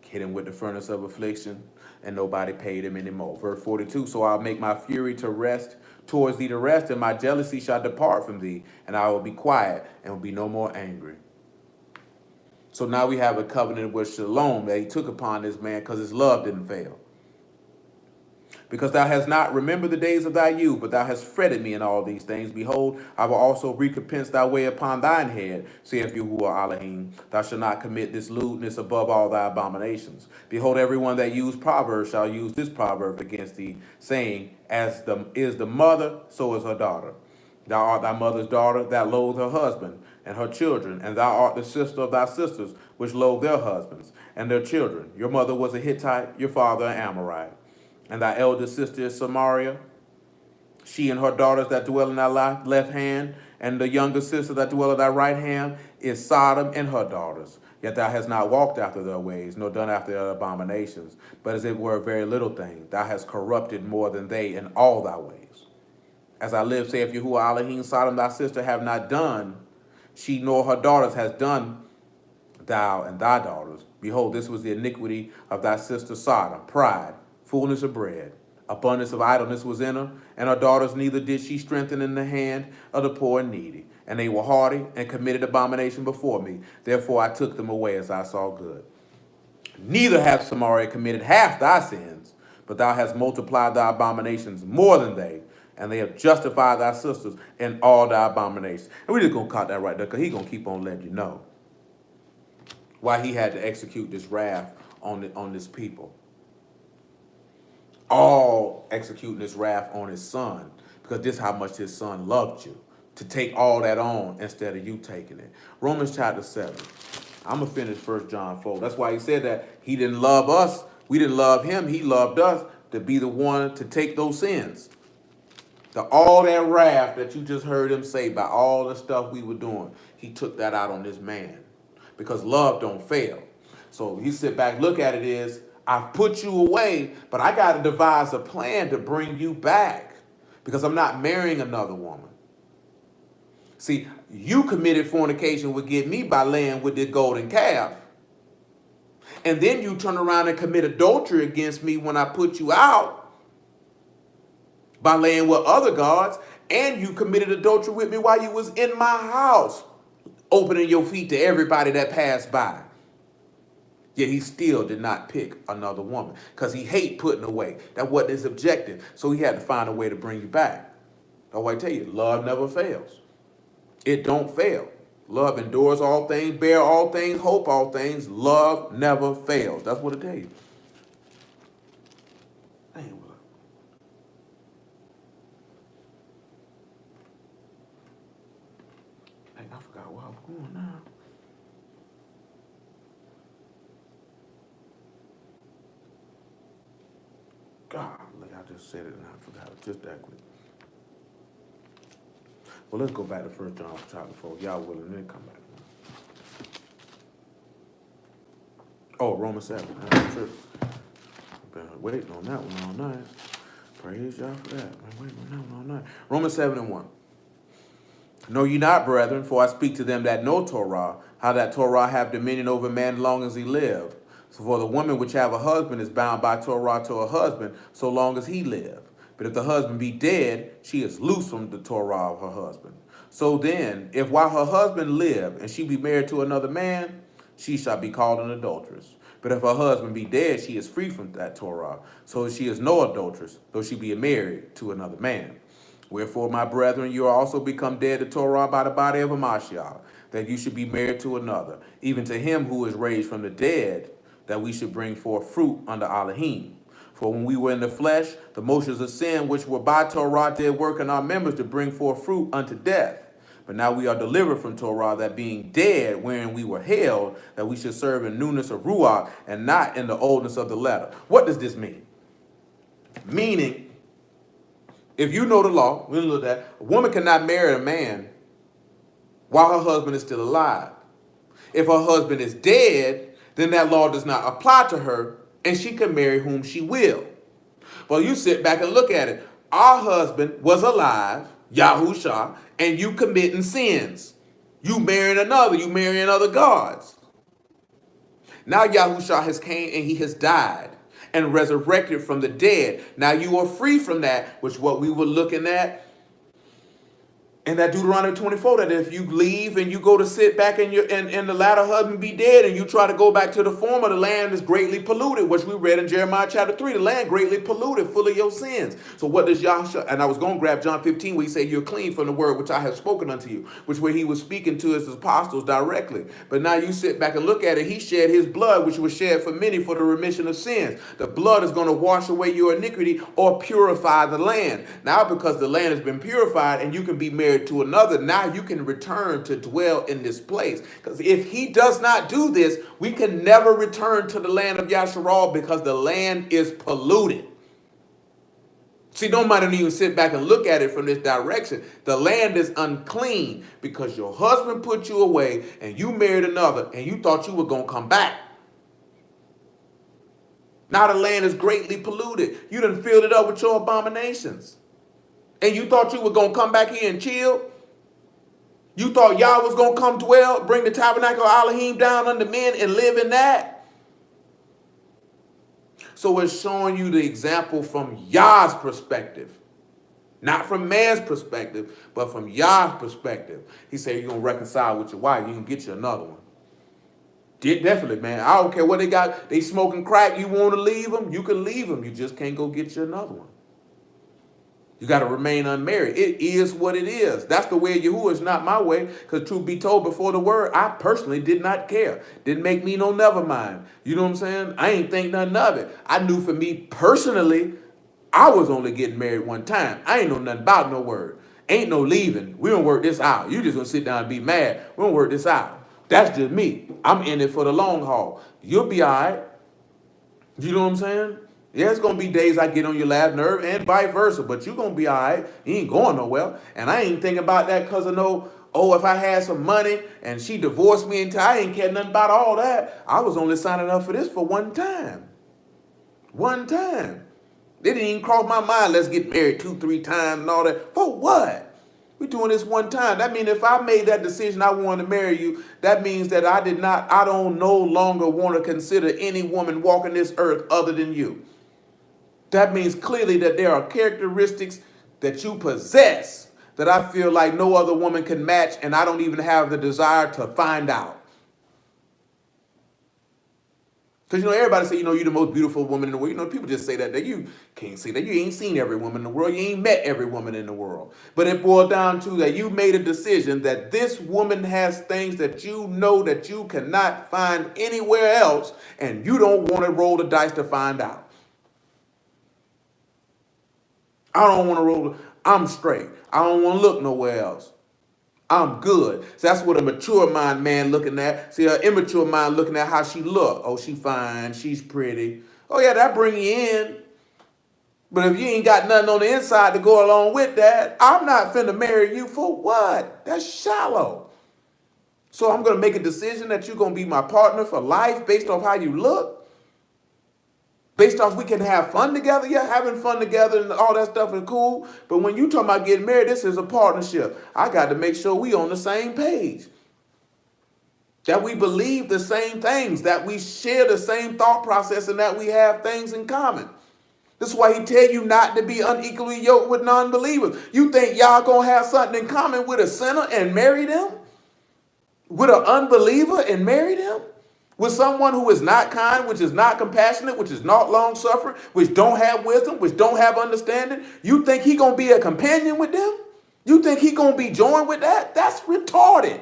Hit him with the furnace of affliction, and nobody paid him anymore. Verse 42, so I'll make my fury to rest towards thee to rest, and my jealousy shall depart from thee, and I will be quiet and will be no more angry. So now we have a covenant with shalom that he took upon this man because his love didn't fail. Because thou hast not remembered the days of thy youth, but thou hast fretted me in all these things. Behold, I will also recompense thy way upon thine head, saith Yahuwah Elohim. Thou shalt not commit this lewdness above all thy abominations. Behold, everyone that used proverbs shall use this proverb against thee, saying, as is the mother, so is her daughter. Thou art thy mother's daughter, that loathe her husband and her children, and thou art the sister of thy sisters, which loathe their husbands and their children. Your mother was a Hittite, your father an Amorite. And thy eldest sister is Samaria, she and her daughters that dwell in thy left hand, and the younger sister that dwell at thy right hand is Sodom and her daughters. Yet thou hast not walked after their ways, nor done after their abominations. But as it were a very little thing, thou hast corrupted more than they in all thy ways. As I live, saith Yahuwah Elohim, Sodom thy sister have not done, she nor her daughters has done, thou and thy daughters. Behold, this was the iniquity of thy sister Sodom, pride, fullness of bread. Abundance of idleness was in her, and her daughters neither did she strengthen in the hand of the poor and needy. And they were haughty and committed abomination before me. Therefore I took them away as I saw good. Neither hath Samaria committed half thy sins, but thou hast multiplied thy abominations more than they, and they have justified thy sisters in all thy abominations. And we're just going to cut that right there, because he's going to keep on letting you know why he had to execute this wrath on this people. All executing this wrath on his son, because this is how much his son loved you, to take all that on instead of you taking it. Romans chapter 7. I'm going to finish 1 John 4. That's why he said that he didn't love us. We didn't love him. He loved us to be the one to take those sins. All that wrath that you just heard him say by all the stuff we were doing, he took that out on this man, because love don't fail. So you sit back, look at it is, I've put you away, but I got to devise a plan to bring you back, because I'm not marrying another woman. See, you committed fornication with get me by laying with the golden calf. And then you turn around and commit adultery against me when I put you out by laying with other gods. And you committed adultery with me while you was in my house, opening your feet to everybody that passed by. Yet he still did not pick another woman, because he hate putting away. That wasn't his objective. So he had to find a way to bring you back. Oh, I tell you, love never fails. It don't fail. Love endures all things, bear all things, hope all things. Love never fails. That's what it tells you. Dang, what? Dang, I forgot where I was going now. God, I just said it and I forgot it just that quick. Well, let's go back to 1 John chapter 4. Y'all willing, then come back. Oh, Romans 7. That's true. Been waiting on that one all night. Praise y'all for that. Been waiting on that one all night. Romans 7:1. Know ye not, brethren, for I speak to them that know Torah, how that Torah have dominion over man long as he live. So for the woman which have a husband is bound by Torah to her husband, so long as he live. But if the husband be dead, she is loose from the Torah of her husband. So then, if while her husband live, and she be married to another man, she shall be called an adulteress. But if her husband be dead, she is free from that Torah. So she is no adulteress, though she be married to another man. Wherefore, my brethren, you are also become dead to Torah by the body of Hamashiach, that you should be married to another, even to him who is raised from the dead, that we should bring forth fruit under Elohim. For when we were in the flesh, the motions of sin which were by Torah did work in our members to bring forth fruit unto death. But now we are delivered from Torah, that being dead wherein we were held, that we should serve in newness of Ruach and not in the oldness of the letter. What does this mean? Meaning, if you know the law, we look at that, a woman cannot marry a man while her husband is still alive. If her husband is dead, then that law does not apply to her, and she can marry whom she will. Well, you sit back and look at it. Our husband was alive, Yahusha, and you committing sins. You marrying another, you marrying other gods. Now Yahusha has came and he has died and resurrected from the dead. Now you are free from that, which what we were looking at in that Deuteronomy 24, that if you leave and you go to sit back in the latter husband be dead, and you try to go back to the former, the land is greatly polluted, which we read in Jeremiah chapter 3, the land greatly polluted, full of your sins. So what does Yahusha, and I was going to grab John 15, where he said, you're clean from the word which I have spoken unto you, which where he was speaking to his apostles directly. But now you sit back and look at it, he shed his blood, which was shed for many for the remission of sins. The blood is going to wash away your iniquity or purify the land. Now because the land has been purified and you can be married to another, now you can return to dwell in this place. Because if he does not do this, we can never return to the land of Yasharal, because the land is polluted. See, nobody don't even sit back and look at it from this direction. The land is unclean because your husband put you away and you married another and you thought you were going to come back. Now the land is greatly polluted. You done filled it up with your abominations. And you thought you were going to come back here and chill? You thought Yah was going to come dwell, bring the tabernacle of Elohim down under men and live in that? So it's showing you the example from Yah's perspective. Not from man's perspective, but from Yah's perspective. He said you're going to reconcile with your wife. You can get you another one. Definitely, man. I don't care what they got. They smoking crack. You want to leave them? You can leave them. You just can't go get you another one. You got to remain unmarried. It is what it is. That's the way of Yahuwah. It's not my way. Because truth be told, before the word, I personally did not care. Didn't make me no never mind. You know what I'm saying? I ain't think nothing of it. I knew for me personally, I was only getting married one time. I ain't know nothing about no word. Ain't no leaving. We don't work this out. You just gonna sit down and be mad. We don't work this out. That's just me. I'm in it for the long haul. You'll be all right. You know what I'm saying? Yeah, it's gonna be days I get on your last nerve and vice versa, but you're gonna be all right. You ain't going nowhere. And I ain't thinking about that because of no, oh, if I had some money and she divorced me into, I ain't care nothing about all that. I was only signing up for this for one time. One time. It didn't even cross my mind, let's get married 2-3 times and all that. For what? We're doing this one time. That means if I made that decision I wanted to marry you, that means that I don't no longer want to consider any woman walking this earth other than you. That means clearly that there are characteristics that you possess that I feel like no other woman can match, and I don't even have the desire to find out. Because, everybody say, you're the most beautiful woman in the world. People just say that you can't say that. You ain't seen every woman in the world. You ain't met every woman in the world. But it boiled down to that you made a decision that this woman has things that you know that you cannot find anywhere else, and you don't want to roll the dice to find out. I don't want to roll. I'm straight. I don't want to look nowhere else. I'm good. So that's what a mature mind man looking at. See, an immature mind looking at how she look. Oh, she fine. She's pretty. Oh, yeah, that bring you in. But if you ain't got nothing on the inside to go along with that, I'm not finna marry you for what? That's shallow. So I'm going to make a decision that you're going to be my partner for life based off how you look. Based off we can have fun together. Yeah, having fun together and all that stuff is cool. But when you talking about getting married, this is a partnership. I got to make sure we on the same page. That we believe the same things. That we share the same thought process and that we have things in common. This is why he tell you not to be unequally yoked with non-believers. You think y'all going to have something in common with a sinner and marry them? With an unbeliever and marry them? With someone who is not kind, which is not compassionate, which is not long-suffering, which don't have wisdom, which don't have understanding, you think he going to be a companion with them? You think he going to be joined with that? That's retarded.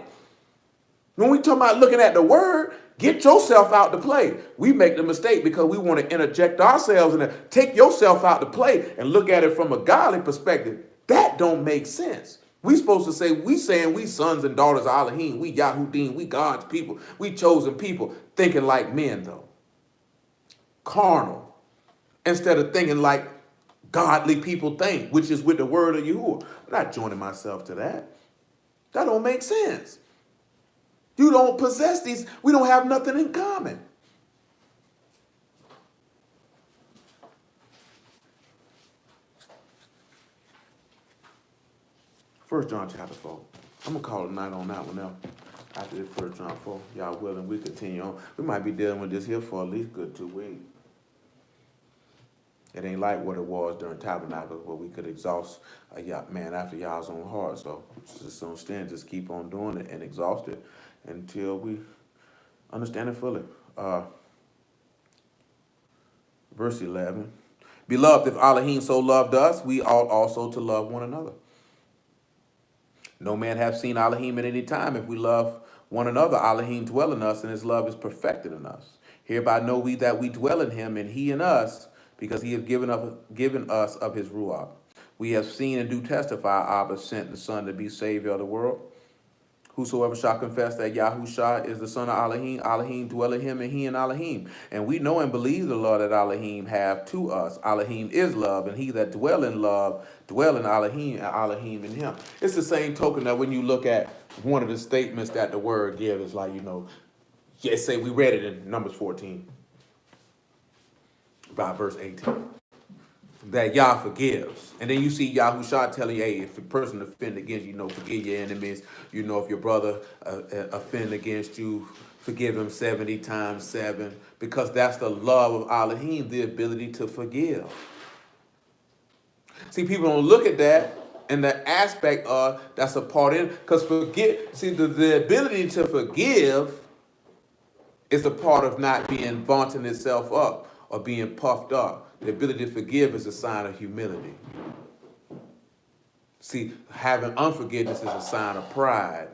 When we talk about looking at the word, get yourself out to play. We make the mistake because we want to interject ourselves and take yourself out to play and look at it from a godly perspective. That don't make sense. We supposed to say, we saying we sons and daughters of Elohim, we Yahudim, we God's people, we chosen people, thinking like men though. Carnal. Instead of thinking like godly people think, which is with the word of Yahuwah. I'm not joining myself to that. That don't make sense. You don't possess these. We don't have nothing in common. First John chapter 4. I'm going to call it a night on that one now. After this First John 4, y'all willing, we continue on. We might be dealing with this here for at least good 2 weeks. It ain't like what it was during Tabernacles where we could exhaust a man after y'all's own heart. So just don't stand, just keep on doing it and exhaust it until we understand it fully. Verse 11. Beloved, if Elohim so loved us, we ought also to love one another. No man hath seen Elohim at any time. If we love one another, Elohim dwell in us, and his love is perfected in us. Hereby know we that we dwell in him, and he in us, because he has given us of his Ruach. We have seen and do testify Abba sent the Son to be Savior of the world. Whosoever shall confess that Yahushua is the son of Elohim, Elohim dwell in him, and he in Elohim. And we know and believe the law that Elohim have to us. Elohim is love, and he that dwell in love, dwell in Elohim, and Elohim in him. It's the same token that when you look at one of the statements that the word gives, it's like, yes, say we read it in Numbers 14, about verse 18. That Yah forgives. And then you see Yahushua telling you, hey, if a person offend against you, forgive your enemies. If your brother offend against you, forgive him 70 times 7. Because that's the love of Elohim, the ability to forgive. See, people don't look at that and the aspect of that's a part in, because the ability to forgive is a part of not being vaunting itself up or being puffed up. The ability to forgive is a sign of humility. See, having unforgiveness is a sign of pride.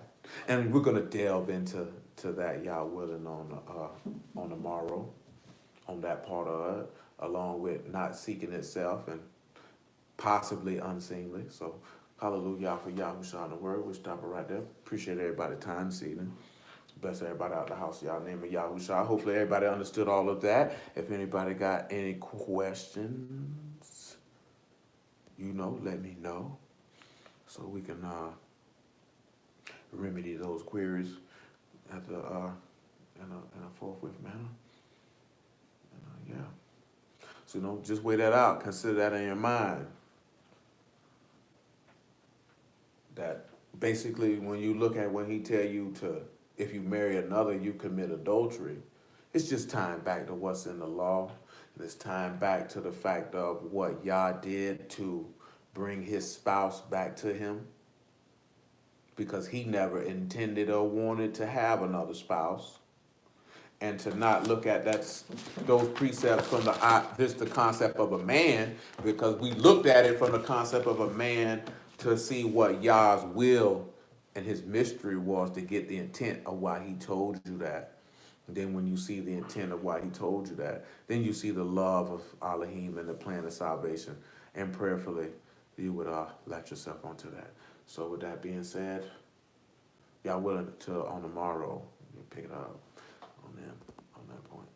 And we're going to delve into that, y'all willing, on tomorrow, on that part of it, along with not seeking itself and possibly unseemly. So, hallelujah for Yahushua in the word. We'll stop it right there. Appreciate everybody's time this evening. Bless everybody out the house, y'all. Name of Yahushua. Hopefully everybody understood all of that. If anybody got any questions, let me know so we can remedy those queries at the in a forthwith manner. And, yeah. So just weigh that out. Consider that in your mind. That basically when you look at when he tell you to, if you marry another, you commit adultery. It's just tying back to what's in the law. And it's tying back to the fact of what Yah did to bring his spouse back to him. Because he never intended or wanted to have another spouse. And to not look at those precepts from the concept of a man, because we looked at it from the concept of a man to see what Yah's will and his mystery was to get the intent of why he told you that. And then when you see the intent of why he told you that, then you see the love of Elohim and the plan of salvation. And prayerfully, you would let yourself onto that. So with that being said, y'all willing to on tomorrow, you pick it up on that point.